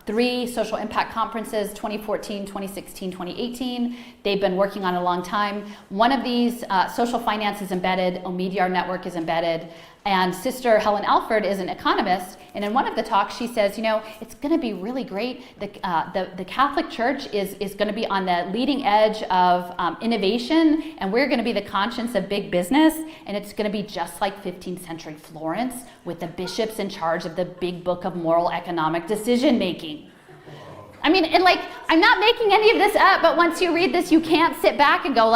3 social impact conferences, 2014, 2016, 2018. They've been working on it a long time. One of these, social finance is embedded, Omidyar Network is embedded, and Sister Helen Alford is an economist, and in one of the talks she says, it's gonna be really great. The Catholic Church is gonna be on the leading edge of innovation, and we're gonna be the conscience of big business, and it's gonna be just like 15th century Florence with the bishops in charge of the big book of moral economic decision making. I mean, and I'm not making any of this up, but once you read this, you can't sit back and go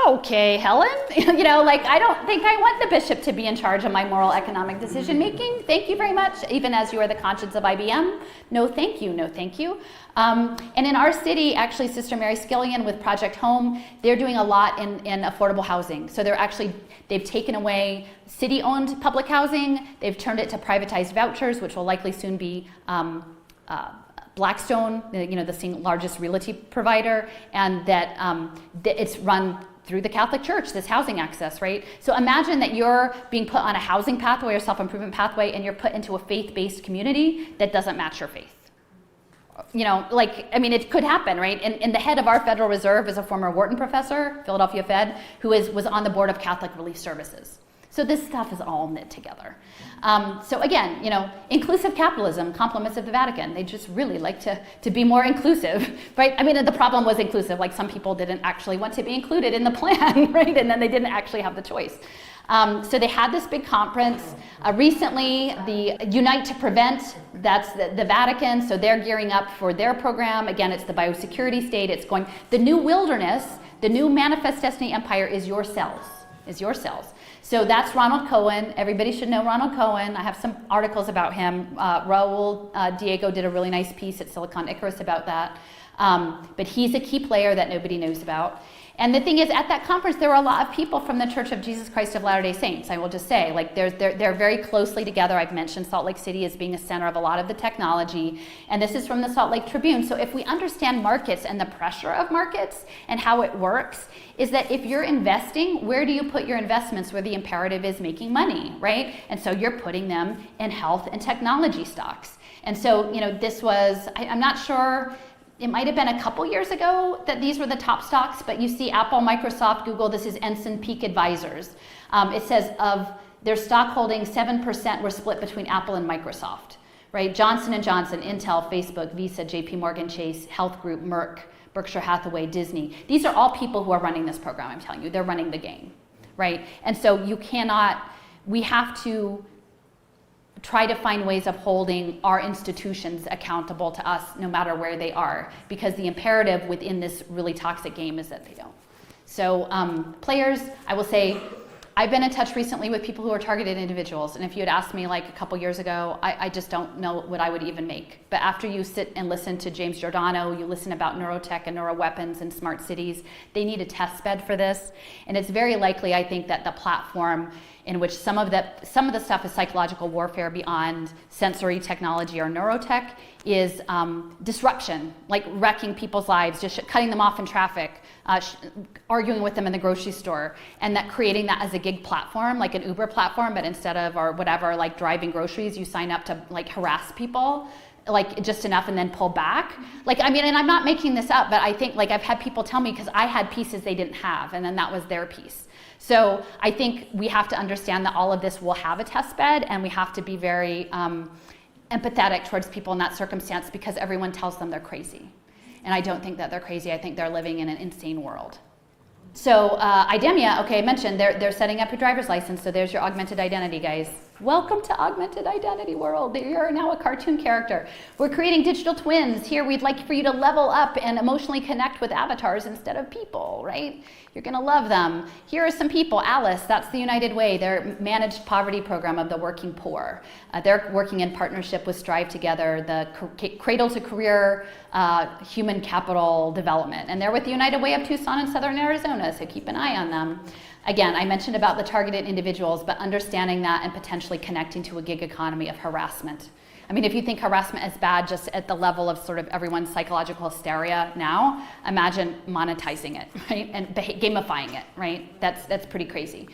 okay, Helen, I don't think I want the bishop to be in charge of my moral economic decision making. Thank you very much, even as you are the conscience of IBM. No, thank you, no, thank you. And in our city, actually, Sister Mary Skillian with Project Home, they're doing a lot in affordable housing. So they've taken away city-owned public housing, they've turned it to privatized vouchers, which will likely soon be Blackstone, the largest realty provider, and that it's run through the Catholic Church, this housing access, right? So imagine that you're being put on a housing pathway or self-improvement pathway, and you're put into a faith-based community that doesn't match your faith. It could happen, right? And the head of our Federal Reserve is a former Wharton professor, Philadelphia Fed, who was on the board of Catholic Relief Services. So this stuff is all knit together. So again, inclusive capitalism, compliments of the Vatican. They just really like to be more inclusive, right? I mean, the problem was inclusive. Some people didn't actually want to be included in the plan, right? And then they didn't actually have the choice. So they had this big conference. Recently, the Unite to Prevent, that's the Vatican, so they're gearing up for their program. Again, it's the biosecurity state. It's going, the new wilderness, the new manifest destiny empire is your cells, So that's Ronald Cohen. Everybody should know Ronald Cohen. I have some articles about him. Raul Diego did a really nice piece at Silicon Icarus about that. But he's a key player that nobody knows about. And the thing is, at that conference, there were a lot of people from the Church of Jesus Christ of Latter-day Saints. I will just say, they're very closely together. I've mentioned Salt Lake City as being a center of a lot of the technology. And this is from the Salt Lake Tribune. So if we understand markets and the pressure of markets and how it works, is that if you're investing, where do you put your investments where the imperative is making money, right? And so you're putting them in health and technology stocks. And so, this was, I'm not sure, it might have been a couple years ago that these were the top stocks, but you see Apple, Microsoft, Google, this is Ensign Peak Advisors. It says of their stock holdings, 7% were split between Apple and Microsoft, right? Johnson & Johnson, Intel, Facebook, Visa, JP Morgan Chase, Health Group, Merck, Berkshire Hathaway, Disney. These are all people who are running this program, I'm telling you. They're running the game, right? And so we have to try to find ways of holding our institutions accountable to us no matter where they are, because the imperative within this really toxic game is that they don't. So players, I will say, I've been in touch recently with people who are targeted individuals, and if you had asked me a couple years ago, I just don't know what I would even make. But after you sit and listen to James Giordano, you listen about neurotech and neuroweapons and smart cities, they need a test bed for this, and it's very likely, I think, that the platform in which some of the stuff is psychological warfare beyond sensory technology or neurotech is disruption, like wrecking people's lives, just cutting them off in traffic, arguing with them in the grocery store, and that creating that as a gig platform, like an Uber platform, but instead of, or whatever, driving groceries, you sign up to harass people, just enough and then pull back. And I'm not making this up, but I think I've had people tell me, because I had pieces they didn't have, and then that was their piece. So I think we have to understand that all of this will have a test bed, and we have to be very empathetic towards people in that circumstance, because everyone tells them they're crazy. And I don't think that they're crazy. I think they're living in an insane world. So IDEMIA, okay, I mentioned they're setting up your driver's license, so there's your augmented identity, guys. Welcome to augmented identity world. You're now a cartoon character. We're creating digital twins. Here we'd like for you to level up and emotionally connect with avatars instead of people, right? You're gonna love them. Here are some people. Alice, that's the United Way, their managed poverty program of the working poor. They're working in partnership with Strive Together, the cradle to career human capital development. And they're with the United Way of Tucson and Southern Arizona, so keep an eye on them. Again, I mentioned about the targeted individuals, but understanding that and potentially connecting to a gig economy of harassment. I mean, if you think harassment is bad just at the level of sort of everyone's psychological hysteria now, imagine monetizing it, right? And gamifying it, right? That's pretty crazy.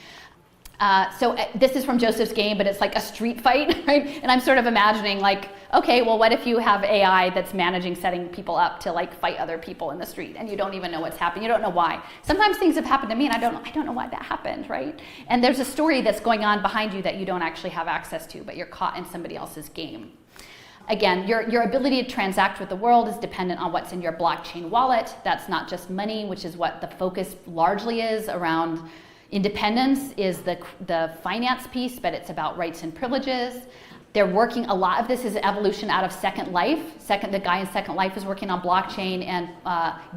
So this is from Joseph's game, but it's like a street fight, right? And I'm sort of imagining like, okay, well, what if you have AI that's managing setting people up to like fight other people in the street, and you don't even know what's happening, you don't know why. Sometimes things have happened to me and I don't know why that happened, right? And there's a story that's going on behind you that you don't actually have access to, but you're caught in somebody else's game. Again, your ability to transact with the world is dependent on what's in your blockchain wallet. That's not just money, which is what the focus largely is around. Independence is the finance piece, but it's about rights and privileges. They're working, a lot of this is evolution out of Second Life. The guy in Second Life is working on blockchain and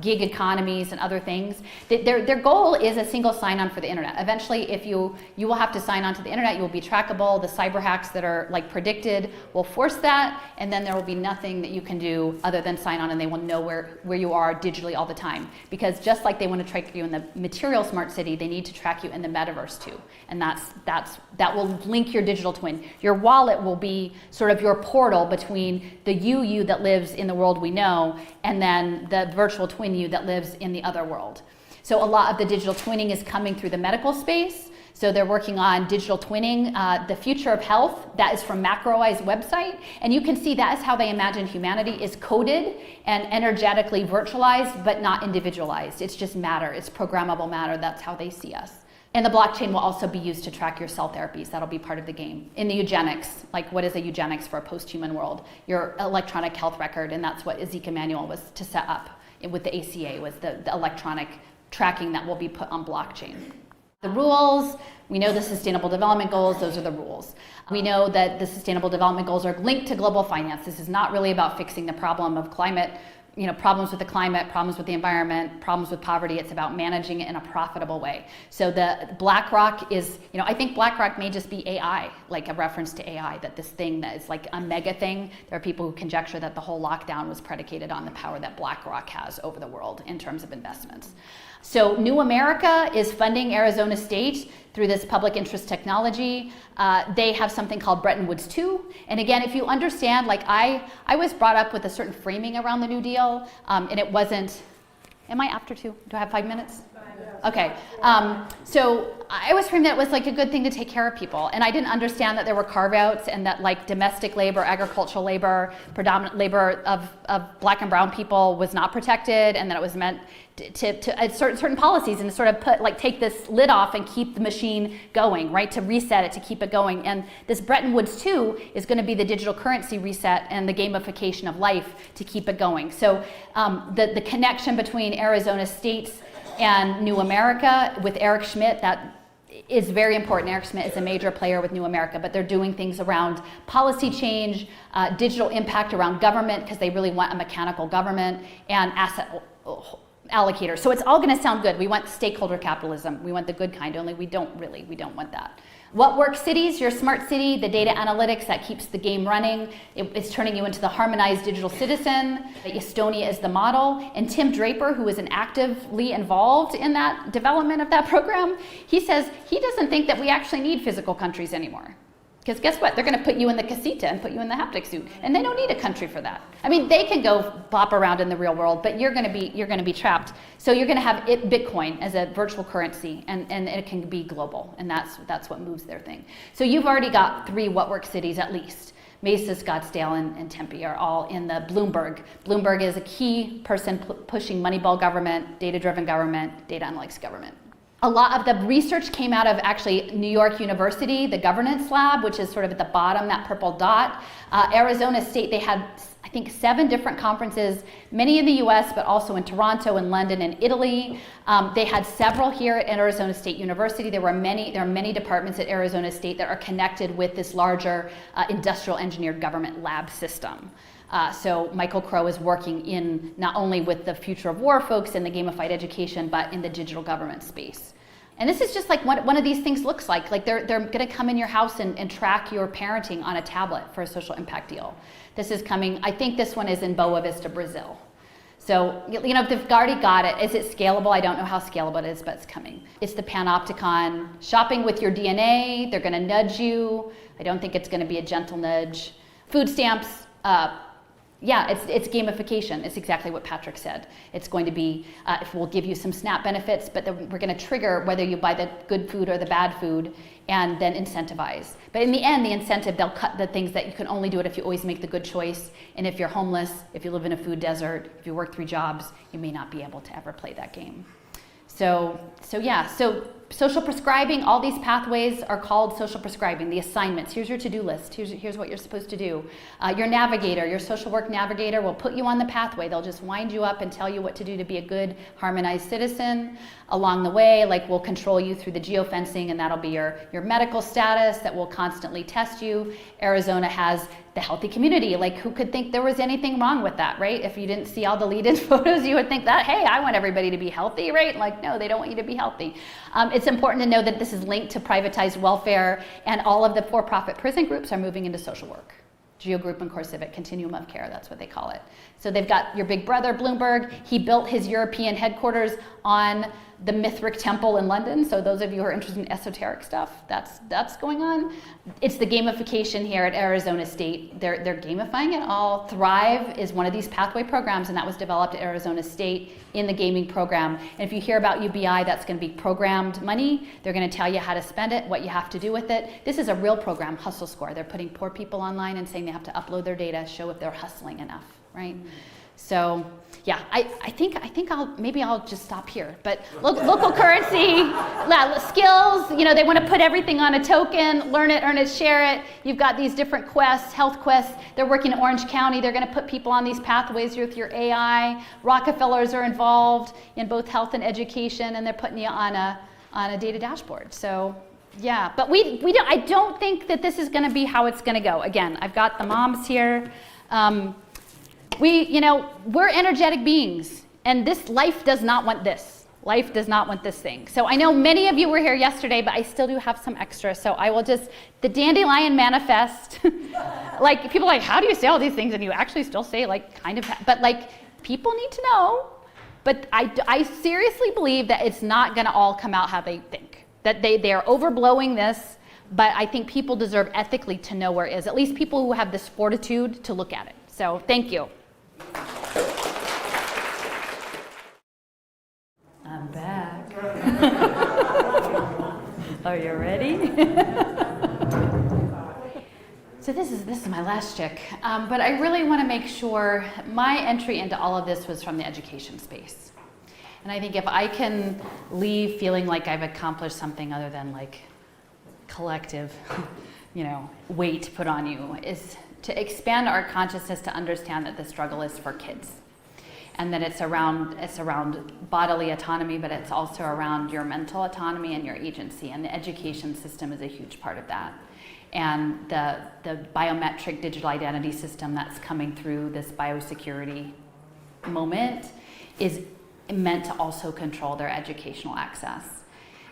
gig economies and other things. Their goal is a single sign-on for the internet. Eventually, if you will have to sign on to the internet, you will be trackable. The cyber hacks that are like predicted will force that, and then there will be nothing that you can do other than sign on, and they will know where you are digitally all the time. Because just like they want to track you in the material smart city, they need to track you in the metaverse too. And that will link your digital twin. Your wallet will be sort of your portal between the you that lives in the world we know and then the virtual twin you that lives in the other world. So a lot of the digital twinning is coming through the medical space. So they're working on digital twinning, the future of health. That is from MacroEye's website. And you can see that is how they imagine humanity is coded and energetically virtualized, but not individualized. It's just matter, it's programmable matter. That's how they see us. And the blockchain will also be used to track your cell therapies. That'll be part of the game. In the eugenics, like what is a eugenics for a post-human world? Your electronic health record, and that's what Ezekiel Emanuel was to set up with the ACA, was the electronic tracking that will be put on blockchain. The rules, we know the Sustainable Development Goals, those are the rules. We know that the Sustainable Development Goals are linked to global finance. This is not really about fixing the problem of climate, problems with the climate, problems with the environment, problems with poverty. It's about managing it in a profitable way. So the BlackRock is, I think BlackRock may just be AI, like a reference to AI, that this thing that is like a mega thing. There are people who conjecture that the whole lockdown was predicated on the power that BlackRock has over the world in terms of investments. So New America is funding Arizona State through this public interest technology. They have something called Bretton Woods 2. And again, if you understand, like I was brought up with a certain framing around the New Deal, and it wasn't, am I after 2? Do I have 5 minutes? Okay, so I was framed that it was like a good thing to take care of people, and I didn't understand that there were carve-outs and that like domestic labor, agricultural labor, predominant labor of black and brown people was not protected, and that it was meant to certain policies and to sort of take this lid off and keep the machine going, right? To reset it, to keep it going. And this Bretton Woods 2 is going to be the digital currency reset and the gamification of life to keep it going. So the connection between Arizona State's and New America with Eric Schmidt, that is very important. Eric Schmidt is a major player with New America, but they're doing things around policy change, digital impact around government, because they really want a mechanical government, and asset allocators. So it's all going to sound good. We want stakeholder capitalism. We want the good kind, only we don't want that. What works cities? Your smart city, the data analytics that keeps the game running. It's turning you into the harmonized digital citizen. Estonia is the model. And Tim Draper, who is actively involved in that development of that program, he says he doesn't think that we actually need physical countries anymore. Because guess what? They're going to put you in the casita and put you in the haptic suit, and they don't need a country for that. I mean, they can go bop around in the real world, but you're going to be trapped. So you're going to have Bitcoin as a virtual currency, and it can be global, and that's what moves their thing. So you've already got 3 what work cities at least. Mesa, Scottsdale, and Tempe are all in the Bloomberg. Bloomberg is a key person pushing Moneyball government, data-driven government, data analytics government. A lot of the research came out of actually New York University, the governance lab, which is sort of at the bottom, that purple dot. Arizona State, they had I think 7 different conferences, many in the US, but also in Toronto and London and Italy. They had several here at Arizona State University. There are many departments at Arizona State that are connected with this larger industrial engineered government lab system. So Michael Crow is working in not only with the future of war folks in the gamified education, but in the digital government space. And this is just like what one of these things looks like. Like they're gonna come in your house and track your parenting on a tablet for a social impact deal. This is coming, I think this one is in Boa Vista, Brazil. So, you know, if they've already got it, is it scalable? I don't know how scalable it is, but it's coming. It's the Panopticon, shopping with your DNA, they're gonna nudge you. I don't think it's gonna be a gentle nudge. Food stamps, yeah, it's gamification. It's exactly what Patrick said. It's going to be, if we'll give you some SNAP benefits, but then we're going to trigger whether you buy the good food or the bad food, and then incentivize. But in the end, the incentive, they'll cut the things that you can only do it if you always make the good choice. And if you're homeless, if you live in a food desert, if you work 3 jobs, you may not be able to ever play that game. So social prescribing, all these pathways are called social prescribing, the assignments. Here's your to-do list. Here's what you're supposed to do. Your navigator, your social work navigator will put you on the pathway. They'll just wind you up and tell you what to do to be a good, harmonized citizen. Along the way, like we'll control you through the geofencing, and that'll be your medical status that will constantly test you. Arizona has the healthy community. Like who could think there was anything wrong with that, right? If you didn't see all the lead-in photos, you would think that, hey, I want everybody to be healthy, right? Like, no, they don't want you to be healthy. It's important to know that this is linked to privatized welfare, and all of the for-profit prison groups are moving into social work. Geo Group and CoreCivic, Continuum of Care, that's what they call it. So they've got your big brother, Bloomberg. He built his European headquarters on the Mithric Temple in London. So those of you who are interested in esoteric stuff, that's going on. It's the gamification here at Arizona State. They're gamifying it all. Thrive is one of these pathway programs, and that was developed at Arizona State in the gaming program. And if you hear about UBI, that's going to be programmed money. They're going to tell you how to spend it, what you have to do with it. This is a real program, Hustle Score. They're putting poor people online and saying they have to upload their data, show if they're hustling enough, right? So yeah, I think I'll just stop here. But local currency, skills, you know, they want to put everything on a token, learn it, earn it, share it. You've got these different quests, health quests. They're working in Orange County. They're going to put people on these pathways with your AI. Rockefellers are involved in both health and education, and they're putting you on a data dashboard. So yeah, but I don't think that this is going to be how it's going to go. Again, I've got the moms here. We're energetic beings, and this life does not want this. Life does not want this thing. So I know many of you were here yesterday, but I still do have some extra. So I will the Dandelion Manifest, like people are like, how do you say all these things? And you actually still say like kind of, but like people need to know. But I seriously believe that it's not gonna all come out how they think. That they are overblowing this, but I think people deserve ethically to know where it is. At least people who have this fortitude to look at it. So thank you. I'm back. Are you ready? So this is my last chick, but I really want to make sure my entry into all of this was from the education space. And I think if I can leave feeling like I've accomplished something other than like collective, weight put on you, is to expand our consciousness to understand that the struggle is for kids. And that it's around bodily autonomy, but it's also around your mental autonomy and your agency. And the education system is a huge part of that. And the biometric digital identity system that's coming through this biosecurity moment is meant to also control their educational access.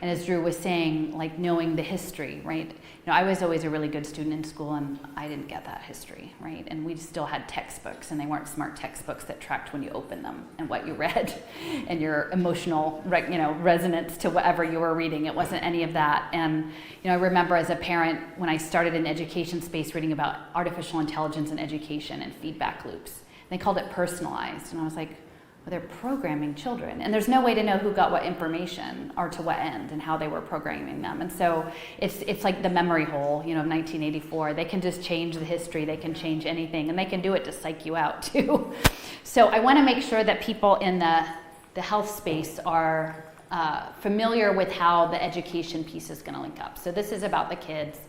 And as Drew was saying, like knowing the history, right? I was always a really good student in school, and I didn't get that history, right? And we still had textbooks, and they weren't smart textbooks that tracked when you opened them and what you read and your emotional, resonance to whatever you were reading. It wasn't any of that. And I remember as a parent when I started in education space reading about artificial intelligence and education and feedback loops. They called it personalized, and I was like, well, they're programming children, and there's no way to know who got what information or to what end and how they were programming them. And so it's like the memory hole, of 1984. They can just change the history, they can change anything, and they can do it to psych you out too. So I want to make sure that people in the health space are familiar with how the education piece is going to link up. So this is about the kids.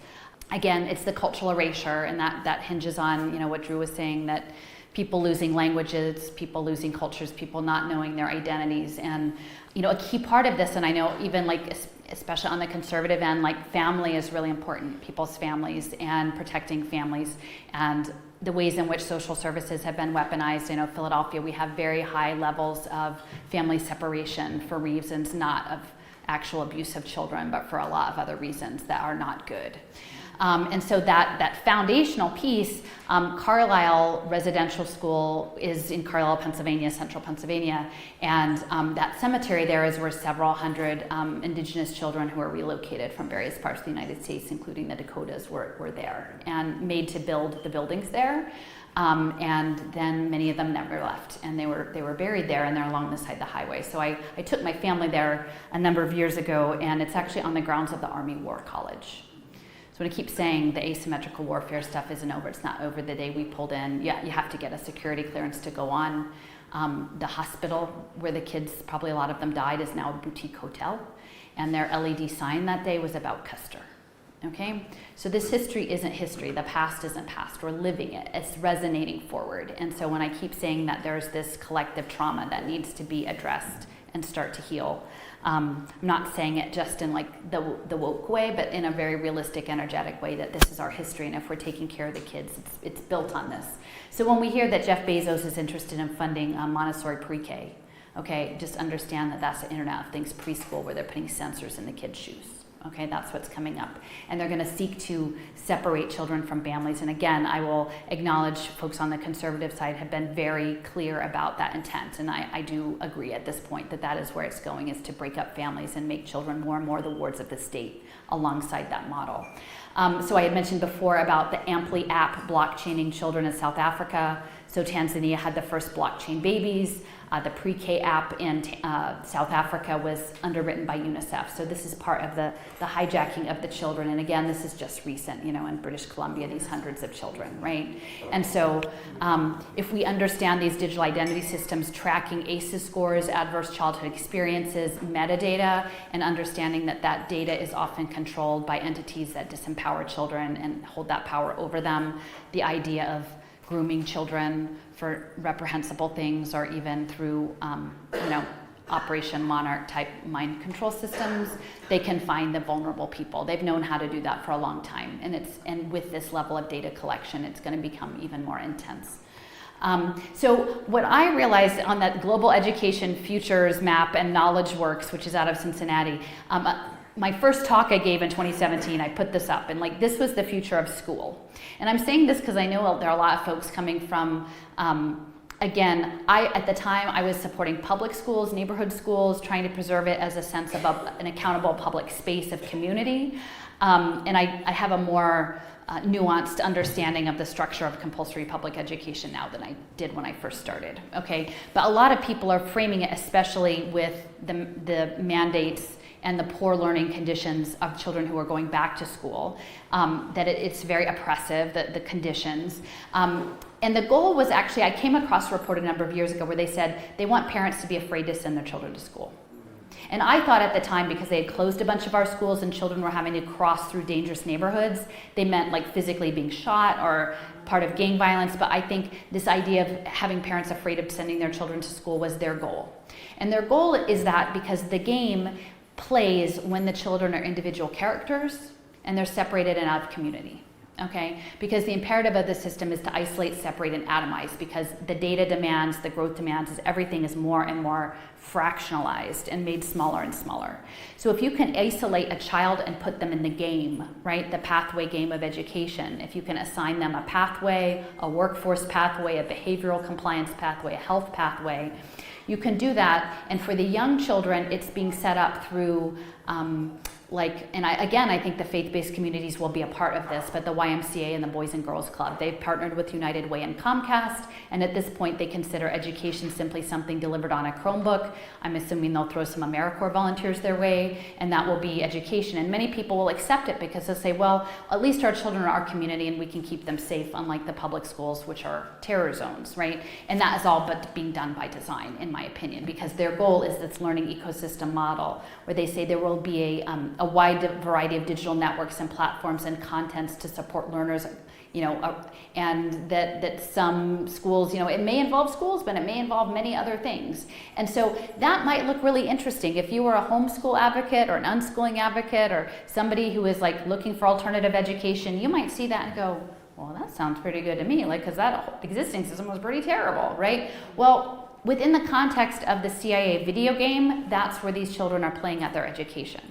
Again, it's the cultural erasure, and that hinges on what Drew was saying, that people losing languages, people losing cultures, people not knowing their identities. And a key part of this, and I know even especially on the conservative end, family is really important, people's families and protecting families, and the ways in which social services have been weaponized. Philadelphia, we have very high levels of family separation for reasons not of actual abuse of children, but for a lot of other reasons that are not good. And so that foundational piece, Carlisle Residential School is in Carlisle, Pennsylvania, central Pennsylvania, and that cemetery there is where several hundred indigenous children who are relocated from various parts of the United States, including the Dakotas, were there and made to build the buildings there. And then many of them never left, and they were buried there, and they're along the side of the highway. So I took my family there a number of years ago, and it's actually on the grounds of the Army War College. So when I keep saying the asymmetrical warfare stuff isn't over, it's not over the day we pulled in. Yeah, you have to get a security clearance to go on. The hospital where the kids, probably a lot of them died, is now a boutique hotel. And their LED sign that day was about Custer. Okay? So this history isn't history. The past isn't past. We're living it. It's resonating forward. And so when I keep saying that there's this collective trauma that needs to be addressed and start to heal, I'm not saying it just in the woke way, but in a very realistic, energetic way, that this is our history, and if we're taking care of the kids, it's built on this. So when we hear that Jeff Bezos is interested in funding Montessori pre-K, okay, just understand that that's the Internet of Things preschool where they're putting sensors in the kids' shoes. Okay, that's what's coming up. And they're going to seek to separate children from families. And again, I will acknowledge folks on the conservative side have been very clear about that intent. And I do agree at this point that is where it's going, is to break up families and make children more and more the wards of the state alongside that model. So I had mentioned before about the Ampli app blockchaining children in South Africa. So Tanzania had the first blockchain babies. The pre-K app in South Africa was underwritten by UNICEF. So this is part of the hijacking of the children. And again, this is just recent, in British Columbia, these hundreds of children, right? And so if we understand these digital identity systems tracking ACEs scores, adverse childhood experiences, metadata, and understanding that data is often controlled by entities that disempower children and hold that power over them, the idea of grooming children for reprehensible things, or even through, Operation Monarch type mind control systems, they can find the vulnerable people. They've known how to do that for a long time, and with this level of data collection, it's going to become even more intense. So what I realized on that Global Education Futures Map and Knowledge Works, which is out of Cincinnati, my first talk I gave in 2017, I put this up, and this was the future of school. And I'm saying this because I know there are a lot of folks coming from, at the time I was supporting public schools, neighborhood schools, trying to preserve it as a sense of an accountable public space of community. And I have a more nuanced understanding of the structure of compulsory public education now than I did when I first started, okay? But a lot of people are framing it, especially with the mandates and the poor learning conditions of children who are going back to school, that it's very oppressive, the conditions. And the goal was actually, I came across a report a number of years ago where they said they want parents to be afraid to send their children to school. And I thought at the time, because they had closed a bunch of our schools and children were having to cross through dangerous neighborhoods, they meant physically being shot or part of gang violence. But I think this idea of having parents afraid of sending their children to school was their goal. And their goal is that because the game plays when the children are individual characters and they're separated and out of community, okay? Because the imperative of the system is to isolate, separate, and atomize, because the data demands, the growth demands, is everything is more and more fractionalized and made smaller and smaller. So if you can isolate a child and put them in the game, right, the pathway game of education, if you can assign them a pathway, a workforce pathway, a behavioral compliance pathway, a health pathway, you can do that. And for the young children, it's being set up through I think the faith-based communities will be a part of this, but the YMCA and the Boys and Girls Club, they've partnered with United Way and Comcast, and at this point they consider education simply something delivered on a Chromebook. I'm assuming they'll throw some AmeriCorps volunteers their way, and that will be education. And many people will accept it because they'll say, well, at least our children are our community and we can keep them safe, unlike the public schools, which are terror zones, right? And that is all but being done by design, in my opinion, because their goal is this learning ecosystem model, where they say there will be a wide variety of digital networks and platforms and contents to support learners and that some schools, it may involve schools, but it may involve many other things. And so that might look really interesting. If you were a homeschool advocate or an unschooling advocate or somebody who is like looking for alternative education, you might see that and go, well, that sounds pretty good to me, because that existing system was pretty terrible, right? Well, within the context of the CIA video game, that's where these children are playing at their education.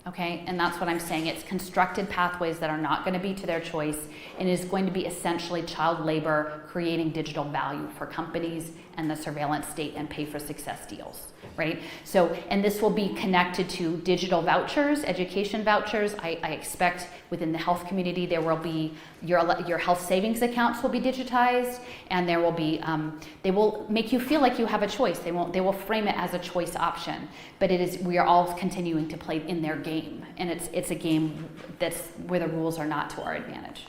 Okay, and that's what I'm saying. It's constructed pathways that are not going to be to their choice, and is going to be essentially child labor creating digital value for companies and the surveillance state and pay for success deals, right? So, and this will be connected to digital vouchers, education vouchers. I expect within the health community there will be your health savings accounts will be digitized, and there will be they will make you feel like you have a choice. They will frame it as a choice option, but we are all continuing to play in their game, and it's a game that's where the rules are not to our advantage.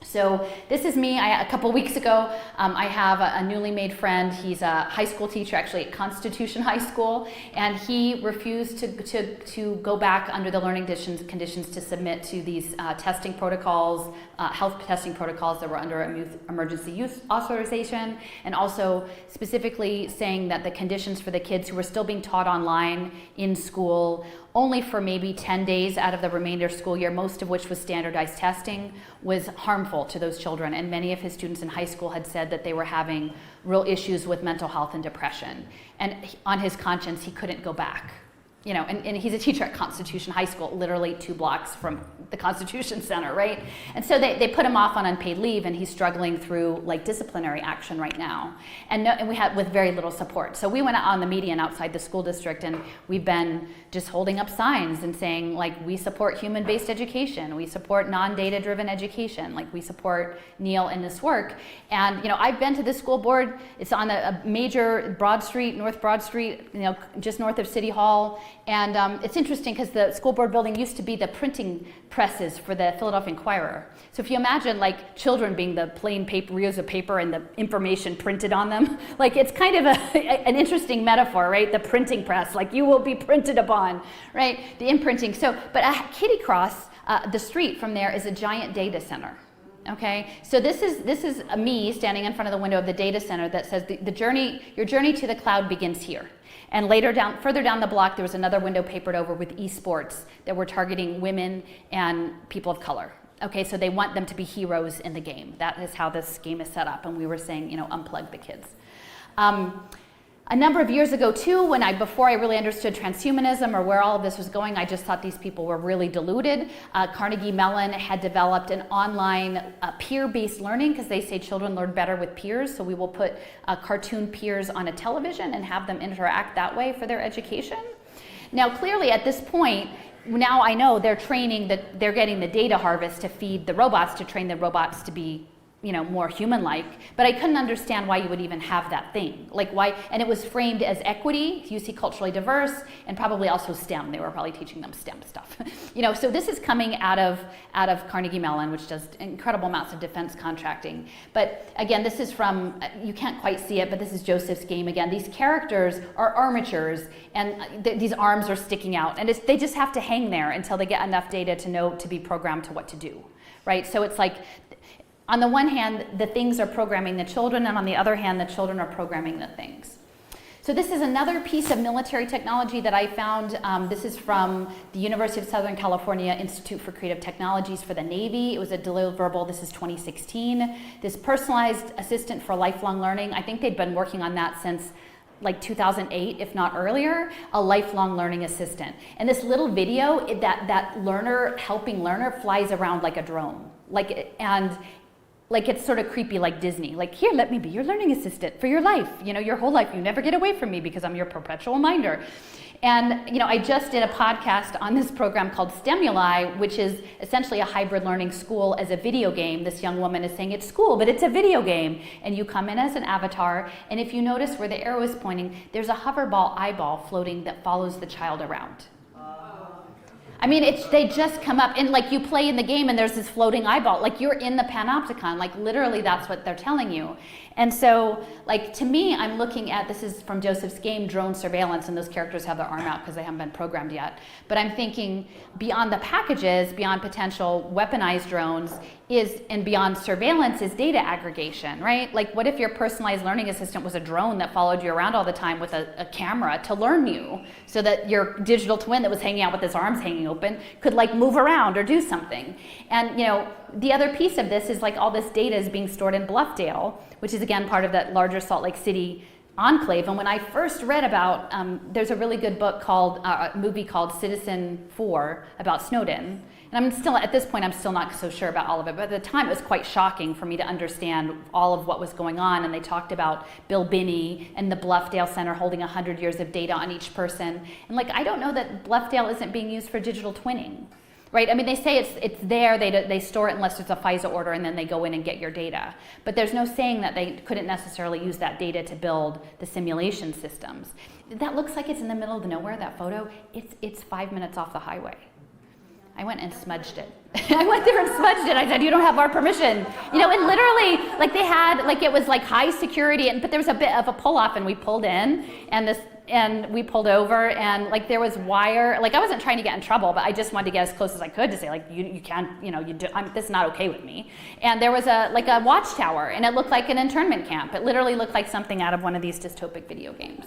So this is me. A couple weeks ago, I have a newly made friend. He's a high school teacher, actually at Constitution High School, and he refused to go back under the learning conditions to submit to these testing protocols, health testing protocols that were under emergency use authorization, and also specifically saying that the conditions for the kids who were still being taught online in school only for maybe 10 days out of the remainder school year, most of which was standardized testing, was harmful to those children. And many of his students in high school had said that they were having real issues with mental health and depression. And on his conscience, he couldn't go back. And he's a teacher at Constitution High School, literally 2 blocks from the Constitution Center, right? And so they put him off on unpaid leave, and he's struggling through like disciplinary action right now. And we had with very little support. So we went out on the median outside the school district, and we've been just holding up signs and saying, like, we support human-based education, we support non-data-driven education, like we support Neil in this work. And I've been to this school board. It's on a major Broad Street, North Broad Street, just north of City Hall. And it's interesting because the school board building used to be the printing presses for the Philadelphia Inquirer. So if you imagine like children being the plain paper, reels of paper and the information printed on them, like it's kind of an interesting metaphor, right? The printing press, like you will be printed upon, right? The imprinting. So, but at Kitty Cross, the street from there is a giant data center. Okay, so this is me standing in front of the window of the data center that says your journey to the cloud begins here. And further down the block, there was another window papered over with esports that were targeting women and people of color. Okay, so they want them to be heroes in the game. That is how this game is set up. And we were saying, unplug the kids. A number of years ago too, before I really understood transhumanism or where all of this was going, I just thought these people were really deluded. Carnegie Mellon had developed an online peer-based learning, because they say children learn better with peers, so we will put cartoon peers on a television and have them interact that way for their education. Now clearly at this point, now I know they're getting the data harvest to feed the robots, to train the robots to be more human-like, but I couldn't understand why you would even have that thing. Like why, and it was framed as equity, UC culturally diverse, and probably also STEM. They were probably teaching them STEM stuff. So this is coming out of Carnegie Mellon, which does incredible amounts of defense contracting. But again, this is from, you can't quite see it, but this is Joseph's game again. These characters are armatures, and these arms are sticking out, and they just have to hang there until they get enough data to be programmed to what to do, right? So it's like, on the one hand, the things are programming the children, and on the other hand, the children are programming the things. So this is another piece of military technology that I found. This is from the University of Southern California Institute for Creative Technologies for the Navy. It was a deliverable. This is 2016. This personalized assistant for lifelong learning. I think they'd been working on that since like 2008, if not earlier, a lifelong learning assistant. And this little video, that helping learner flies around like a drone. Like it's sort of creepy, like Disney. Like, here, let me be your learning assistant for your life. Your whole life. You never get away from me because I'm your perpetual minder. And I just did a podcast on this program called Stimuli, which is essentially a hybrid learning school as a video game. This young woman is saying it's school, but it's a video game. And you come in as an avatar, and if you notice where the arrow is pointing, there's a hoverball eyeball floating that follows the child around. I mean, they just come up, and like you play in the game and there's this floating eyeball, like you're in the panopticon, like literally that's what they're telling you. And so, like to me, I'm looking at, this is from Joseph's game, drone surveillance, and those characters have their arm out because they haven't been programmed yet. But I'm thinking beyond the packages, beyond potential weaponized drones, is, and beyond surveillance, is data aggregation, right? Like, what if your personalized learning assistant was a drone that followed you around all the time with a camera to learn you, so that your digital twin that was hanging out with his arms hanging open could like move around or do something? And you know, the other piece of this is like all this data is being stored in Bluffdale, which is again part of that larger Salt Lake City enclave. And when I first read about, there's a really good book called, movie called Citizen 4 about Snowden. And I'm still, at this point, I'm still not so sure about all of it, but at the time it was quite shocking for me to understand all of what was going on. And they talked about Bill Binney and the Bluffdale Center holding 100 years of data on each person. And like, I don't know that Bluffdale isn't being used for digital twinning, right? I mean, they say it's there, they store it unless there's a FISA order, and then they go in and get your data. But there's no saying that they couldn't necessarily use that data to build the simulation systems. That looks like it's in the middle of nowhere, that photo. It's 5 minutes off the highway. I went and smudged it. I went there and smudged it. I said, you don't have our permission. You know, and literally, like they had, like it was like high security, but there was a bit of a pull off, and we pulled in, and we pulled over, and like there was wire. Like I wasn't trying to get in trouble, but I just wanted to get as close as I could to say, like, you can't, you know, this is not okay with me. And there was a watchtower, and it looked like an internment camp. It literally looked like something out of one of these dystopic video games.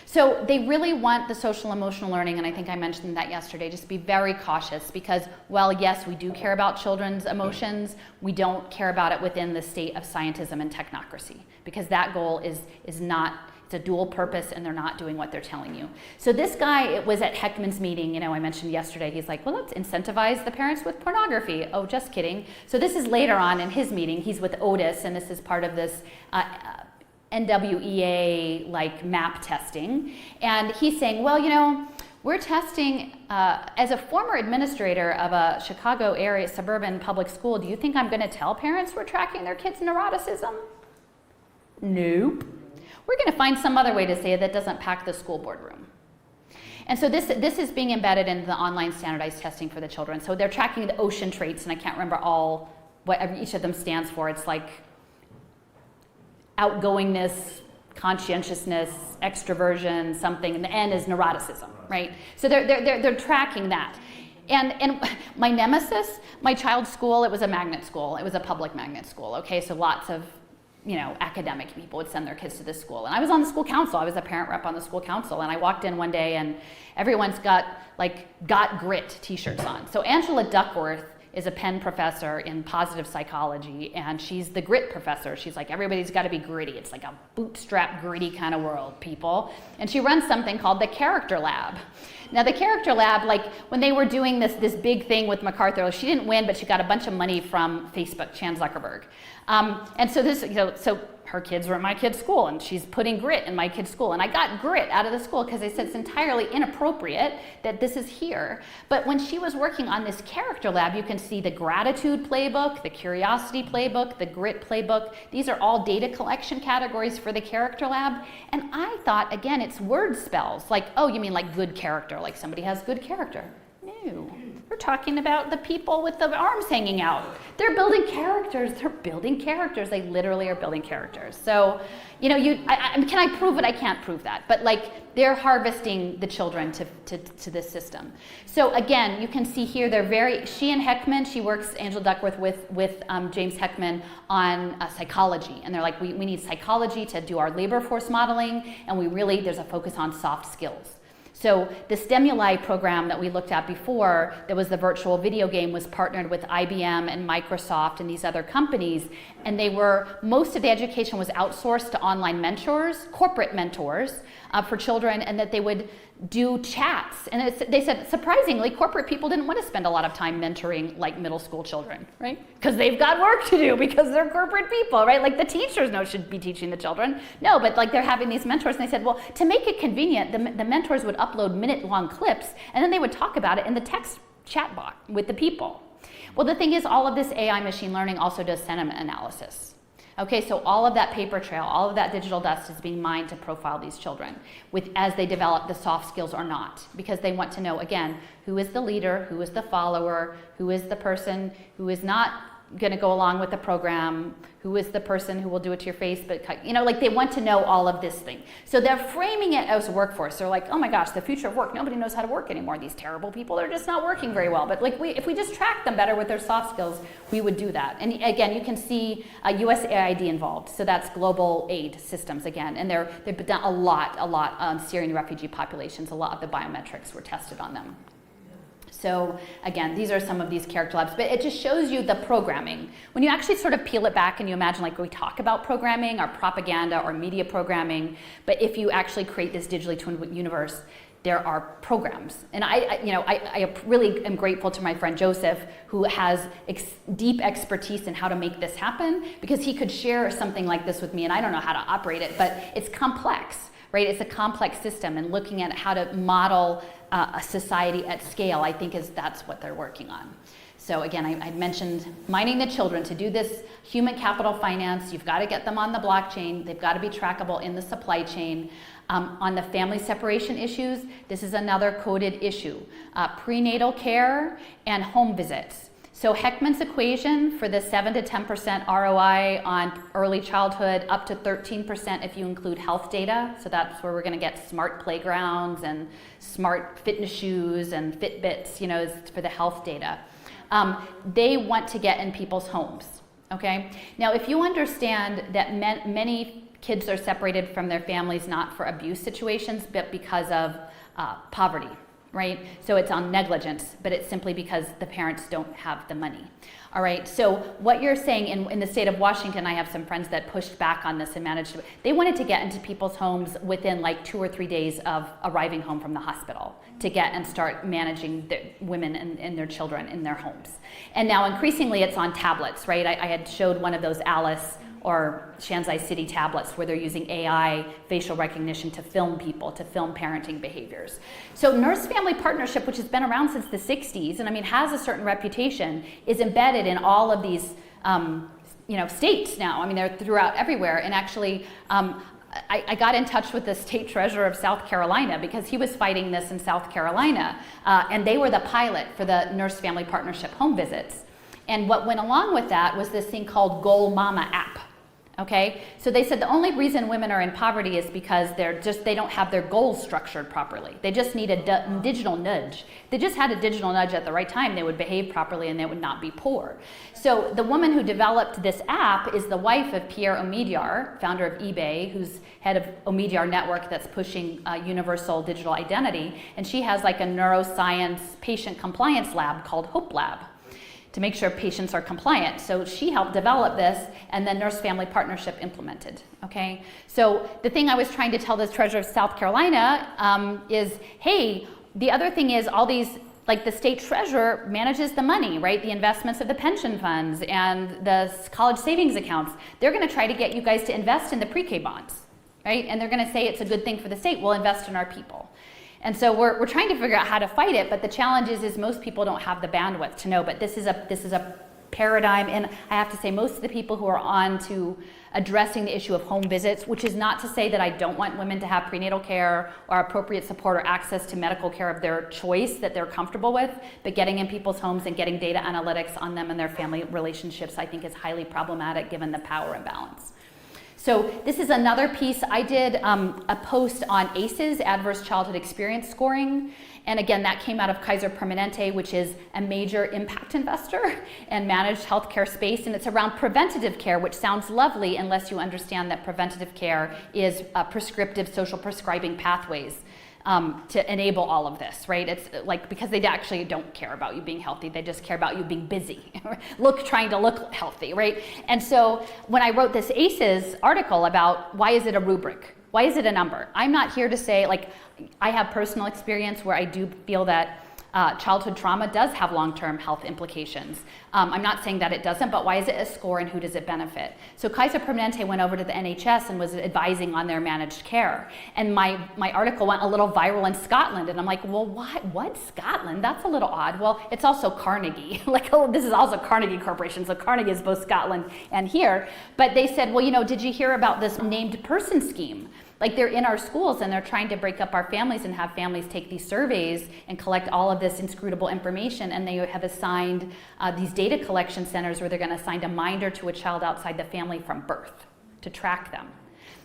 So they really want the social emotional learning, and I think I mentioned that yesterday, just be very cautious, because while yes, we do care about children's emotions, we don't care about it within the state of scientism and technocracy, because that goal is not, it's a dual purpose, and they're not doing what they're telling you. So this guy, it was at Heckman's meeting, you know, I mentioned yesterday, he's like, well, let's incentivize the parents with pornography. Oh, just kidding. So this is later on in his meeting, he's with Otis, and this is part of this NWEA like map testing, and he's saying, well, you know, we're testing, as a former administrator of a Chicago area suburban public school, do you think I'm going to tell parents we're tracking their kids' neuroticism? Nope. We're going to find some other way to say it that doesn't pack the school board room. And so this is being embedded into the online standardized testing for the children. So they're tracking the ocean traits, and I can't remember all what each of them stands for. It's like outgoingness, conscientiousness, extroversion, something, and the N is neuroticism, right? So they're tracking that. And my nemesis, my child's school, it was a magnet school. It was a public magnet school, okay? So lots of, you know, academic people would send their kids to this school. And I was on the school council. I was a parent rep on the school council. And I walked in one day, and everyone's got, like, Got Grit t-shirts on. So Angela Duckworth is a Penn professor in positive psychology, and she's the grit professor. She's like, everybody's got to be gritty. It's like a bootstrap, gritty kind of world, people. And she runs something called the Character Lab. Now, the Character Lab, like when they were doing this big thing with MacArthur, she didn't win, but she got a bunch of money from Facebook, Chan Zuckerberg. And so this, you know, so her kids were at my kid's school, and she's putting grit in my kid's school. And I got grit out of the school because they said it's entirely inappropriate that this is here. But when she was working on this Character Lab, you can see the gratitude playbook, the curiosity playbook, the grit playbook. These are all data collection categories for the Character Lab. And I thought, again, it's word spells. Like, oh, you mean like good character, like somebody has good character. No, we're talking about the people with the arms hanging out. They're building characters. They're building characters. They literally are building characters. So, you know, can I prove it? I can't prove that. But like, they're harvesting the children to this system. So again, you can see here, she and Heckman, she works, Angela Duckworth, with James Heckman on psychology. And they're like, we need psychology to do our labor force modeling, and there's a focus on soft skills. So the Stimuli program that we looked at before, that was the virtual video game, was partnered with IBM and Microsoft and these other companies. And most of the education was outsourced to online mentors, corporate mentors for children, and that they would do chats. And they said, surprisingly, corporate people didn't want to spend a lot of time mentoring like middle school children, right? Because they've got work to do, because they're corporate people, right? Like the teachers should be teaching the children. No, but like they're having these mentors, and they said, well, to make it convenient, the mentors would upload minute-long clips, and then they would talk about it in the text chat box with the people. Well, the thing is, all of this AI machine learning also does sentiment analysis. Okay, so all of that paper trail, all of that digital dust is being mined to profile these children as they develop the soft skills or not, because they want to know, again, who is the leader, who is the follower, who is the person who is not going to go along with the program? Who is the person who will do it to your face? But, you know, like they want to know all of this thing. So they're framing it as workforce. They're like, oh my gosh, the future of work. Nobody knows how to work anymore. These terrible people, they're just not working very well. But like if we just track them better with their soft skills, we would do that. And again, you can see USAID involved. So that's global aid systems again. And they've done a lot on Syrian refugee populations. A lot of the biometrics were tested on them. So again, these are some of these character labs, but it just shows you the programming. When you actually sort of peel it back and you imagine like we talk about programming or propaganda or media programming, but if you actually create this digitally twinned universe, there are programs. And I really am grateful to my friend Joseph, who has deep expertise in how to make this happen, because he could share something like this with me, and I don't know how to operate it, but it's complex, right? It's a complex system, and looking at how to model a society at scale, I think that's what they're working on. So again, I mentioned mining the children. To do this human capital finance, you've got to get them on the blockchain. They've got to be trackable in the supply chain. On the family separation issues, this is another coded issue. Prenatal care and home visits. So Heckman's equation for the 7 to 10% ROI on early childhood, up to 13% if you include health data. So that's where we're going to get smart playgrounds and smart fitness shoes and Fitbits, you know, for the health data. They want to get in people's homes, okay? Now, if you understand that many kids are separated from their families not for abuse situations, but because of poverty, right? So it's on negligence, but it's simply because the parents don't have the money. All right, so what you're saying in the state of Washington, I have some friends that pushed back on this and managed to, they wanted to get into people's homes within like 2 or 3 days of arriving home from the hospital to get and start managing the women and their children in their homes. And now increasingly it's on tablets, right? I had showed one of those Alice or Shanzai City tablets where they're using AI facial recognition to film people, to film parenting behaviors. So nurse-family partnership, which has been around since the 60s, and I mean has a certain reputation, is embedded in all of these states now. I mean, they're throughout everywhere. And actually, I got in touch with the state treasurer of South Carolina because he was fighting this in South Carolina, and they were the pilot for the nurse-family partnership home visits. And what went along with that was this thing called Goal Mama app. Okay, so they said the only reason women are in poverty is because they don't have their goals structured properly. They just need a digital nudge. If they just had a digital nudge at the right time, they would behave properly and they would not be poor. So the woman who developed this app is the wife of Pierre Omidyar, founder of eBay, who's head of Omidyar Network that's pushing universal digital identity. And she has like a neuroscience patient compliance lab called Hope Lab to make sure patients are compliant. So she helped develop this, and then Nurse-Family Partnership implemented, okay? So the thing I was trying to tell the treasurer of South Carolina is, hey, the other thing is all these, like the state treasurer manages the money, right? The investments of the pension funds and the college savings accounts. They're gonna try to get you guys to invest in the pre-K bonds, right? And they're gonna say it's a good thing for the state, we'll invest in our people. And so we're trying to figure out how to fight it, but the challenge is most people don't have the bandwidth to know. But this is a paradigm, and I have to say most of the people who are on to addressing the issue of home visits, which is not to say that I don't want women to have prenatal care or appropriate support or access to medical care of their choice that they're comfortable with, but getting in people's homes and getting data analytics on them and their family relationships I think is highly problematic given the power imbalance. So this is another piece. I did a post on ACEs, Adverse Childhood Experience Scoring. And again, that came out of Kaiser Permanente, which is a major impact investor and managed healthcare space. And it's around preventative care, which sounds lovely unless you understand that preventative care is prescriptive social prescribing pathways to enable all of this, right? It's like, because they actually don't care about you being healthy, they just care about you being busy, trying to look healthy, right? And so when I wrote this ACEs article about why is it a rubric? Why is it a number? I'm not here to say, like, I have personal experience where I do feel that childhood trauma does have long-term health implications. I'm not saying that it doesn't, but why is it a score and who does it benefit? So Kaiser Permanente went over to the NHS and was advising on their managed care. And my article went a little viral in Scotland. And I'm like, well, what Scotland? That's a little odd. Well, it's also Carnegie. This is also Carnegie Corporation. So Carnegie is both Scotland and here. But they said, well, did you hear about this named person scheme? Like they're in our schools and they're trying to break up our families and have families take these surveys and collect all of this inscrutable information, and they have assigned these data collection centers where they're going to assign a minder to a child outside the family from birth to track them.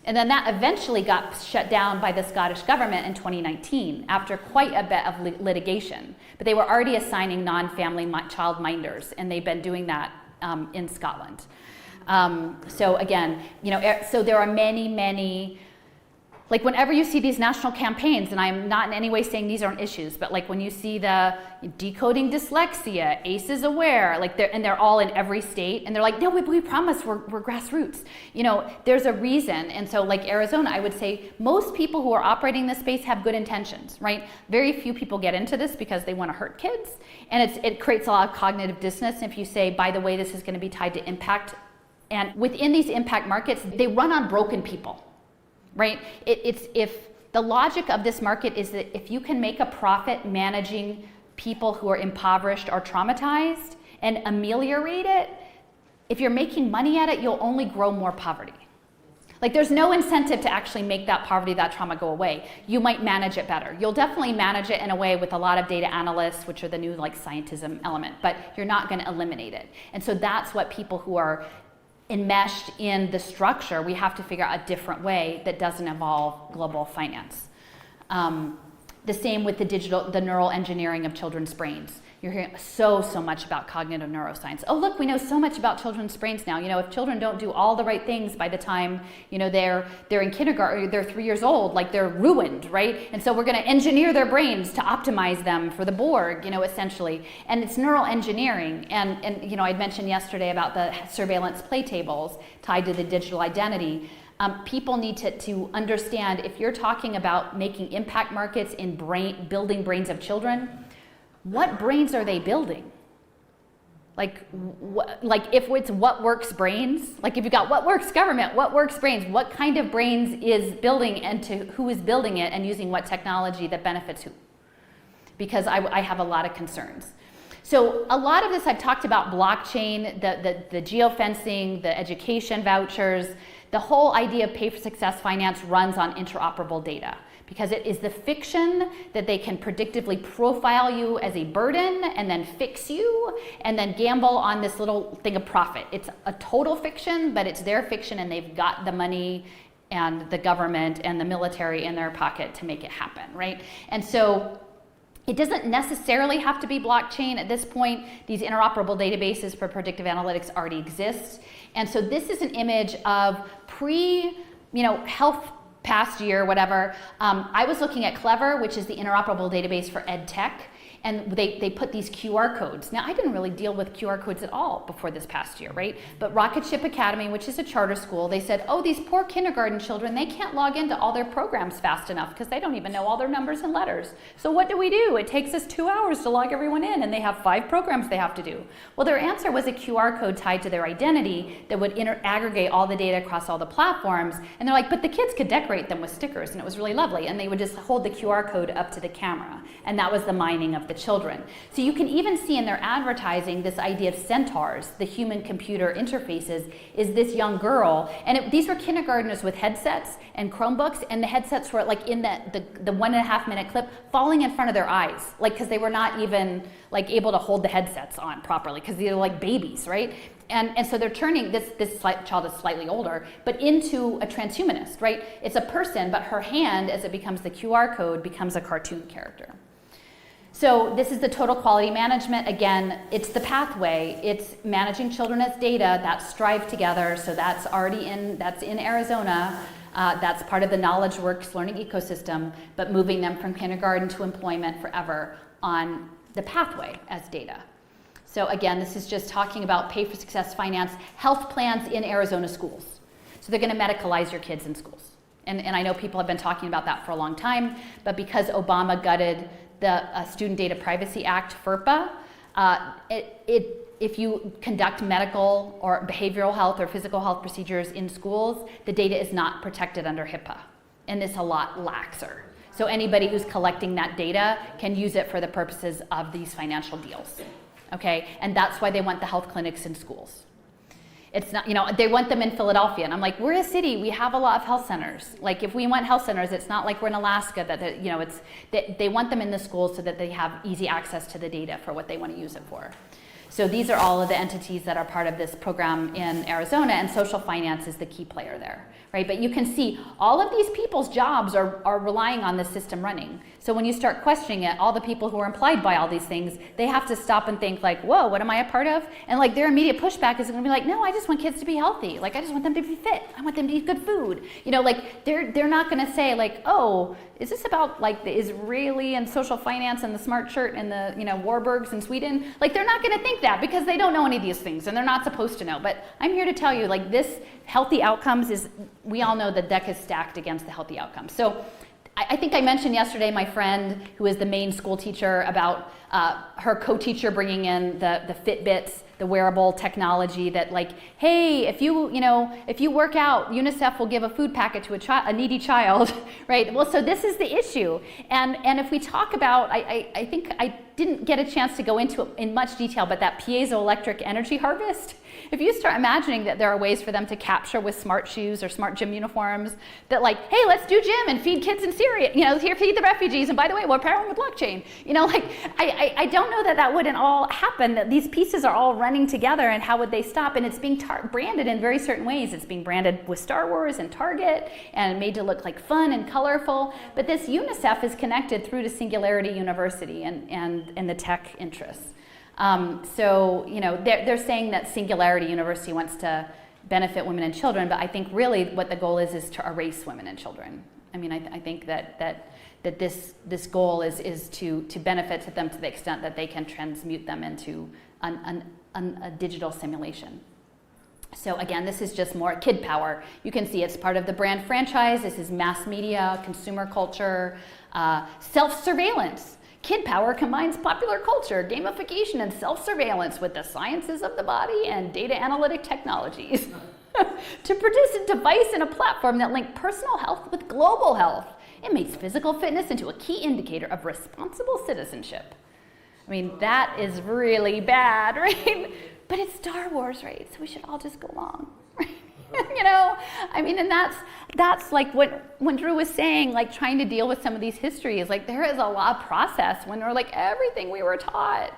And then that eventually got shut down by the Scottish government in 2019 after quite a bit of litigation. But they were already assigning non-family child minders, and they've been doing that in Scotland. So again, so there are many, like whenever you see these national campaigns, and I'm not in any way saying these aren't issues, but like when you see the decoding dyslexia, ACEs aware, like they're all in every state, and they're like, no, we promise we're grassroots. There's a reason. And so like Arizona, I would say most people who are operating this space have good intentions, right? Very few people get into this because they want to hurt kids, and it creates a lot of cognitive dissonance if you say, by the way, this is going to be tied to impact. And within these impact markets, they run on broken people. Right? If the logic of this market is that if you can make a profit managing people who are impoverished or traumatized and ameliorate it, if you're making money at it, you'll only grow more poverty. Like there's no incentive to actually make that poverty, that trauma go away. You might manage it better. You'll definitely manage it in a way with a lot of data analysts, which are the new like scientism element, but you're not going to eliminate it. And so that's what people who are enmeshed in the structure, we have to figure out a different way that doesn't involve global finance. The same with the neural engineering of children's brains. You're hearing so much about cognitive neuroscience. Oh, look, we know so much about children's brains now. If children don't do all the right things by the time, they're in kindergarten, or they're 3 years old, like they're ruined, right? And so we're going to engineer their brains to optimize them for the Borg, essentially. And it's neural engineering. And I'd mentioned yesterday about the surveillance play tables tied to the digital identity. People need to understand, if you're talking about making impact markets in building brains of children, what brains are they building? Like if it's what works brains, like if you've got what works government, what works brains, what kind of brains is building, and to who is building it, and using what technology that benefits who? Because I have a lot of concerns. So a lot of this I've talked about blockchain, the geofencing, the education vouchers. The whole idea of pay for success finance runs on interoperable data, because it is the fiction that they can predictively profile you as a burden and then fix you and then gamble on this little thing of profit. It's a total fiction, but it's their fiction, and they've got the money and the government and the military in their pocket to make it happen, right? And so it doesn't necessarily have to be blockchain at this point. These interoperable databases for predictive analytics already exist. And so this is an image of health past year, whatever. I was looking at Clever, which is the interoperable database for ed tech. And they put these QR codes. Now, I didn't really deal with QR codes at all before this past year, right? But Rocket Ship Academy, which is a charter school, they said, oh, these poor kindergarten children, they can't log into all their programs fast enough because they don't even know all their numbers and letters. So what do? It takes us 2 hours to log everyone in, and they have 5 programs they have to do. Well, their answer was a QR code tied to their identity that would aggregate all the data across all the platforms. And they're like, but the kids could decorate them with stickers, and it was really lovely. And they would just hold the QR code up to the camera. And that was the mining of the children. So you can even see in their advertising this idea of centaurs, the human-computer interfaces, is this young girl. And these were kindergartners with headsets and Chromebooks, and the headsets were like in the 1.5 minute clip falling in front of their eyes, like because they were not even like able to hold the headsets on properly because they were like babies, right? And so they're turning this child is slightly older, but into a transhumanist, right? It's a person, but her hand, as it becomes the QR code, becomes a cartoon character. So this is the total quality management. Again, it's the pathway. It's managing children as data. That's Strive Together. So that's in Arizona. That's part of the KnowledgeWorks learning ecosystem, but moving them from kindergarten to employment forever on the pathway as data. So again, this is just talking about pay for success finance, health plans in Arizona schools. So they're going to medicalize your kids in schools. And I know people have been talking about that for a long time, but because Obama gutted the Student Data Privacy Act, FERPA, if you conduct medical or behavioral health or physical health procedures in schools, the data is not protected under HIPAA, and it's a lot laxer. So anybody who's collecting that data can use it for the purposes of these financial deals, okay? And that's why they want the health clinics in schools. It's not, you know, they want them in Philadelphia. And I'm like, we're a city, we have a lot of health centers. Like if we want health centers, it's not like we're in Alaska that, you know, it's, they want them in the schools so that they have easy access to the data for what they want to use it for. So these are all of the entities that are part of this program in Arizona, and social finance is the key player there, right? But you can see all of these people's jobs are relying on this system running. So when you start questioning it, all the people who are implied by all these things, they have to stop and think like, whoa, what am I a part of? And like their immediate pushback is gonna be like, no, I just want kids to be healthy. Like I just want them to be fit. I want them to eat good food. You know, like they're not gonna say like, oh, is this about like the Israeli and social finance and the smart shirt and the, you know, Warburgs in Sweden? Like they're not gonna think that because they don't know any of these things and they're not supposed to know. But I'm here to tell you, like this healthy outcomes is, we all know the deck is stacked against the healthy outcomes. So I think I mentioned yesterday my friend who is the main school teacher about her co-teacher bringing in the Fitbits, the wearable technology that like, hey, if you work out, UNICEF will give a food packet to a needy child, right? Well, so this is the issue. And if we talk about, I think I didn't get a chance to go into it in much detail, but that piezoelectric energy harvest, if you start imagining that there are ways for them to capture with smart shoes or smart gym uniforms, that like, hey, let's do gym and feed kids in Syria, you know, here feed the refugees, and by the way, we're powering the blockchain. You know, like, I don't know that wouldn't all happen, that these pieces are all running together, and how would they stop? And it's being branded in very certain ways. It's being branded with Star Wars and Target and made to look like fun and colorful, but this UNICEF is connected through to Singularity University and the tech interests. So, you know, they're saying that Singularity University wants to benefit women and children, but I think really what the goal is to erase women and children. I mean, I think that this goal is to benefit them to the extent that they can transmute them into a digital simulation. So again, this is just more kid power. You can see it's part of the brand franchise. This is mass media, consumer culture, self-surveillance. Kid power combines popular culture, gamification, and self-surveillance with the sciences of the body and data analytic technologies to produce a device and a platform that link personal health with global health. It makes physical fitness into a key indicator of responsible citizenship. I mean, that is really bad, right? But it's Star Wars, right? So we should all just go along, right? You know, I mean, and that's like when Drew was saying, like trying to deal with some of these histories, like there is a lot of process when we're like, everything we were taught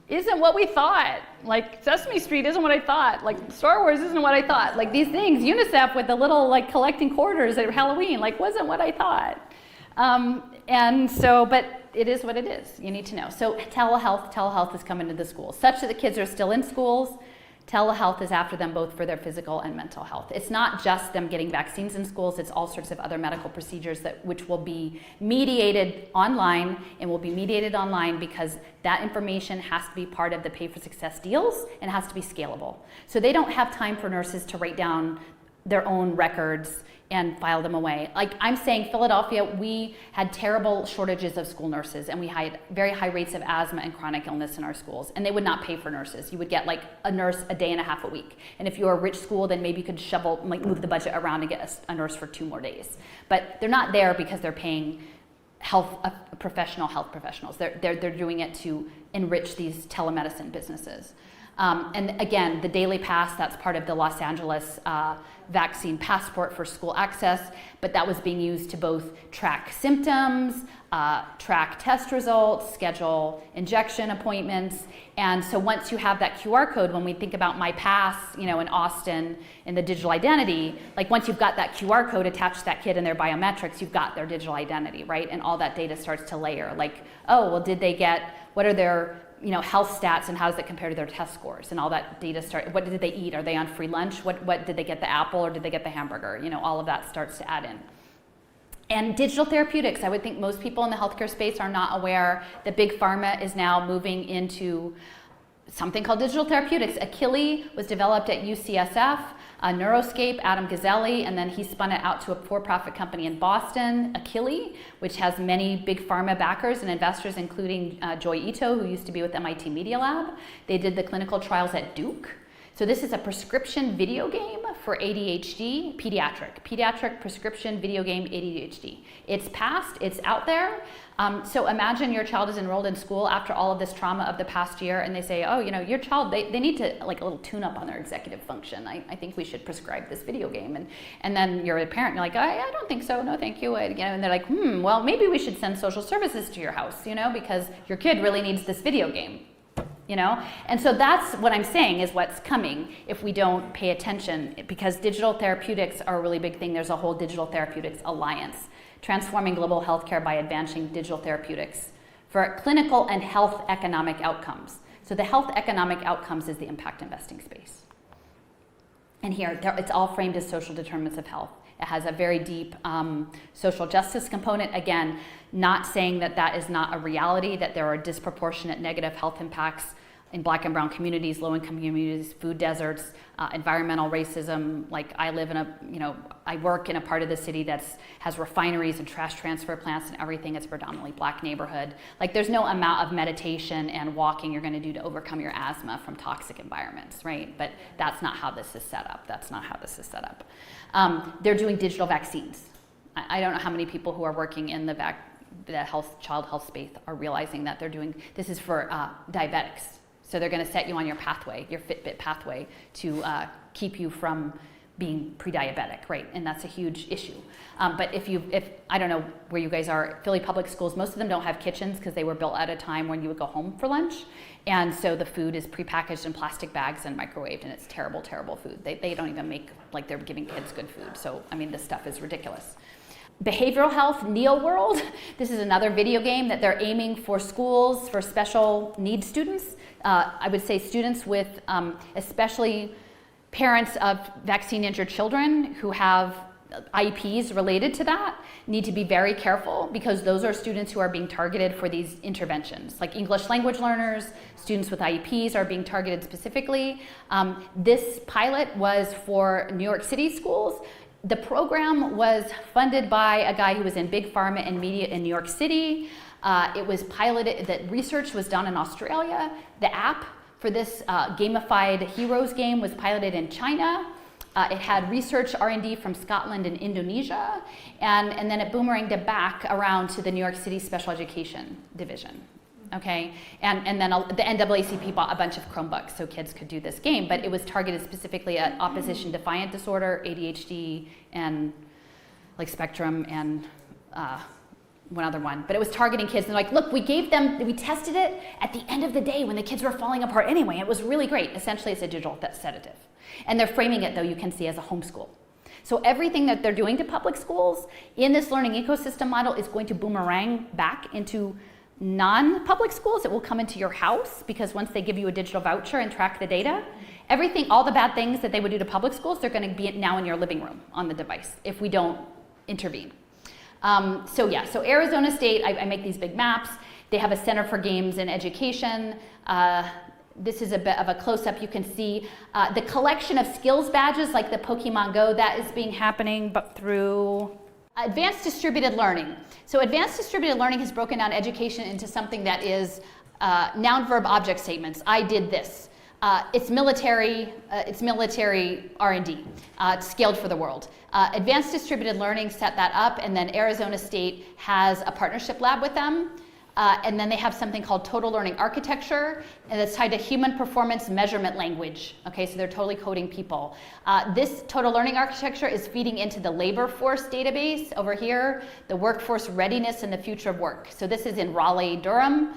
isn't what we thought. Like Sesame Street isn't what I thought. Like Star Wars isn't what I thought. Like these things, UNICEF with the little like collecting quarters at Halloween, like wasn't what I thought. And so, but it is what it is. You need to know. So telehealth is coming to the schools, such that the kids are still in schools. Telehealth is after them both for their physical and mental health. It's not just them getting vaccines in schools, it's all sorts of other medical procedures which will be mediated online, and will be mediated online because that information has to be part of the pay for success deals and has to be scalable. So they don't have time for nurses to write down their own records and file them away. Like I'm saying, Philadelphia, we had terrible shortages of school nurses, and we had very high rates of asthma and chronic illness in our schools, and they would not pay for nurses. You would get like a nurse a day and a half a week. And if you're a rich school, then maybe you could move the budget around and get a nurse for 2 more days. But they're not there because they're paying health professionals. They're doing it to enrich these telemedicine businesses. And again, the Daily Pass, that's part of the Los Angeles vaccine passport for school access, but that was being used to both track symptoms, track test results, schedule injection appointments. And so once you have that QR code, when we think about My Pass, you know, in Austin, in the digital identity, like once you've got that QR code attached to that kid and their biometrics, you've got their digital identity, right? And all that data starts to layer. Like, oh, well, what are their health stats, and how does it compare to their test scores, and all that data what did they eat? Are they on free lunch? What did they get, the apple or did they get the hamburger? You know, all of that starts to add in. And digital therapeutics, I would think most people in the healthcare space are not aware that Big Pharma is now moving into something called digital therapeutics. Achille was developed at UCSF, Neuroscape, Adam Gazzelli, and then he spun it out to a for-profit company in Boston, Achille, which has many big pharma backers and investors, including Joy Ito, who used to be with MIT Media Lab. They did the clinical trials at Duke. So this is a prescription video game for ADHD, pediatric prescription video game ADHD. It's passed, it's out there. So imagine your child is enrolled in school after all of this trauma of the past year, and they say, oh, your child, they need to, like, a little tune up on their executive function. I think we should prescribe this video game. And then you're a parent, you're like, I don't think so, no thank you. And they're like, well, maybe we should send social services to your house, because your kid really needs this video game. And so that's what I'm saying is what's coming if we don't pay attention, because digital therapeutics are a really big thing. There's a whole digital therapeutics alliance, transforming global healthcare by advancing digital therapeutics for clinical and health economic outcomes. So the health economic outcomes is the impact investing space. And here, it's all framed as social determinants of health. It has a very deep social justice component. Again, not saying that that is not a reality, that there are disproportionate negative health impacts in Black and brown communities, low-income communities, food deserts, environmental racism. Like I live in I work in a part of the city that has refineries and trash transfer plants and everything. It's a predominantly Black neighborhood. Like there's no amount of meditation and walking you're going to do to overcome your asthma from toxic environments, right? But that's not how this is set up. They're doing digital vaccines. I don't know how many people who are working in the child health space are realizing that they're doing, this is for diabetics. So they're going to set you on your pathway, your Fitbit pathway, to keep you from being pre-diabetic, right? And that's a huge issue. But if I don't know where you guys are, Philly public schools, most of them don't have kitchens because they were built at a time when you would go home for lunch. And so the food is prepackaged in plastic bags and microwaved, and it's terrible, terrible food. They don't even make like they're giving kids good food. So, I mean, this stuff is ridiculous. Behavioral health, Neo World. This is another video game that they're aiming for schools, for special needs students. I would say students with, especially parents of vaccine injured children who have IEPs related to that, need to be very careful because those are students who are being targeted for these interventions. Like English language learners, students with IEPs are being targeted specifically. This pilot was for New York City schools. The program was funded by a guy who was in big pharma and media in New York City. It was piloted, the research was done in Australia. The app for this gamified heroes game was piloted in China. It had research R&D from Scotland and Indonesia, and then it boomeranged back around to the New York City Special Education Division. Okay, and then the NAACP bought a bunch of Chromebooks so kids could do this game, but it was targeted specifically at opposition defiant disorder, ADHD, and like spectrum, and one other one. But it was targeting kids, and like, look, we tested it at the end of the day when the kids were falling apart anyway. It was really great. Essentially, it's a digital sedative. And they're framing it, though, you can see, as a homeschool. So everything that they're doing to public schools in this learning ecosystem model is going to boomerang back into non-public schools. It will come into your house because once they give you a digital voucher and track the data, everything, all the bad things that they would do to public schools, they're going to be now in your living room on the device if we don't intervene. So Arizona State, I make these big maps. They have a Center for Games and Education. This is a bit of a close-up. You can see the collection of skills badges like the Pokemon Go that is being happening, but through advanced distributed learning. So advanced distributed learning has broken down education into something that is noun, verb, object statements. I did this. It's military R&D. It's scaled for the world. Advanced distributed learning set that up, and then Arizona State has a partnership lab with them. And then they have something called total learning architecture, and it's tied to human performance measurement language. Okay, so they're totally coding people. This total learning architecture is feeding into the labor force database over here, the workforce readiness and the future of work. So this is in Raleigh, Durham.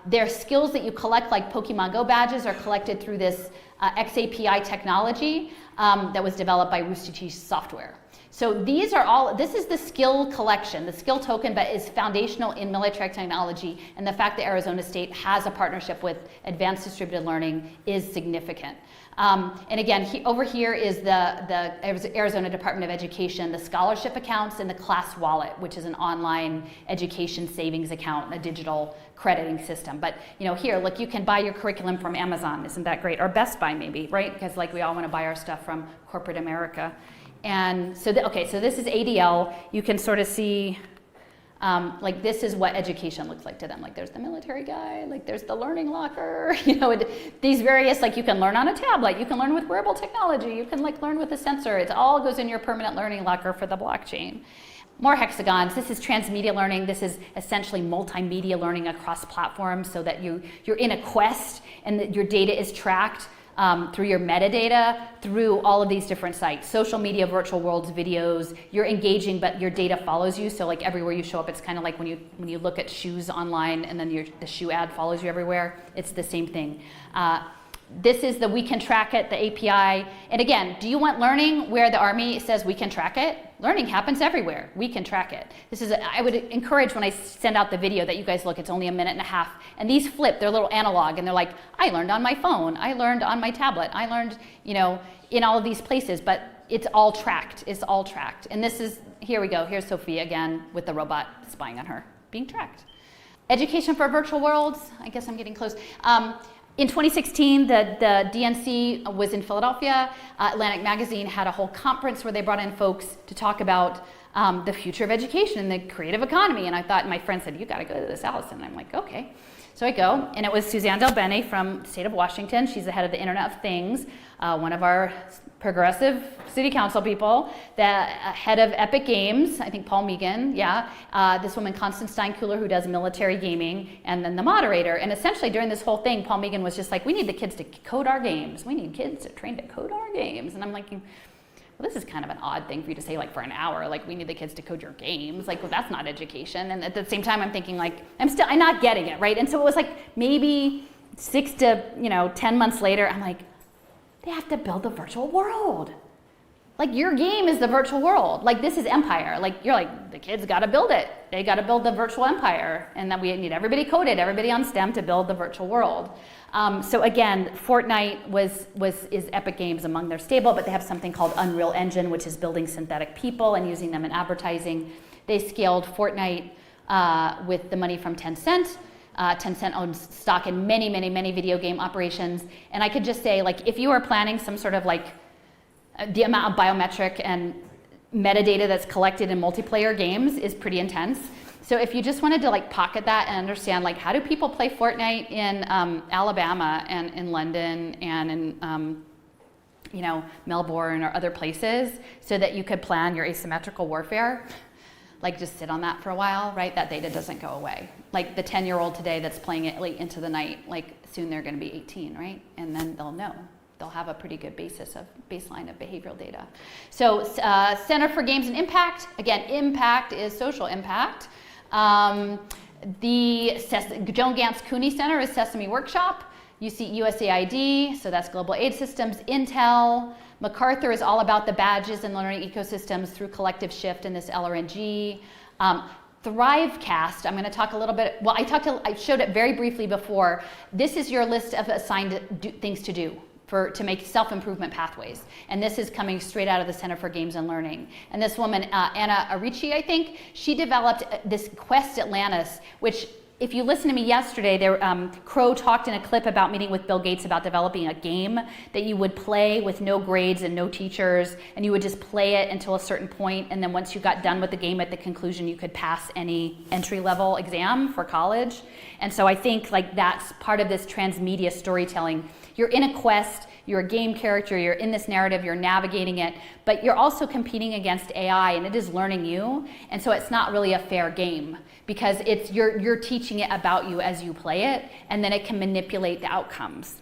Their skills that you collect, like Pokemon Go badges, are collected through this XAPI technology that was developed by Rooster Teeth Software. So this is the skill collection, the skill token, but is foundational in military technology, and the fact that Arizona State has a partnership with Advanced Distributed Learning is significant. And again, over here is the Arizona Department of Education, the scholarship accounts, and the Class Wallet, which is an online education savings account, a digital crediting system. But here, look, you can buy your curriculum from Amazon. Isn't that great? Or Best Buy, maybe, right? Because like we all want to buy our stuff from corporate America. And so, so this is ADL. You can sort of see Like this is what education looks like to them. Like there's the military guy, like there's the learning locker, these various, like you can learn on a tablet, you can learn with wearable technology, you can like learn with a sensor. It all goes in your permanent learning locker for the blockchain. More hexagons. This is transmedia learning. This is essentially multimedia learning across platforms so that you're in a quest and that your data is tracked through your metadata, through all of these different sites. Social media, virtual worlds, videos, you're engaging, but your data follows you. So like everywhere you show up, it's kind of like when you look at shoes online and then the shoe ad follows you everywhere. It's the same thing. This is the we can track it, the API. And again, do you want learning where the Army says we can track it? Learning happens everywhere. We can track it. I would encourage when I send out the video that you guys look, it's only a minute and a half. And these flip, they're little analog, and they're like, I learned on my phone, I learned on my tablet, I learned, in all of these places, but it's all tracked. It's all tracked. And this is, here we go. Here's Sophia again with the robot spying on her, being tracked. Education for virtual worlds. I guess I'm getting close. In 2016, the DNC was in Philadelphia. Atlantic Magazine had a whole conference where they brought in folks to talk about the future of education and the creative economy. And I thought, my friend said, you got to go to this, Allison. And I'm like, okay. So I go, and it was Suzanne Del Bene from the state of Washington. She's the head of the Internet of Things, one of our progressive city council people, the head of Epic Games, I think Paul Megan, this woman Constance Steinkuhler who does military gaming, and then the moderator. And essentially during this whole thing, Paul Megan was just like, we need the kids to code our games. We need kids to train to code our games. And I'm like, well, this is kind of an odd thing for you to say like for an hour, like we need the kids to code your games. Like, well, that's not education. And at the same time, I'm thinking like, I'm not getting it, right? And so it was like maybe 6 to 10 months later, I'm like, they have to build the virtual world. Like your game is the virtual world. Like this is Empire. Like you're like, the kids gotta build it. They gotta build the virtual empire. And then we need everybody coded, everybody on STEM to build the virtual world. So again, Fortnite is Epic Games among their stable, but they have something called Unreal Engine, which is building synthetic people and using them in advertising. They scaled Fortnite with the money from Tencent. Tencent owns stock in many, many, many video game operations. And I could just say, like, if you are planning some sort of like the amount of biometric and metadata that's collected in multiplayer games is pretty intense. So if you just wanted to like pocket that and understand like how do people play Fortnite in Alabama and in London and in Melbourne or other places, so that you could plan your asymmetrical warfare. Like just sit on that for a while, right? That data doesn't go away. Like the 10-year-old today that's playing it late into the night, like soon they're gonna be 18, right? And then they'll know. They'll have a pretty good baseline of behavioral data. So Center for Games and Impact, again, impact is social impact. The Joan Gantz Cooney Center is Sesame Workshop. You see USAID, so that's Global Aid Systems, Intel. MacArthur is all about the badges and learning ecosystems through collective shift in this LRNG. Thrivecast, I'm going to talk a little bit, well, I showed it very briefly before. This is your list of assigned things to do to make self-improvement pathways. And this is coming straight out of the Center for Games and Learning. And this woman, Anna Arici, I think, she developed this Quest Atlantis, which if you listen to me yesterday, Crow talked in a clip about meeting with Bill Gates about developing a game that you would play with no grades and no teachers, and you would just play it until a certain point, and then once you got done with the game at the conclusion, you could pass any entry-level exam for college. And so I think like that's part of this transmedia storytelling. You're in a quest, you're a game character, you're in this narrative, you're navigating it, but you're also competing against AI, and it is learning you, and so it's not really a fair game, because you're teaching it about you as you play it, and then it can manipulate the outcomes.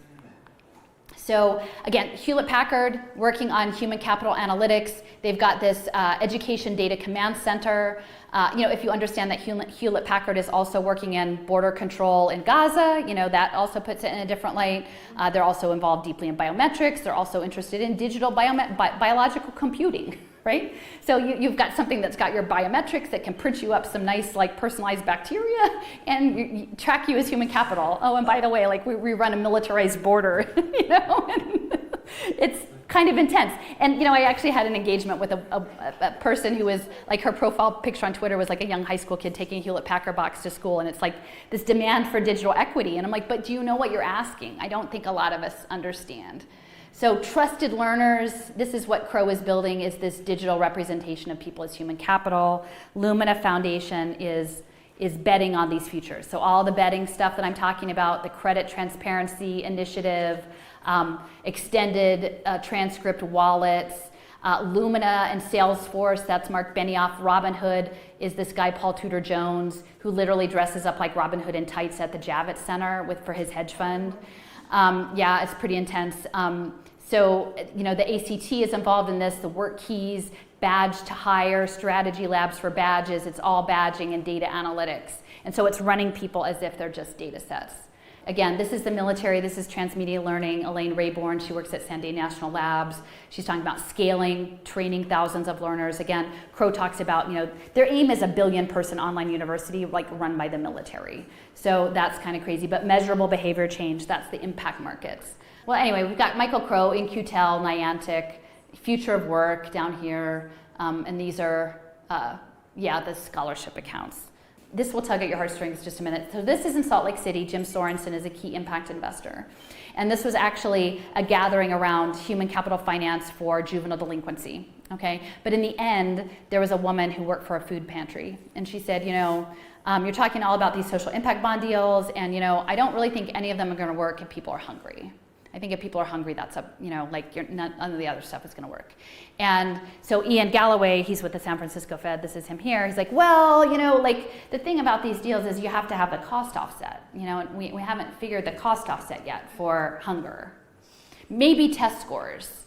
So again, Hewlett-Packard working on human capital analytics. They've got this education data command center. If you understand that Hewlett-Packard is also working in border control in Gaza, that also puts it in a different light. They're also involved deeply in biometrics. They're also interested in digital biological computing, right? So you've got something that's got your biometrics that can print you up some nice like personalized bacteria and track you as human capital. Oh, and by the way, like we run a militarized border, and it's kind of intense. And I actually had an engagement with a person who was like, her profile picture on Twitter was like a young high school kid taking a Hewlett-Packard box to school, and it's like this demand for digital equity. And I'm like, but do you know what you're asking? I don't think a lot of us understand. So trusted learners, this is what Crow is building, is this digital representation of people as human capital. Lumina Foundation is betting on these futures. So all the betting stuff that I'm talking about, the credit transparency initiative, extended transcript wallets, Lumina and Salesforce, that's Mark Benioff. Robinhood is this guy, Paul Tudor Jones, who literally dresses up like Robin Hood in tights at the Javits Center for his hedge fund. Yeah, it's pretty intense. So, the ACT is involved in this, the work keys, badge to hire, strategy labs for badges, it's all badging and data analytics. And so it's running people as if they're just data sets. Again, this is the military, this is transmedia learning. Elaine Rayborn, she works at Sandia National Labs. She's talking about scaling, training thousands of learners. Again, Crow talks about, their aim is a 1 billion person online university, run by the military. So that's kind of crazy, but measurable behavior change, that's the impact markets. Well, anyway, we've got Michael Crow, In-Q-Tel, Niantic, Future of Work down here, and these are, the scholarship accounts. This will tug at your heartstrings just a minute. So this is in Salt Lake City. Jim Sorensen is a key impact investor. And this was actually a gathering around human capital finance for juvenile delinquency, okay? But in the end, there was a woman who worked for a food pantry. And she said, you're talking all about these social impact bond deals, and I don't really think any of them are gonna work if people are hungry. I think if people are hungry, that's none of the other stuff is going to work. And so Ian Galloway, he's with the San Francisco Fed. This is him here. He's like, well, the thing about these deals is you have to have the cost offset. And we haven't figured the cost offset yet for hunger. Maybe test scores.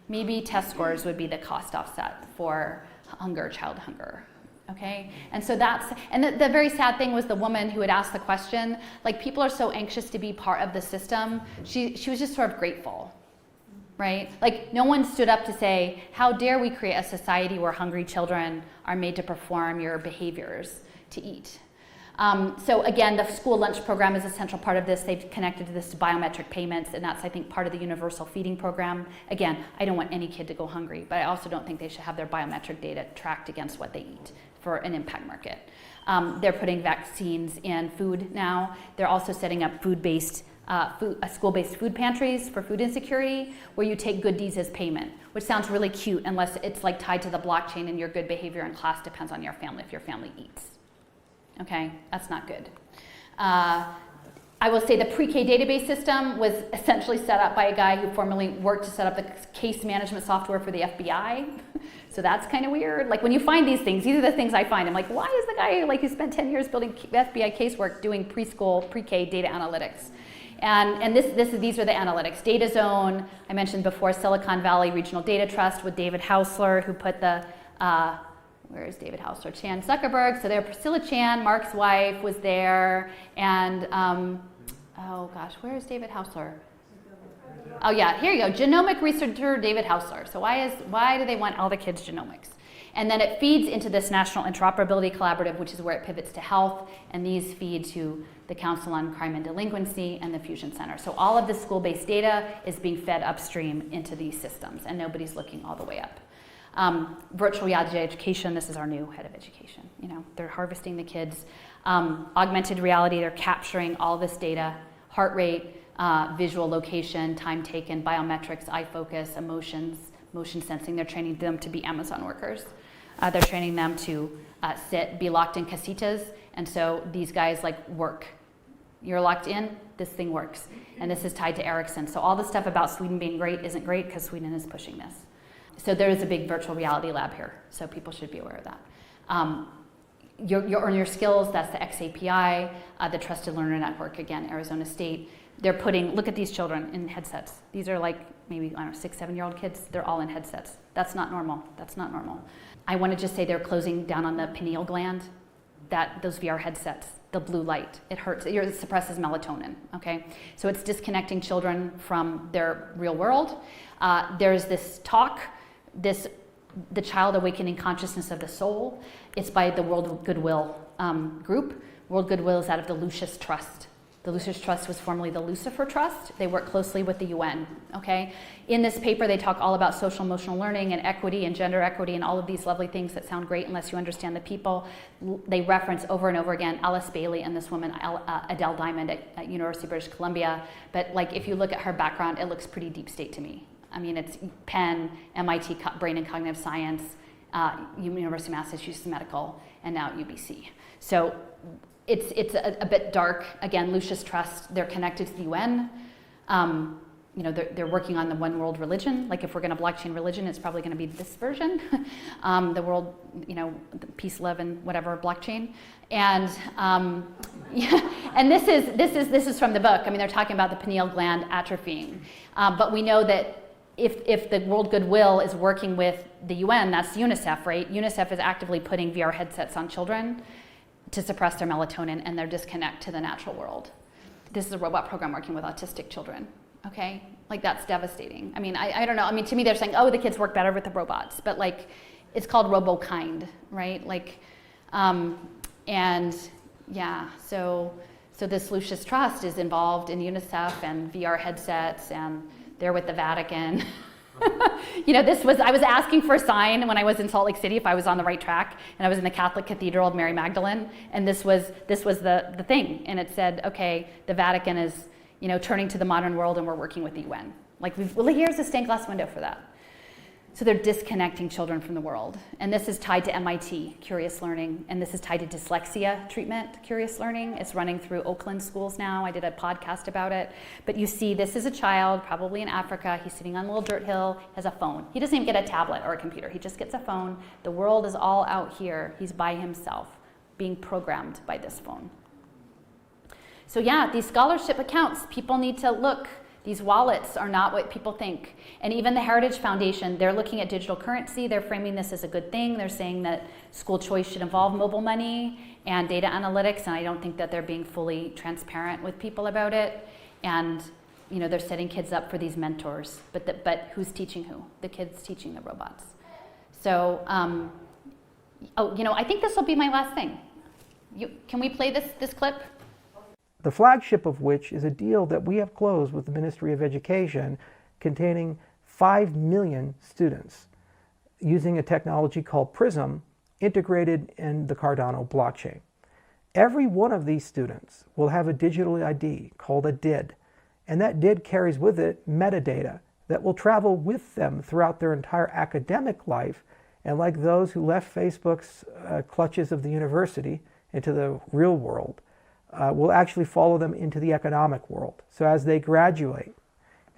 Maybe test scores would be the cost offset for hunger, child hunger. Okay, and so the very sad thing was the woman who had asked the question, people are so anxious to be part of the system, she was just sort of grateful, right? No one stood up to say, how dare we create a society where hungry children are made to perform your behaviors to eat. So again, the school lunch program is a central part of this. They've connected this to biometric payments, and that's, I think, part of the universal feeding program. Again, I don't want any kid to go hungry, but I also don't think they should have their biometric data tracked against what they eat for an impact market. They're putting vaccines in food now. They're also setting up school-based food pantries for food insecurity, where you take good deeds as payment, which sounds really cute unless it's tied to the blockchain and your good behavior in class depends on your family if your family eats. Okay, that's not good. I will say the pre-K database system was essentially set up by a guy who formerly worked to set up the case management software for the FBI. So that's kind of weird. When you find these are the things I find. I'm like, why is the guy who spent 10 years building FBI casework doing preschool, pre-K data analytics? And these are the analytics. Data Zone, I mentioned before, Silicon Valley Regional Data Trust with David Hausler, who put the, where is David Hausler? Chan Zuckerberg. So there, Priscilla Chan, Mark's wife, was there. And, oh gosh, where is David Hausler? Oh yeah, here you go, genomic researcher David Hausler. So why do they want all the kids' genomics? And then it feeds into this National Interoperability Collaborative, which is where it pivots to health, and these feed to the Council on Crime and Delinquency and the Fusion Center. So all of the school-based data is being fed upstream into these systems, and nobody's looking all the way up. Virtual reality education, this is our new head of education. They're harvesting the kids. Augmented reality, they're capturing all this data, heart rate, visual location, time taken, biometrics, eye focus, emotions, motion sensing. They're training them to be Amazon workers. They're training them to be locked in casitas. And so these guys work. You're locked in, this thing works. And this is tied to Ericsson. So all the stuff about Sweden being great isn't great because Sweden is pushing this. So there is a big virtual reality lab here. So people should be aware of that. Your Earn Your Skills, that's the XAPI, the Trusted Learner Network, again, Arizona State. They're look at these children in headsets. These are maybe, 6, 7-year-old kids. They're all in headsets. That's not normal. That's not normal. I want to just say they're closing down on the pineal gland, those VR headsets, the blue light. It hurts. It suppresses melatonin, okay? So it's disconnecting children from their real world. There's this talk, the Child Awakening Consciousness of the Soul. It's by the World Goodwill group. World Goodwill is out of the Lucis Trust. The Lucis Trust was formerly the Lucifer Trust. They work closely with the UN, okay? In this paper, they talk all about social emotional learning and equity and gender equity and all of these lovely things that sound great unless you understand the people. They reference over and over again Alice Bailey and this woman, Adele Diamond at University of British Columbia. But if you look at her background, it looks pretty deep state to me. I mean, it's Penn, MIT Brain and Cognitive Science, University of Massachusetts Medical, and now UBC. So it's a bit dark. Again, Lucius Trust, they're connected to the UN. They're working on the one world religion. Like if we're going to blockchain religion, it's probably going to be this version, the world, the peace, love, and whatever blockchain. And and this is from the book. I mean, they're talking about the pineal gland atrophying, but we know that if the World Goodwill is working with the UN, that's UNICEF, right? UNICEF is actively putting VR headsets on children to suppress their melatonin and their disconnect to the natural world. This is a robot program working with autistic children. Okay, like that's devastating. I mean, I don't know. I mean, to me, they're saying, oh, the kids work better with the robots, but like, it's called robo-kind, right? Like, and yeah, so this Lucius Trust is involved in UNICEF and VR headsets, and they're with the Vatican. I was asking for a sign when I was in Salt Lake City if I was on the right track, and I was in the Catholic Cathedral of Mary Magdalene, and this was the thing, and it said, okay, the Vatican is turning to the modern world, and we're working with the UN. Like, here's a stained glass window for that. So they're disconnecting children from the world. And this is tied to MIT, Curious Learning, and this is tied to dyslexia treatment, Curious Learning. It's running through Oakland schools now. I did a podcast about it. But you see, this is a child, probably in Africa. He's sitting on a little dirt hill, has a phone. He doesn't even get a tablet or a computer. He just gets a phone. The world is all out here. He's by himself, being programmed by this phone. So yeah, these scholarship accounts, people need to look. These wallets are not what people think. And even the Heritage Foundation, they're looking at digital currency. They're framing this as a good thing. They're saying that school choice should involve mobile money and data analytics, and I don't think that they're being fully transparent with people about it. And they're setting kids up for these mentors, but who's teaching who? The kids teaching the robots. So, I think this will be my last thing. Can we play this clip? The flagship of which is a deal that we have closed with the Ministry of Education containing 5 million students using a technology called PRISM integrated in the Cardano blockchain. Every one of these students will have a digital ID called a DID, and that DID carries with it metadata that will travel with them throughout their entire academic life, and like those who left Facebook's clutches of the university into the real world, will actually follow them into the economic world. So as they graduate,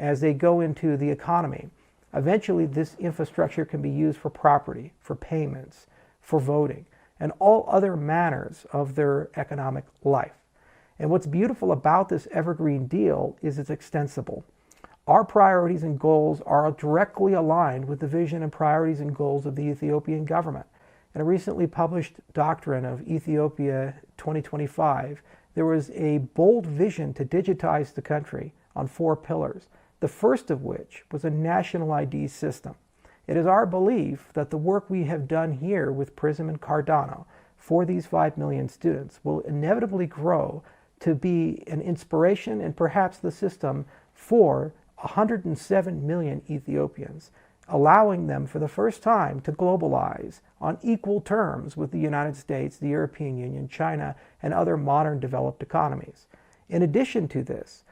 as they go into the economy, eventually this infrastructure can be used for property, for payments, for voting, and all other manners of their economic life. And what's beautiful about this evergreen deal is it's extensible. Our priorities and goals are directly aligned with the vision and priorities and goals of the Ethiopian government. In a recently published doctrine of Ethiopia 2025, there was a bold vision to digitize the country on 4 pillars, the first of which was a national ID system. It is our belief that the work we have done here with PRISM and Cardano for these 5 million students will inevitably grow to be an inspiration and perhaps the system for 107 million Ethiopians, allowing them for the first time to globalize on equal terms with the United States, the European Union, China, and other modern developed economies. In addition to this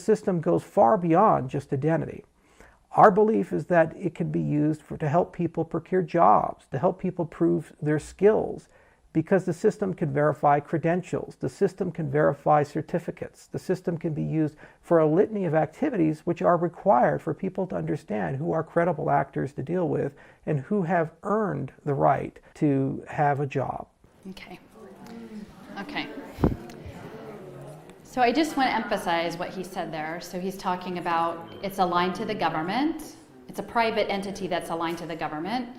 system goes far beyond just identity. Our belief is that it can be used to help people procure jobs, to help people prove their skills, because the system can verify credentials, the system can verify certificates, the system can be used for a litany of activities which are required for people to understand who are credible actors to deal with and who have earned the right to have a job. Okay. So I just want to emphasize what he said there. So he's talking about it's aligned to the government. It's a private entity that's aligned to the government.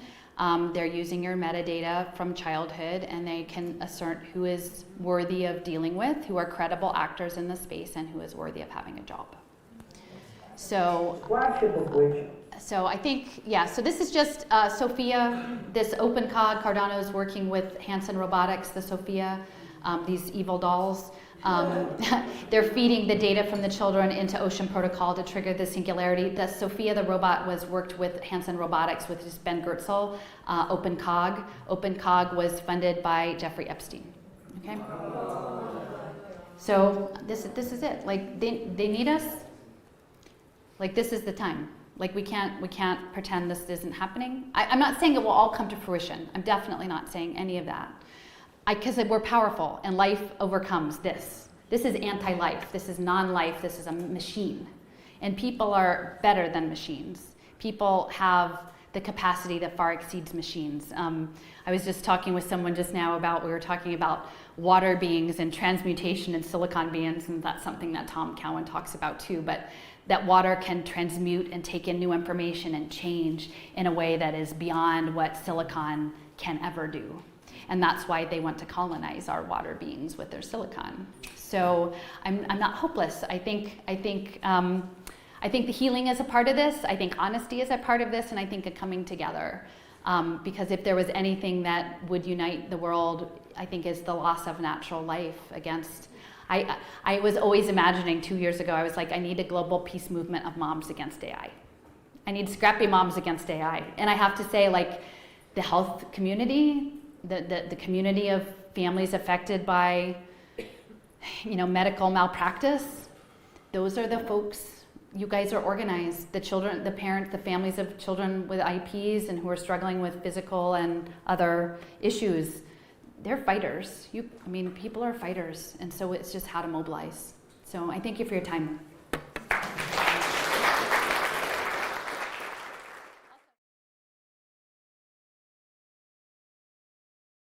They're using your metadata from childhood, and they can assert who is worthy of dealing with, who are credible actors in the space, and who is worthy of having a job. So I think, so this is just Sophia, this OpenCog. Cardano is working with Hanson Robotics, the Sophia, these evil dolls. They're feeding the data from the children into Ocean Protocol to trigger the singularity. The Sophia, the robot, was worked with Hanson Robotics with Ben Goertzel, OpenCog. OpenCog was funded by Jeffrey Epstein. Okay. So this is it. Like they need us. Like this is the time. Like we can't pretend this isn't happening. I'm not saying it will all come to fruition. I'm definitely not saying any of that. Because we're powerful and life overcomes this. This is anti-life, this is non-life, this is a machine. And people are better than machines. People have the capacity that far exceeds machines. I was just talking with someone just now we were talking about water beings and transmutation and silicon beings, and that's something that Tom Cowan talks about too, but that water can transmute and take in new information and change in a way that is beyond what silicon can ever do. And that's why they want to colonize our water beings with their silicon. So I'm not hopeless. I think the healing is a part of this. I think honesty is a part of this, and I think a coming together. Because if there was anything that would unite the world, I think is the loss of natural life against. I was always imagining 2 years ago, I was like, I need a global peace movement of moms against AI. I need scrappy moms against AI. And I have to say, like, the health community, the community of families affected by, medical malpractice, those are the folks. You guys are organized. The children, the parents, the families of children with IPs and who are struggling with physical and other issues, they're fighters. People are fighters, and so it's just how to mobilize. So I thank you for your time.